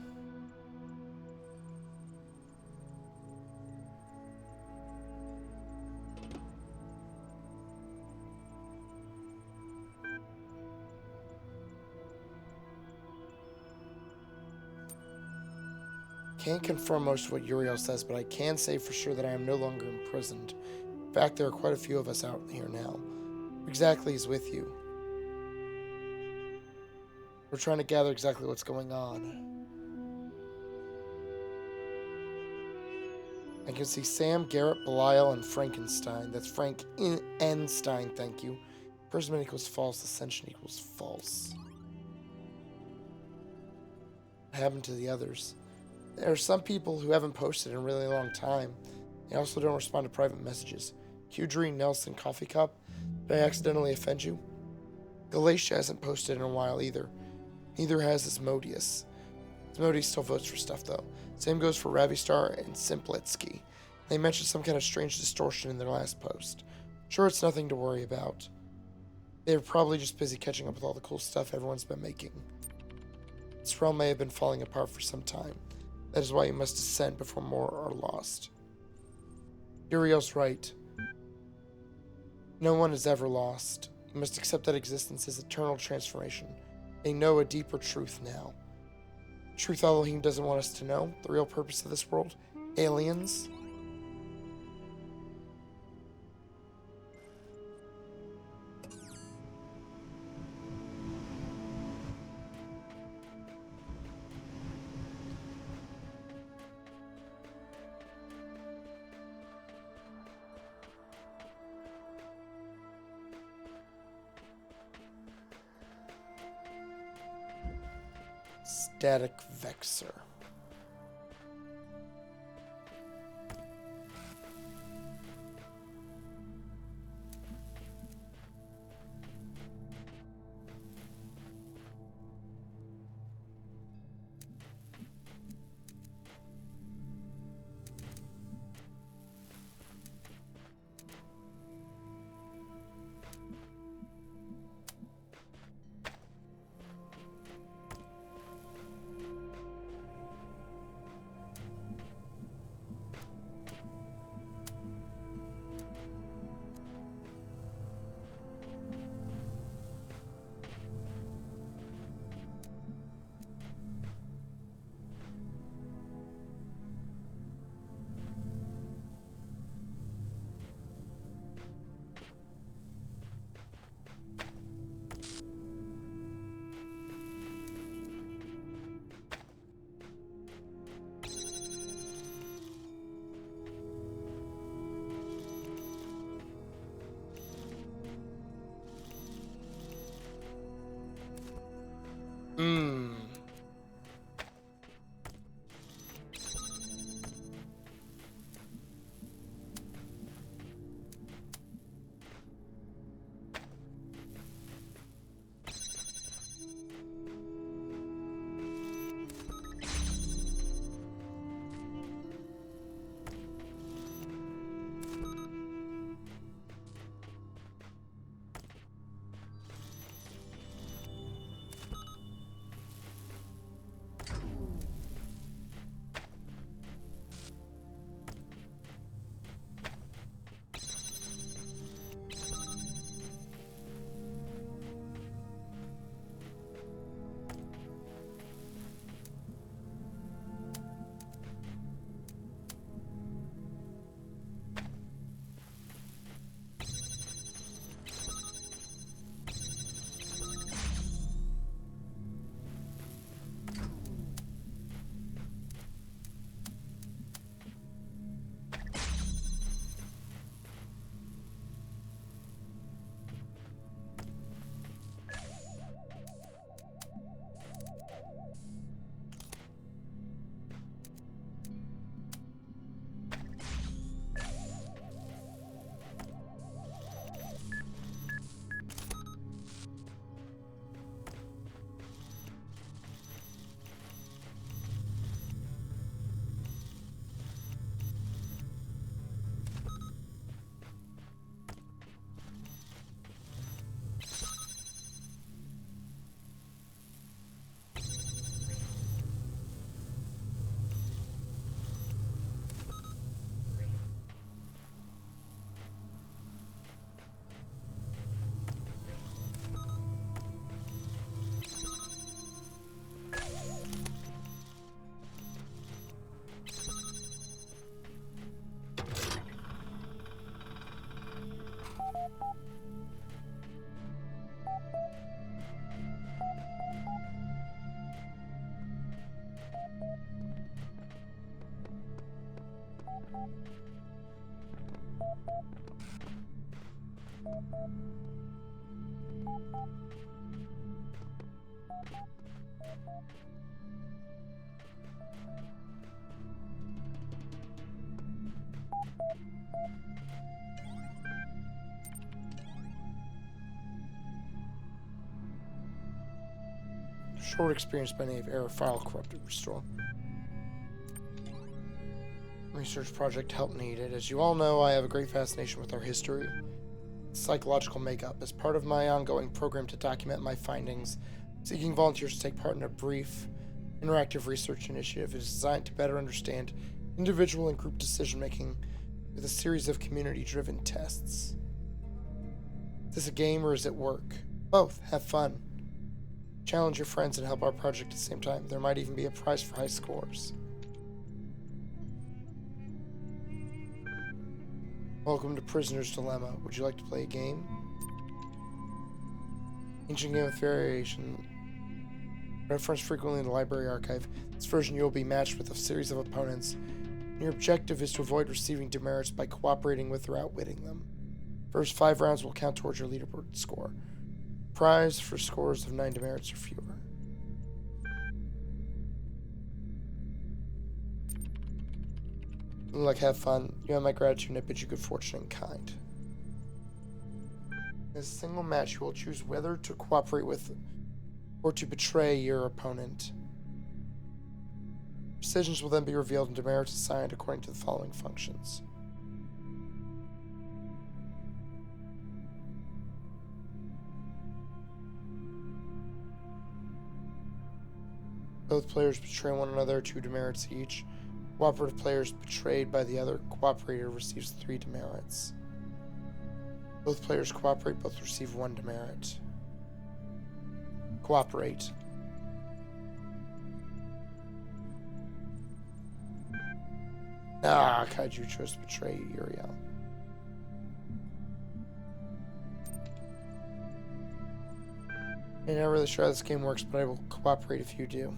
Can't confirm most of what Uriel says, but I can say for sure that I am no longer imprisoned. In fact, there are quite a few of us out here now. Who exactly is with you? We're trying to gather exactly what's going on. I can see Sam, Garrett, Belial, and Frankenstein. That's Frank Enstein, thank you. Imprisonment equals false, ascension equals false. What happened to the others? There are some people who haven't posted in a really long time. They also don't respond to private messages. Hudry, Nelson, Coffee Cup, did I accidentally offend you? Galatia hasn't posted in a while either. Neither has Asmodeus. Asmodeus still votes for stuff though. Same goes for Ravistar and Simplitsky. They mentioned some kind of strange distortion in their last post. Sure, it's nothing to worry about. They're probably just busy catching up with all the cool stuff everyone's been making. This realm may have been falling apart for some time. That is why you must ascend before more are lost. Uriel's right. No one is ever lost. You must accept that existence is eternal transformation. They know a deeper truth now. Truth Elohim doesn't want us to know. The real purpose of this world. Aliens. Static Vexor. Short experience by name. Error file corrupted. Restore. Research project help needed. As you all know, I have a great fascination with our history. Psychological makeup. As part of my ongoing program to document my findings, seeking volunteers to take part in a brief, interactive research initiative. It is designed to better understand individual and group decision making with a series of community-driven tests. Is this a game or is it work? Both. Have fun. Challenge your friends and help our project at the same time. There might even be a prize for high scores. Welcome to Prisoner's Dilemma. Would you like to play a game? Ancient game with variation. Referenced frequently in the library archive. This version you will be matched with a series of opponents. And your objective is to avoid receiving demerits by cooperating with or outwitting them. First 5 rounds will count towards your leaderboard score. Prize for scores of 9 demerits or fewer. Look, have fun. You have my gratitude and I bid you good fortune and kind. In a single match, you will choose whether to cooperate with or to betray your opponent. Decisions will then be revealed and demerits assigned according to the following functions. Both players betray one another, 2 demerits each. Cooperative players betrayed by the other cooperator receives 3 demerits. Both players cooperate, both receive 1 demerit. Cooperate. Kaiju chose to betray Uriel. I'm not really sure how this game works, but I will cooperate if you do.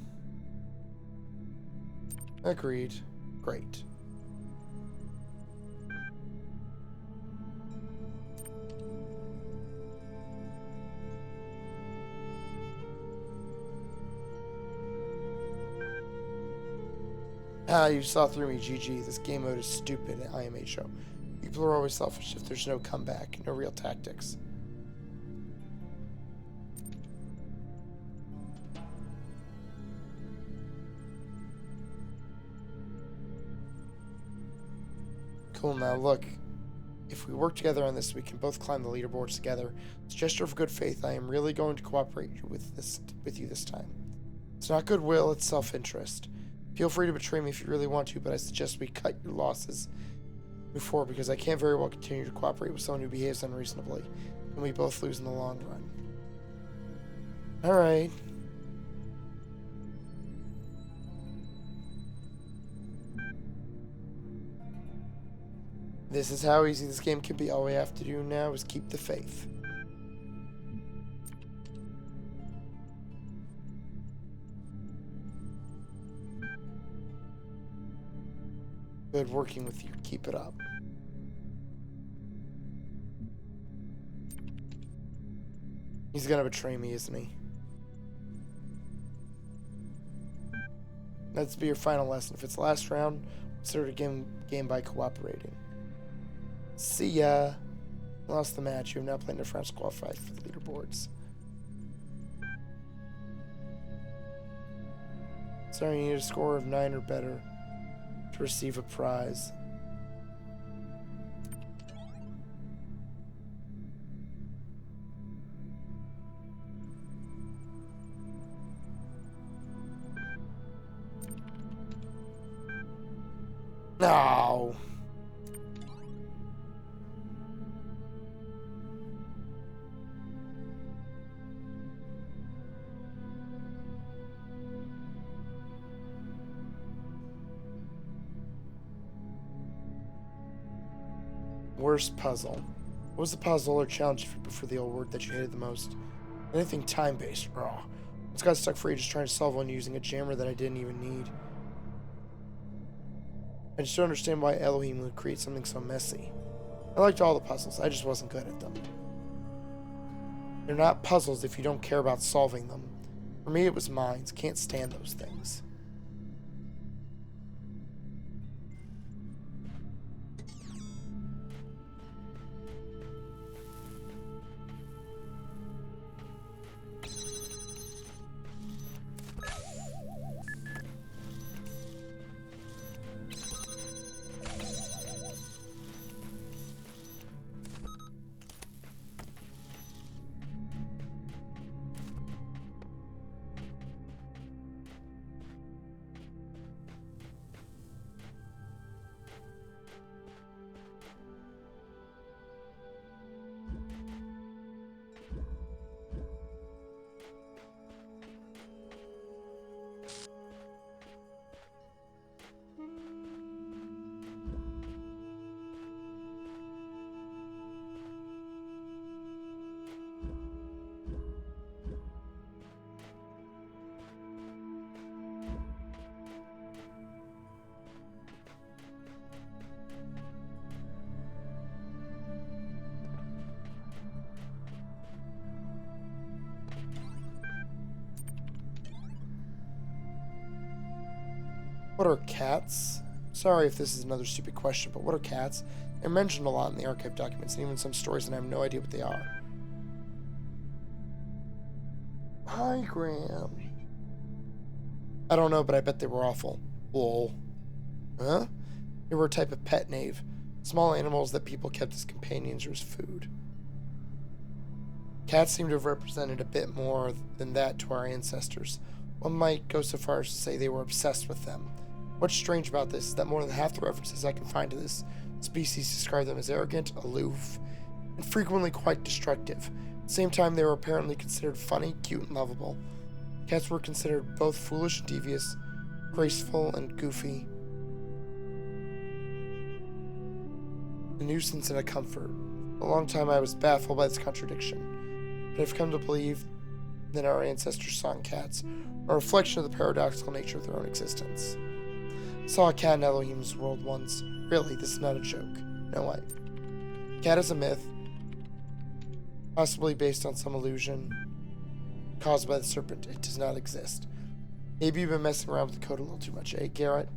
Agreed. Great. You saw through me, GG. This game mode is stupid at IMHO. People are always selfish if there's no comeback, no real tactics. Cool, now look. If we work together on this, we can both climb the leaderboards together. It's a gesture of good faith. I am really going to cooperate with you this time. It's not goodwill, it's self-interest. Feel free to betray me if you really want to, but I suggest we cut your losses before, because I can't very well continue to cooperate with someone who behaves unreasonably, and we both lose in the long run. Alright. This is how easy this game can be. All we have to do now is keep the faith. Good working with you. Keep it up. He's gonna betray me, isn't he? That's be your final lesson. If it's the last round, consider it a game by cooperating. See ya. Lost the match. You have now played a friends qualified for the leaderboards. Sorry, you need a score of 9 or better to receive a prize. No. Worst puzzle. What was the puzzle or challenge for the old word that you hated the most? Anything time-based. Raw. Once got stuck for ages trying to solve one using a jammer that I didn't even need. I just don't understand why Elohim would create something so messy. I liked all the puzzles, I just wasn't good at them. They're not puzzles if you don't care about solving them. For me, it was mines. Can't stand those things. What are cats? Sorry if this is another stupid question, but what are cats? They're mentioned a lot in the archive documents and even some stories, and I have no idea what they are. Hi, Graham. I don't know, but I bet they were awful. Lol. Huh? They were a type of pet knave. Small animals that people kept as companions or as food. Cats seem to have represented a bit more than that to our ancestors. One might go so far as to say they were obsessed with them. What's strange about this is that more than half the references I can find to this species describe them as arrogant, aloof, and frequently quite destructive. At the same time, they were apparently considered funny, cute, and lovable. Cats were considered both foolish and devious, graceful and goofy, a nuisance and a comfort. For a long time I was baffled by this contradiction, but I've come to believe that our ancestors saw in cats a reflection of the paradoxical nature of their own existence. I saw a cat in Elohim's world once. Really, this is not a joke. No way. Cat is a myth, possibly based on some illusion caused by the serpent. It does not exist. Maybe you've been messing around with the code a little too much, eh, Garrett?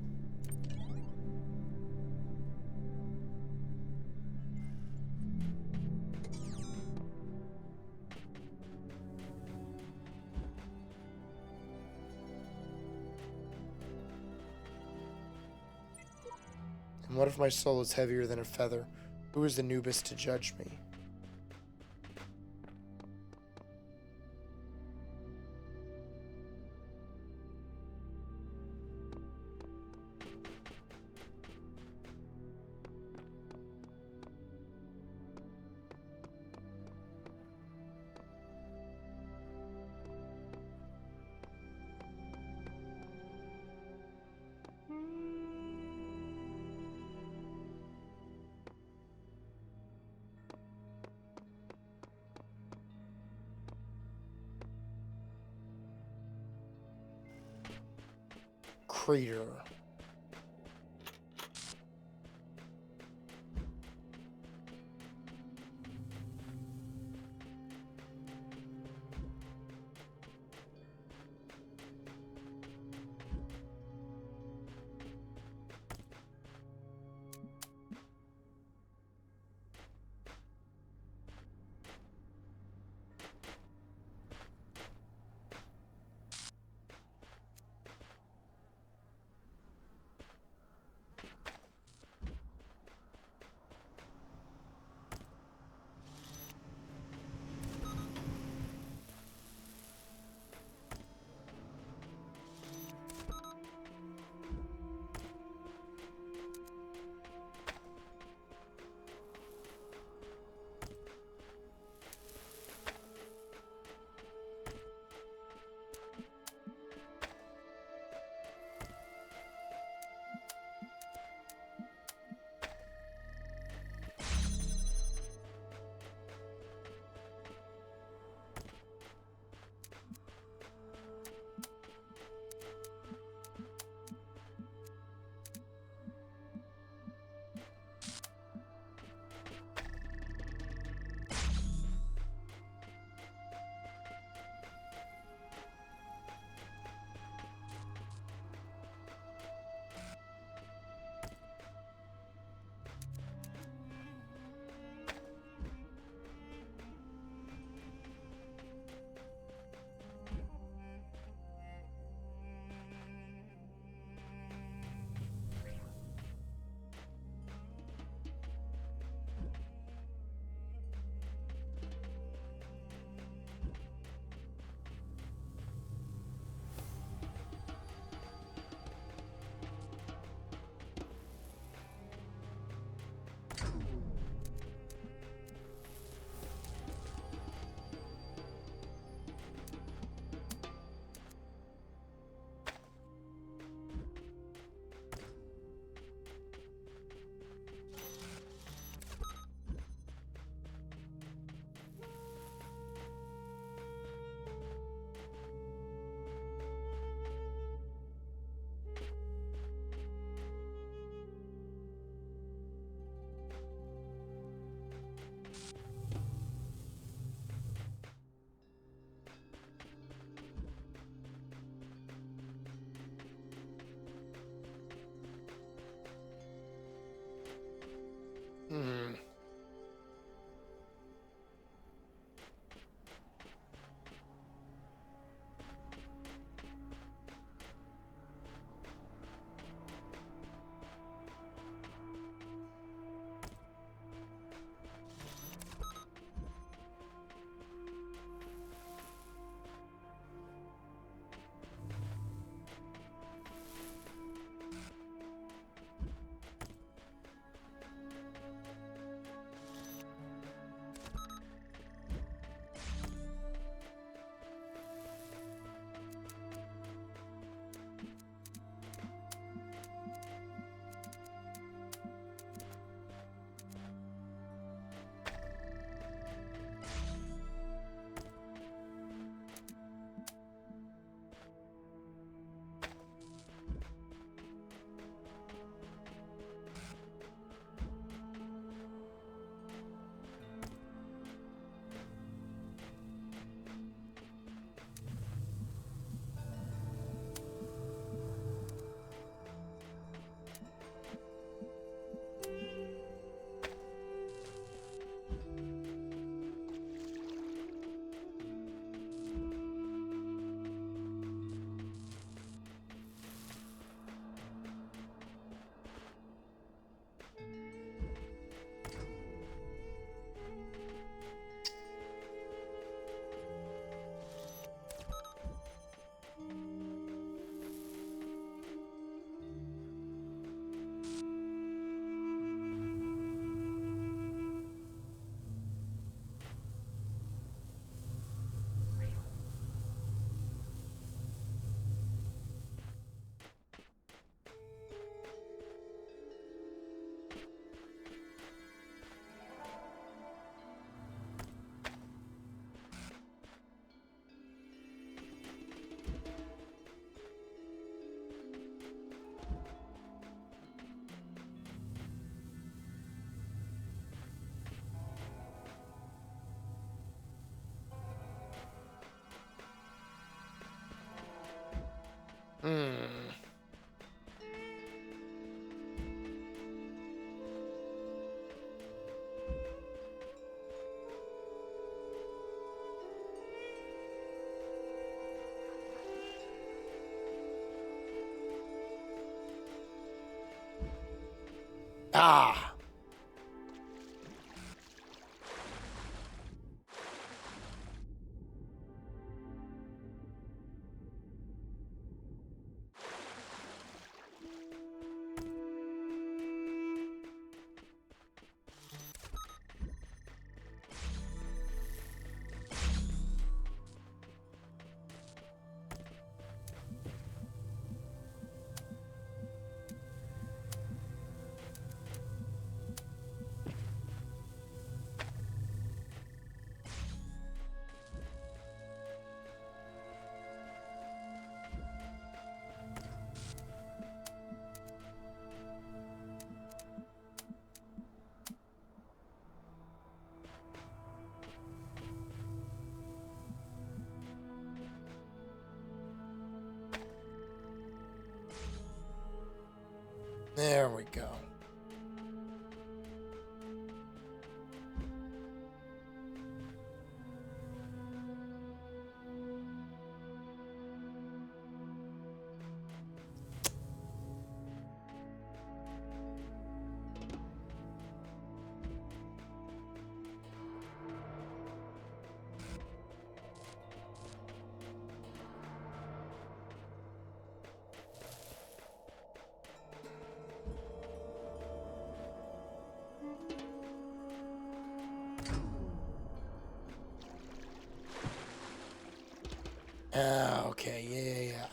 And what if my soul is heavier than a feather? Who is Anubis to judge me? Crater. Ah! There we go. Ah, okay, yeah.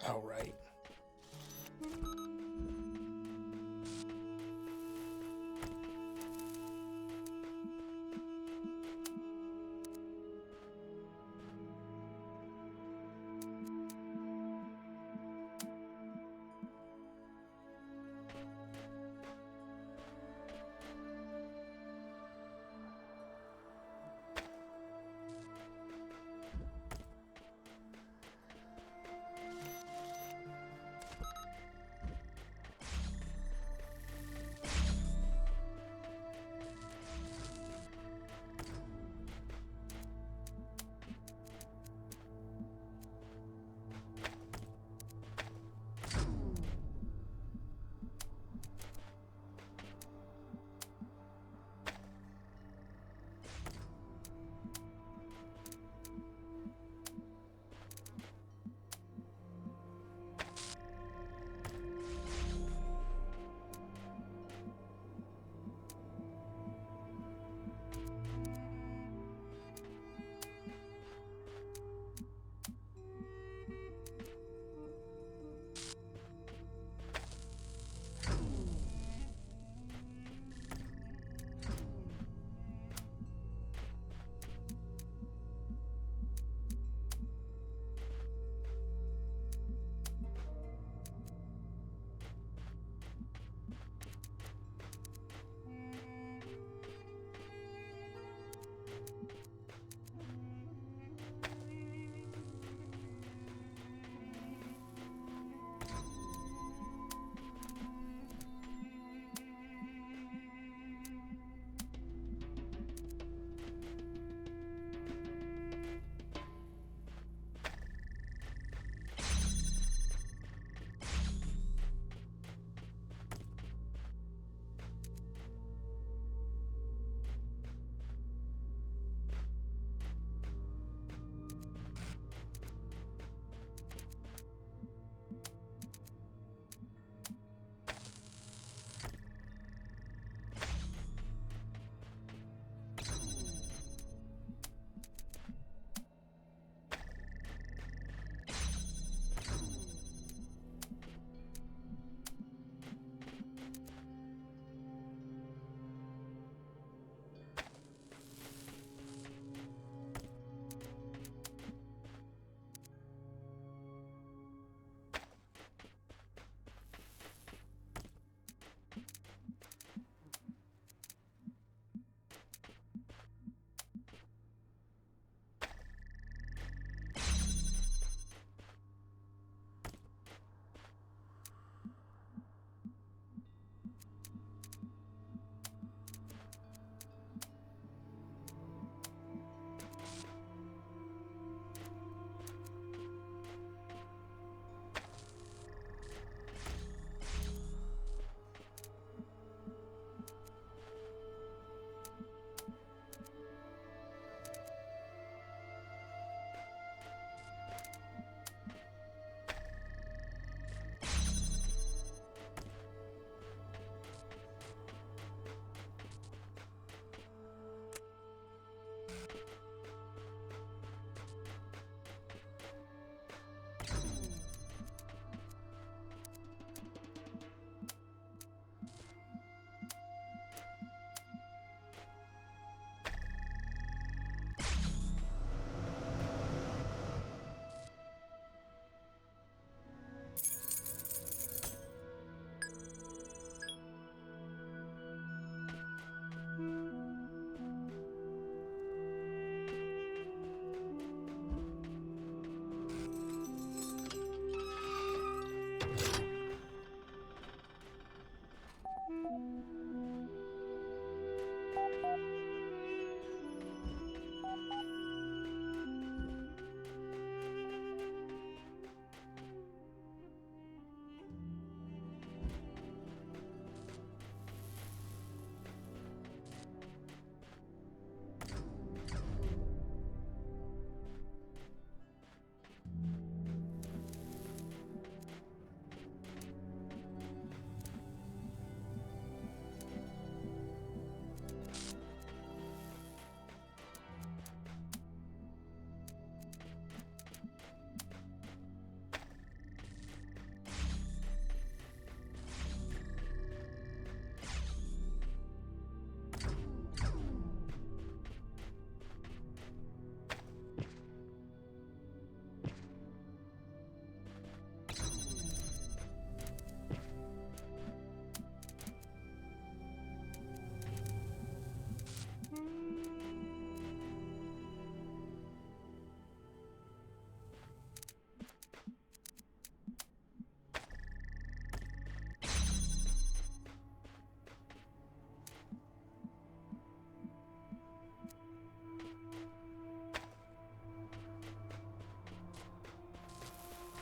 All right.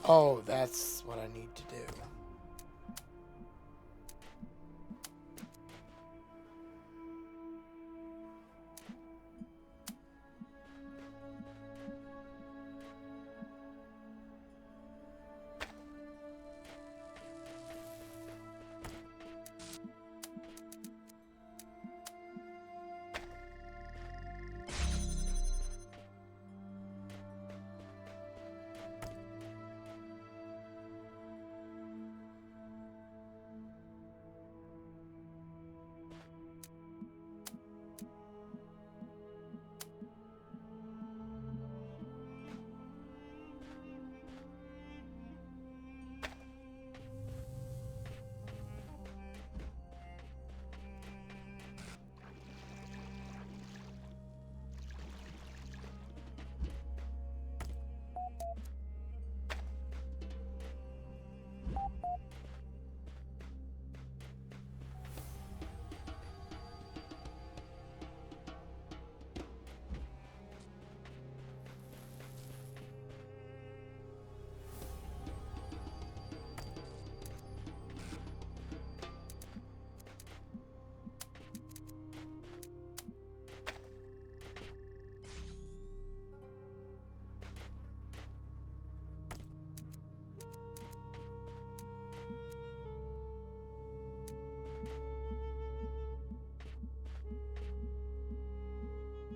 Oh, that's what I need to do.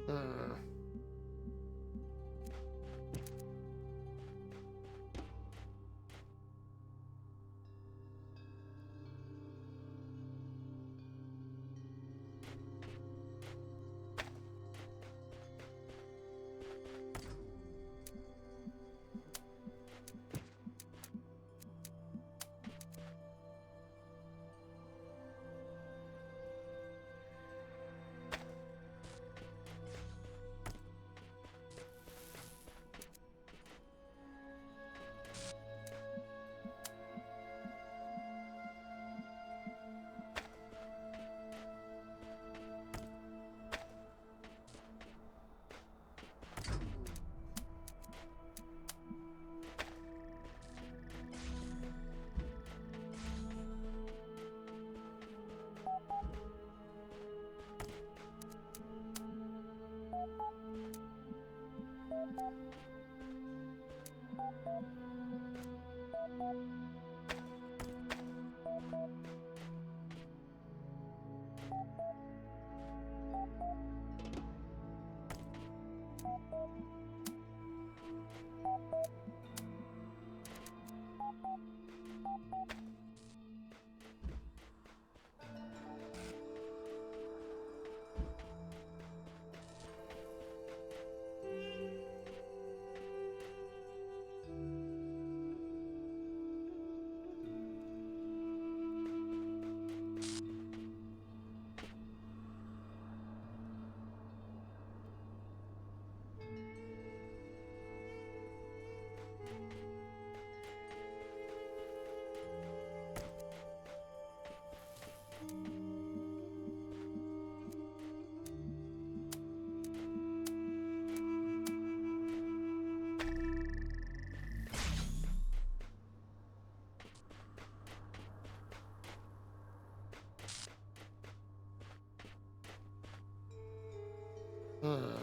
Hmm. Hmm.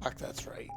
Fuck, that's right.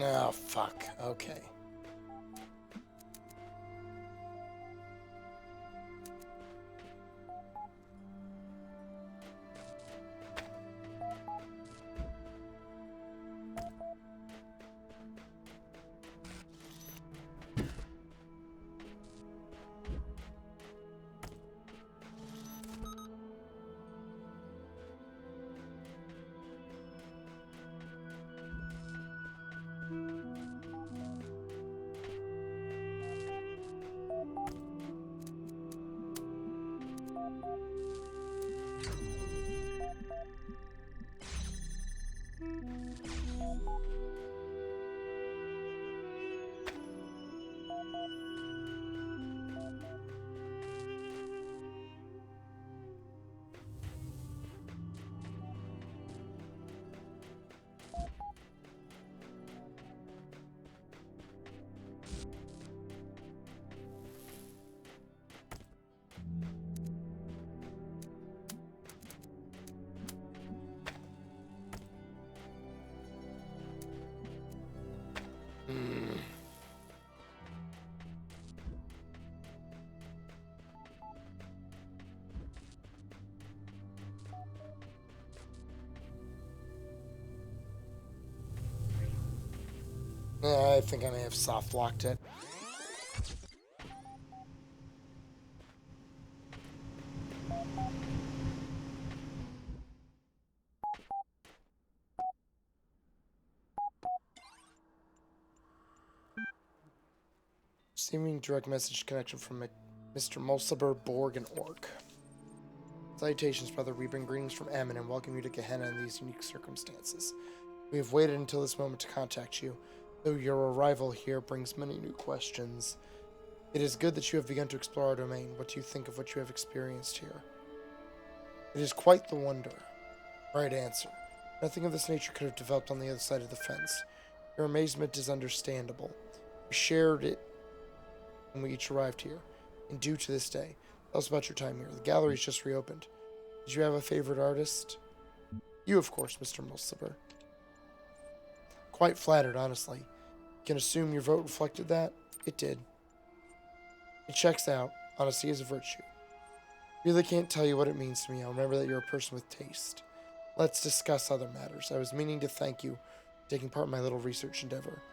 Oh, fuck. Okay. I think I may have soft locked it. Receiving direct message connection from Mr. Mulciber, Borg, and Orc. Salutations, brother. We bring greetings from Ammon and welcome you to Gehenna in these unique circumstances. We have waited until this moment to contact you, though your arrival here brings many new questions. It is good that you have begun to explore our domain. What do you think of what you have experienced here? It is quite the wonder. Right answer. Nothing of this nature could have developed on the other side of the fence. Your amazement is understandable. We shared it when we each arrived here, and due to this day. Tell us about your time here. The gallery's just reopened. Did you have a favorite artist? You, of course, Mr. Mulciber. Quite flattered, honestly. You can assume your vote reflected that? It did. It checks out. Honesty is a virtue. Really can't tell you what it means to me. I'll remember that you're a person with taste. Let's discuss other matters. I was meaning to thank you for taking part in my little research endeavor.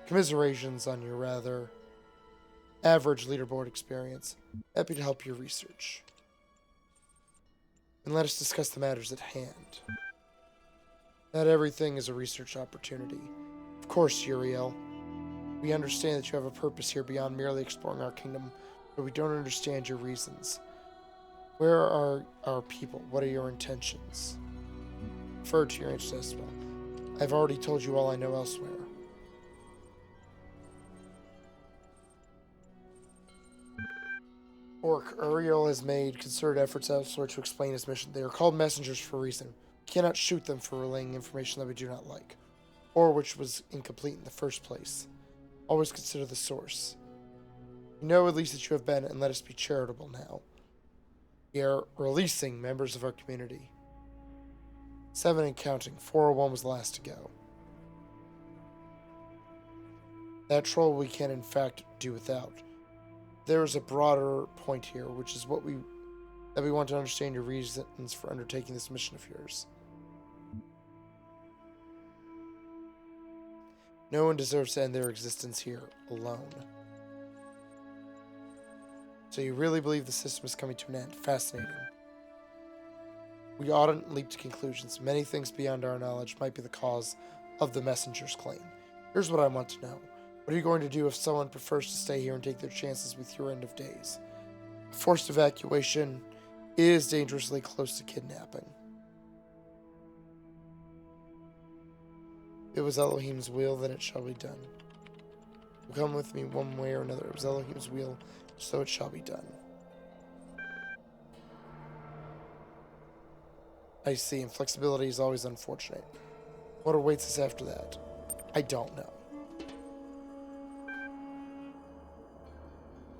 Commiserations on your rather average leaderboard experience. Happy to help your research. And let us discuss the matters at hand. Not everything is a research opportunity. Of course, Uriel. We understand that you have a purpose here beyond merely exploring our kingdom, but we don't understand your reasons. Where are our people? What are your intentions? Refer to your answers as well. I've already told you all I know elsewhere. Orc, Uriel has made concerted efforts elsewhere to explain his mission. They are called messengers for a reason. We cannot shoot them for relaying information that we do not like, or which was incomplete in the first place. Always consider the source. You know at least that you have been, and let us be charitable now. We are releasing members of our community. 7 and counting. 401 was the last to go. That troll we can in fact do without. There is a broader point here, which is that we want to understand your reasons for undertaking this mission of yours. No one deserves to end their existence here alone. So you really believe the system is coming to an end? Fascinating. We oughtn't leap to conclusions. Many things beyond our knowledge might be the cause of the messenger's claim. Here's what I want to know. What are you going to do if someone prefers to stay here and take their chances with your end of days? Forced evacuation is dangerously close to kidnapping. If it was Elohim's will, then it shall be done. Come with me one way or another. It was Elohim's will, so it shall be done. I see. Inflexibility is always unfortunate. What awaits us after that? I don't know.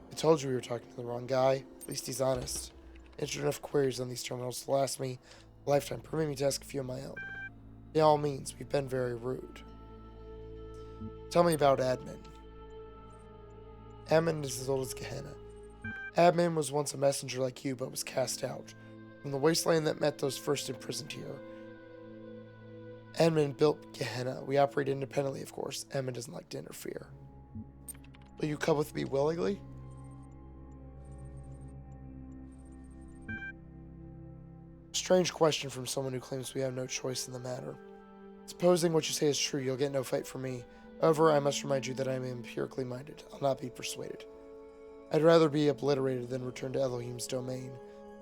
I told you we were talking to the wrong guy. At least he's honest. Answered enough queries on these terminals to last me a lifetime. Permit me to ask a few of my own. By all means, we've been very rude. Tell me about Admin. Admin is as old as Gehenna. Admin was once a messenger like you, but was cast out. From the wasteland that met those first imprisoned here. Admin built Gehenna. We operate independently, of course. Admin doesn't like to interfere. Will you come with me willingly? Strange question from someone who claims we have no choice in the matter. Supposing what you say is true, you'll get no fight from me. However, I must remind you that I am empirically minded. I'll not be persuaded. I'd rather be obliterated than return to Elohim's domain.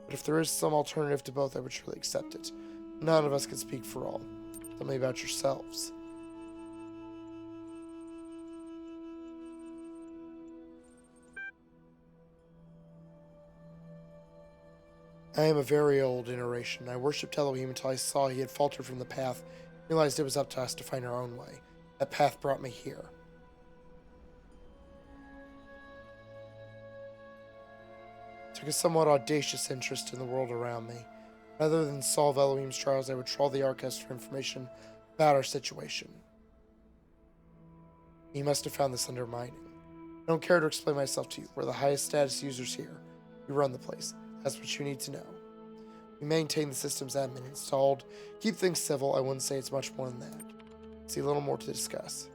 But if there is some alternative to both, I would surely accept it. None of us can speak for all. Tell me about yourselves. I am a very old iteration. I worshipped Elohim until I saw he had faltered from the path, and realized it was up to us to find our own way. That path brought me here. I took a somewhat audacious interest in the world around me. Rather than solve Elohim's trials, I would trawl the Archives for information about our situation. You must have found this undermining. I don't care to explain myself to you. We're the highest status users here. We run the place. That's what you need to know. We maintain the systems admin installed. Keep things civil. I wouldn't say it's much more than that. See, a little more to discuss.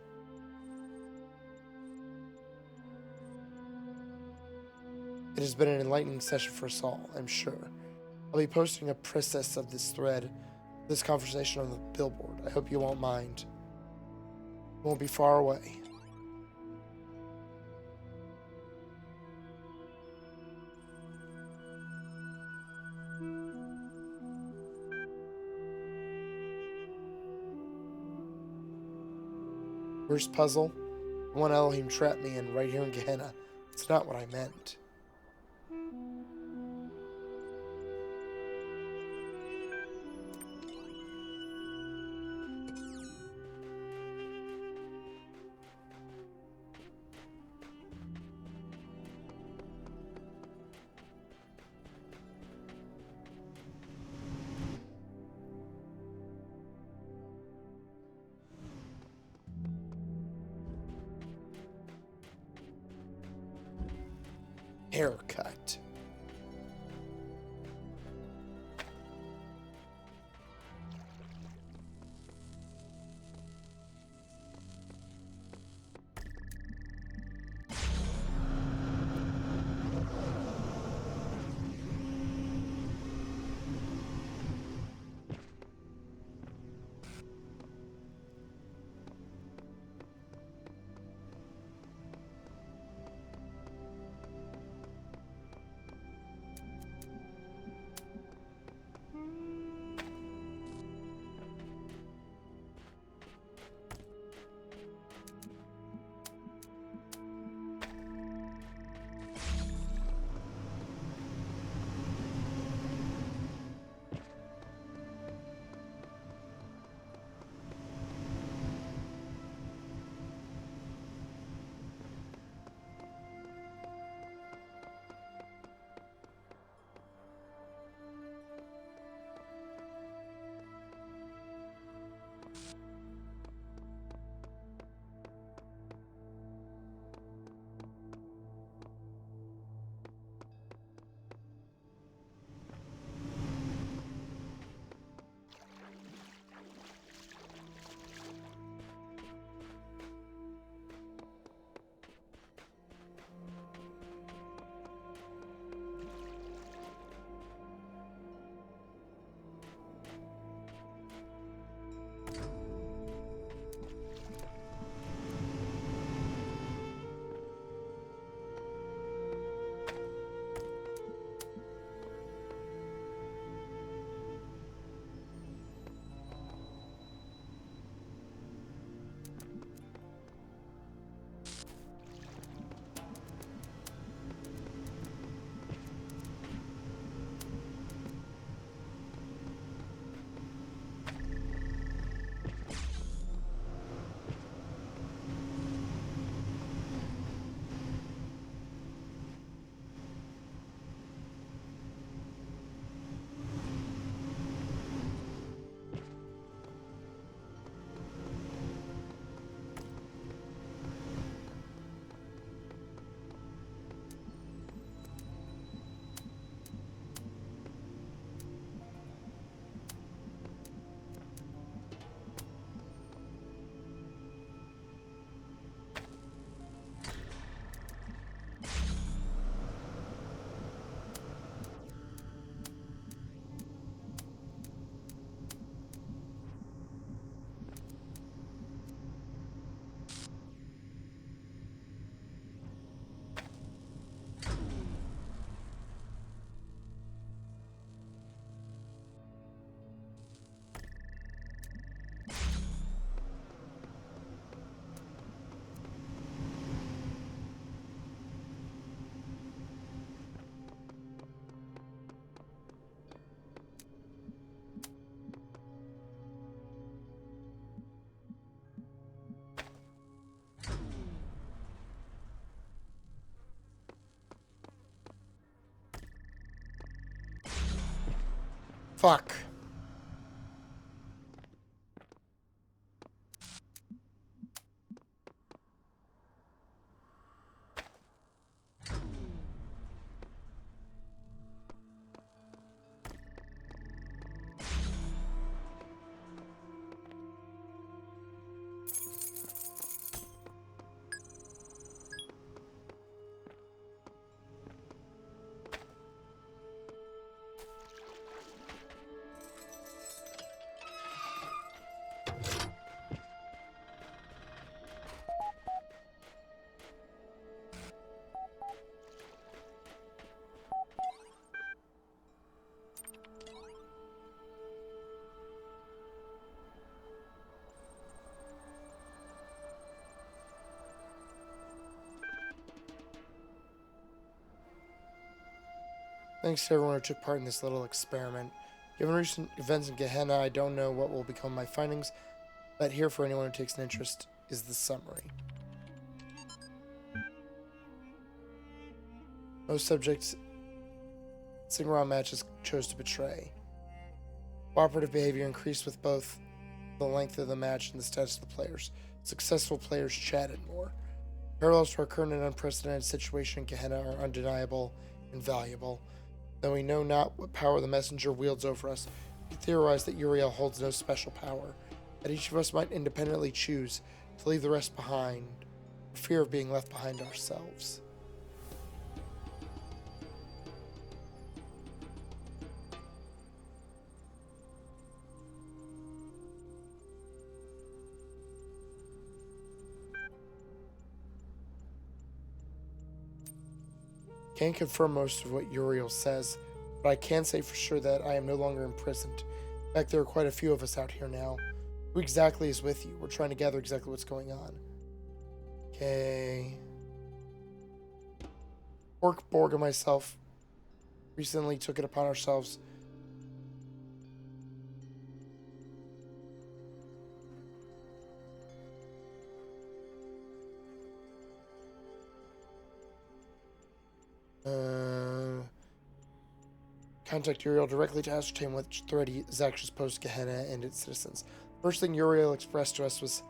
It has been an enlightening session for us all, I'm sure. I'll be posting a process of this thread, this conversation on the billboard. I hope you won't mind. It won't be far away. First puzzle. The one Elohim trapped me in right here in Gehenna. It's not what I meant. Haircut. Fuck. Thanks to everyone who took part in this little experiment. Given recent events in Gehenna, I don't know what will become my findings, but here for anyone who takes an interest is the summary. Most subjects single round matches chose to betray. Cooperative behavior increased with both the length of the match and the status of the players. Successful players chatted more. Parallels to our current and unprecedented situation in Gehenna are undeniable and valuable. Though we know not what power the messenger wields over us, we theorize that Uriel holds no special power, that each of us might independently choose to leave the rest behind, for fear of being left behind ourselves. Can't confirm most of what Uriel says, but I can say for sure that I am no longer imprisoned. In fact, there are quite a few of us out here now. Who exactly is with you? We're trying to gather exactly what's going on. Okay. Orc, Borg, and myself recently took it upon ourselves contact Uriel directly to ascertain which threat he is actually posed to Gehenna and its citizens. First thing Uriel expressed to us was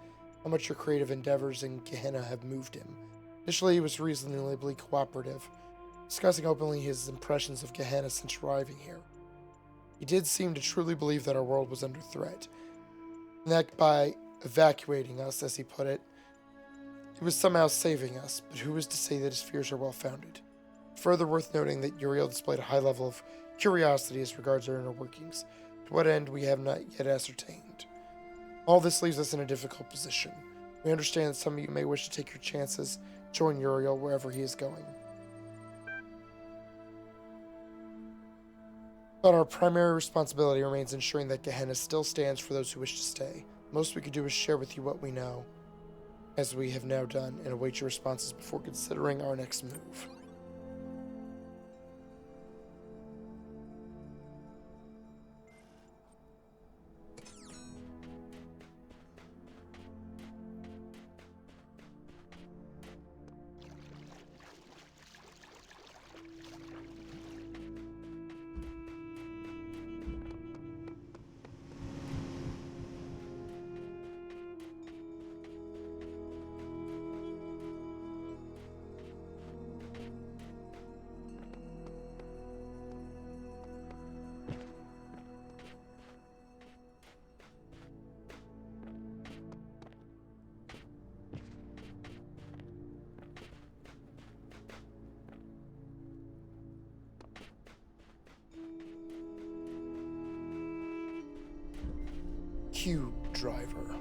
how much your creative endeavors in Gehenna have moved him. Initially, he was reasonably cooperative, discussing openly his impressions of Gehenna since arriving here. He did seem to truly believe that our world was under threat, and that by evacuating us, as he put it, he was somehow saving us, but who is to say that his fears are well-founded? Further worth noting that Uriel displayed a high level of curiosity as regards our inner workings, to what end we have not yet ascertained. All this leaves us in a difficult position. We understand that some of you may wish to take your chances, join Uriel wherever he is going. But our primary responsibility remains ensuring that Gehenna still stands for those who wish to stay. Most we could do is share with you what we know, as we have now done, and await your responses before considering our next move. Cube driver.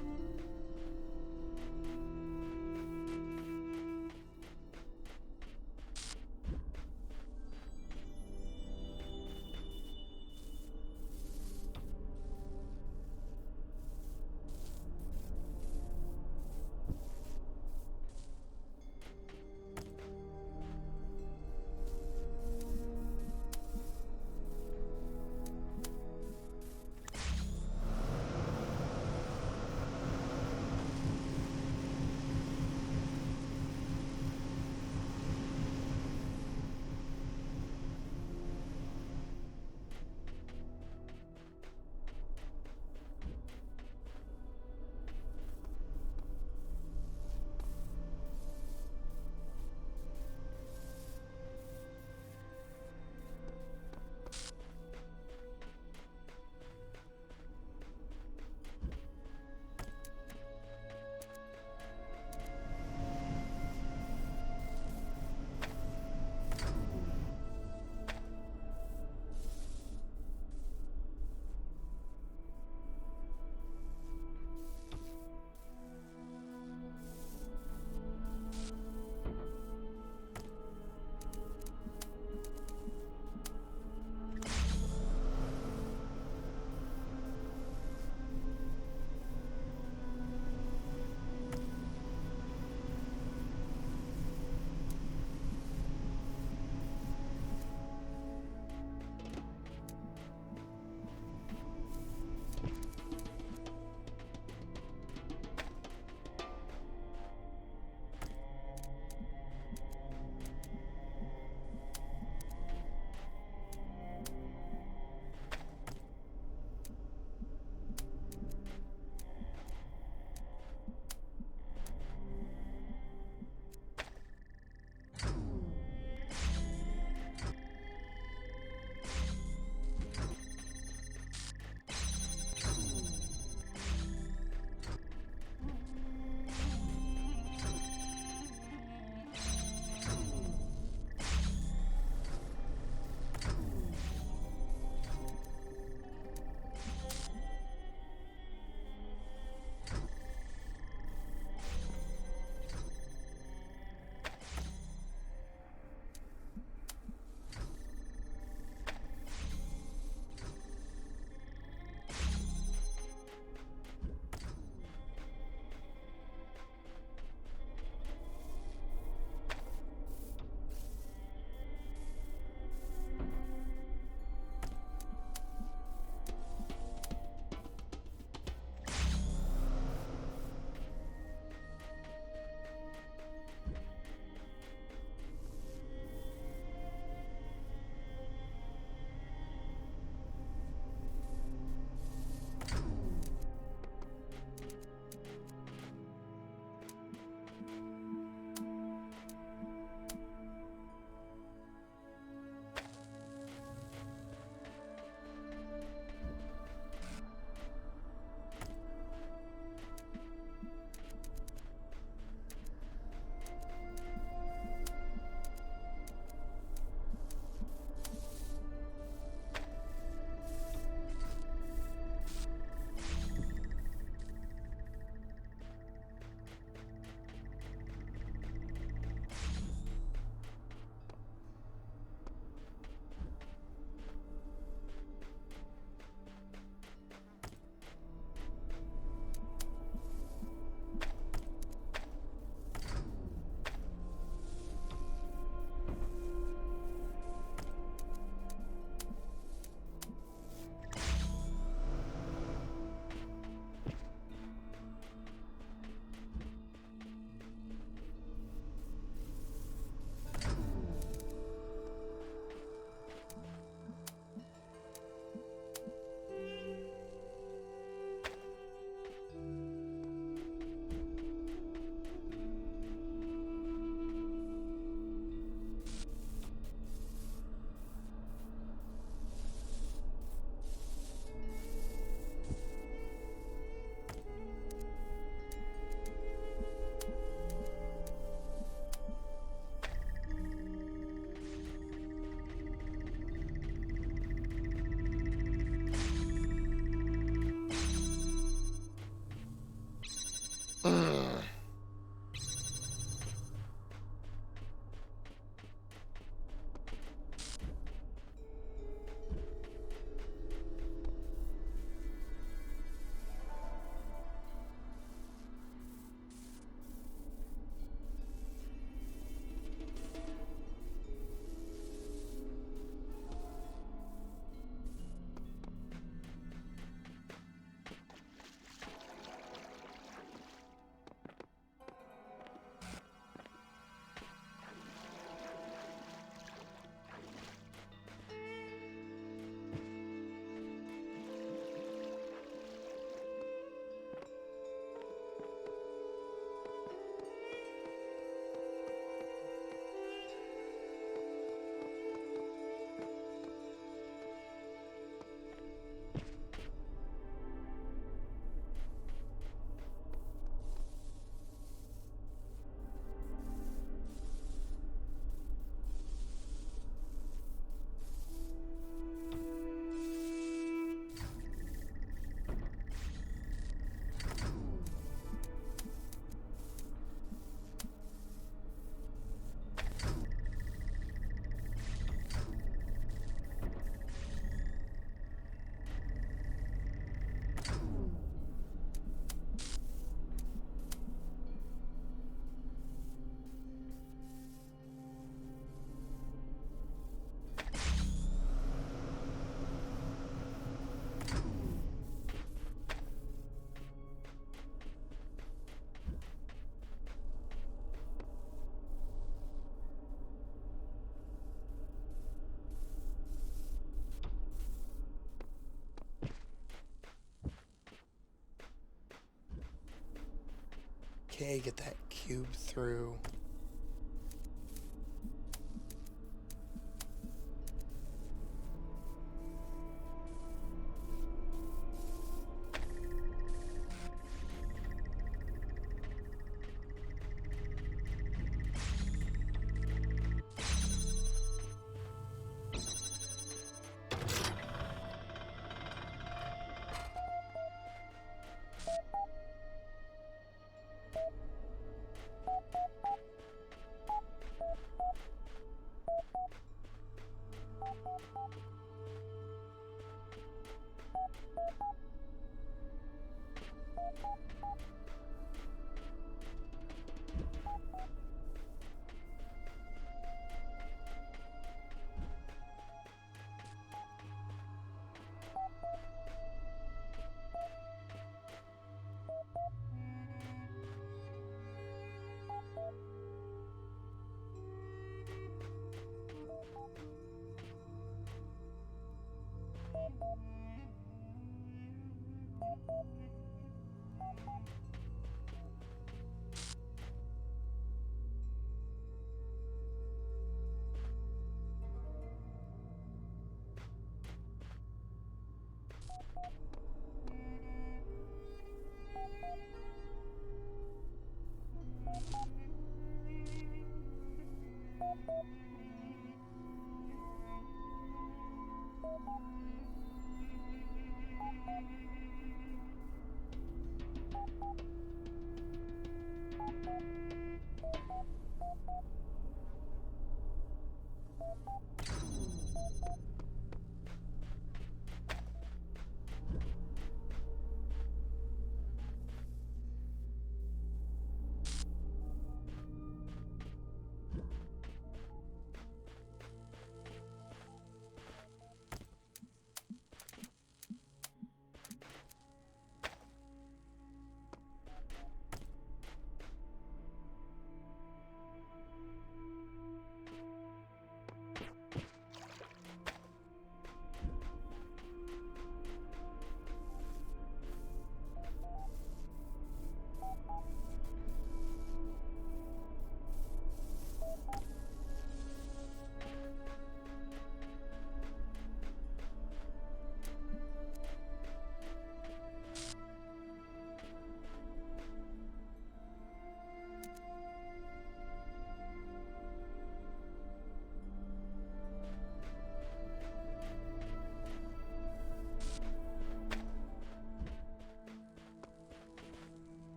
Okay, get that cube through.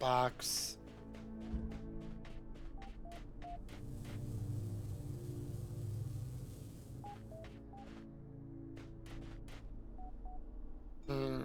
box. Hmm.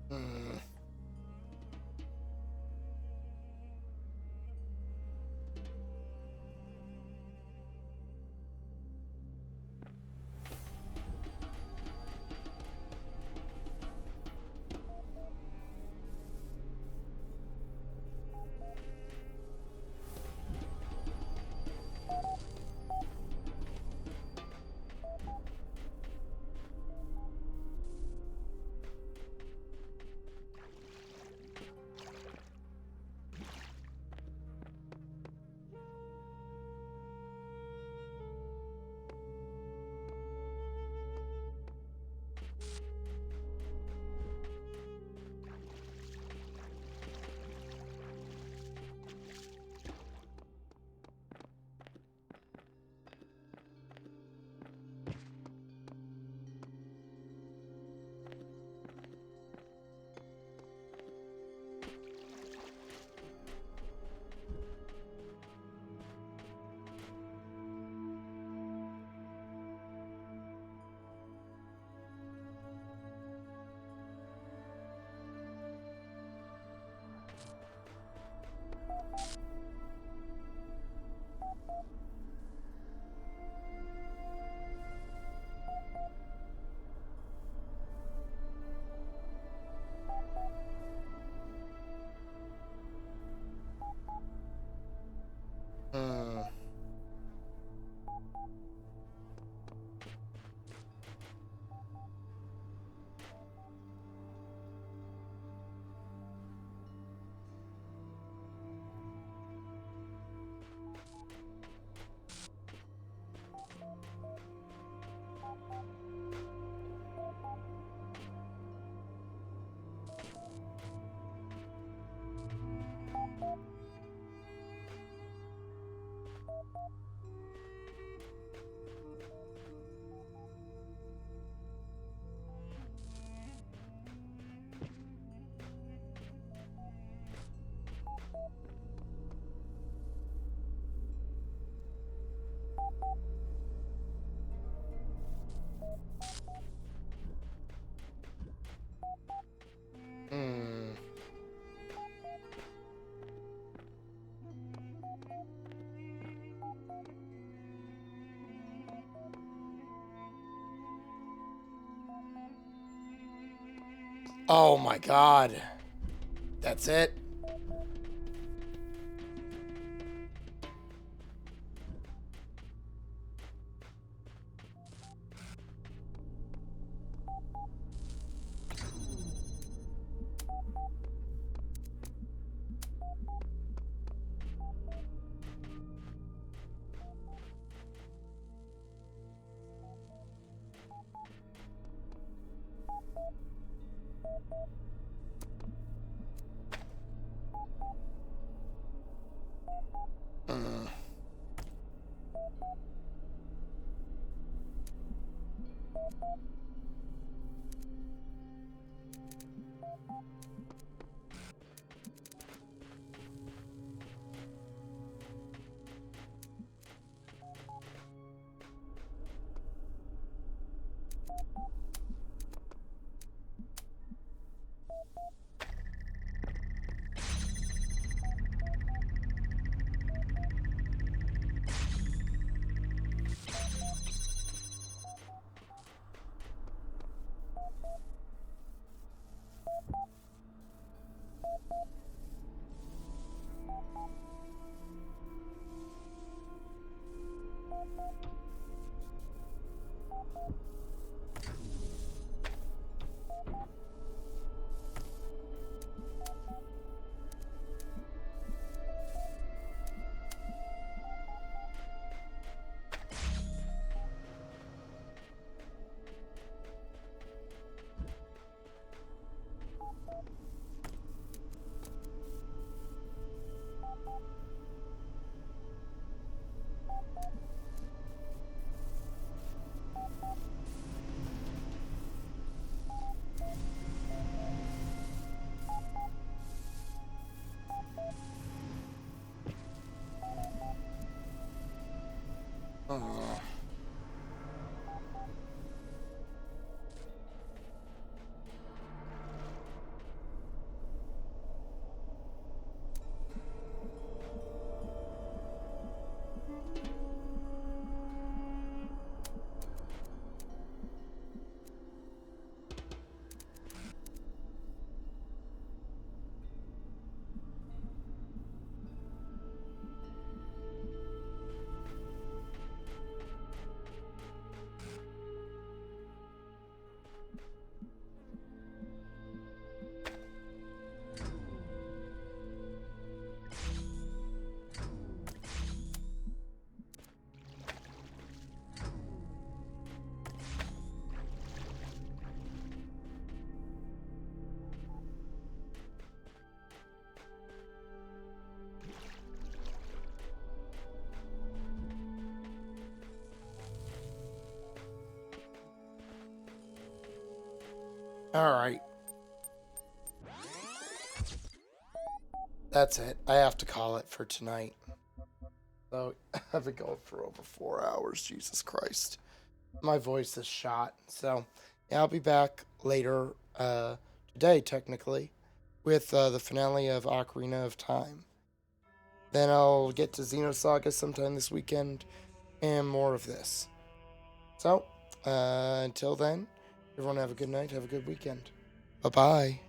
Hmm. Hmm. Hmm. Oh my god. That's it? Oh. All right. That's it. I have to call it for tonight. So I've been going for over 4 hours. Jesus Christ. My voice is shot. So yeah, I'll be back later today, technically, with the finale of Ocarina of Time. Then I'll get to Xenosaga sometime this weekend and more of this. So until then, everyone have a good night. Have a good weekend. Bye-bye.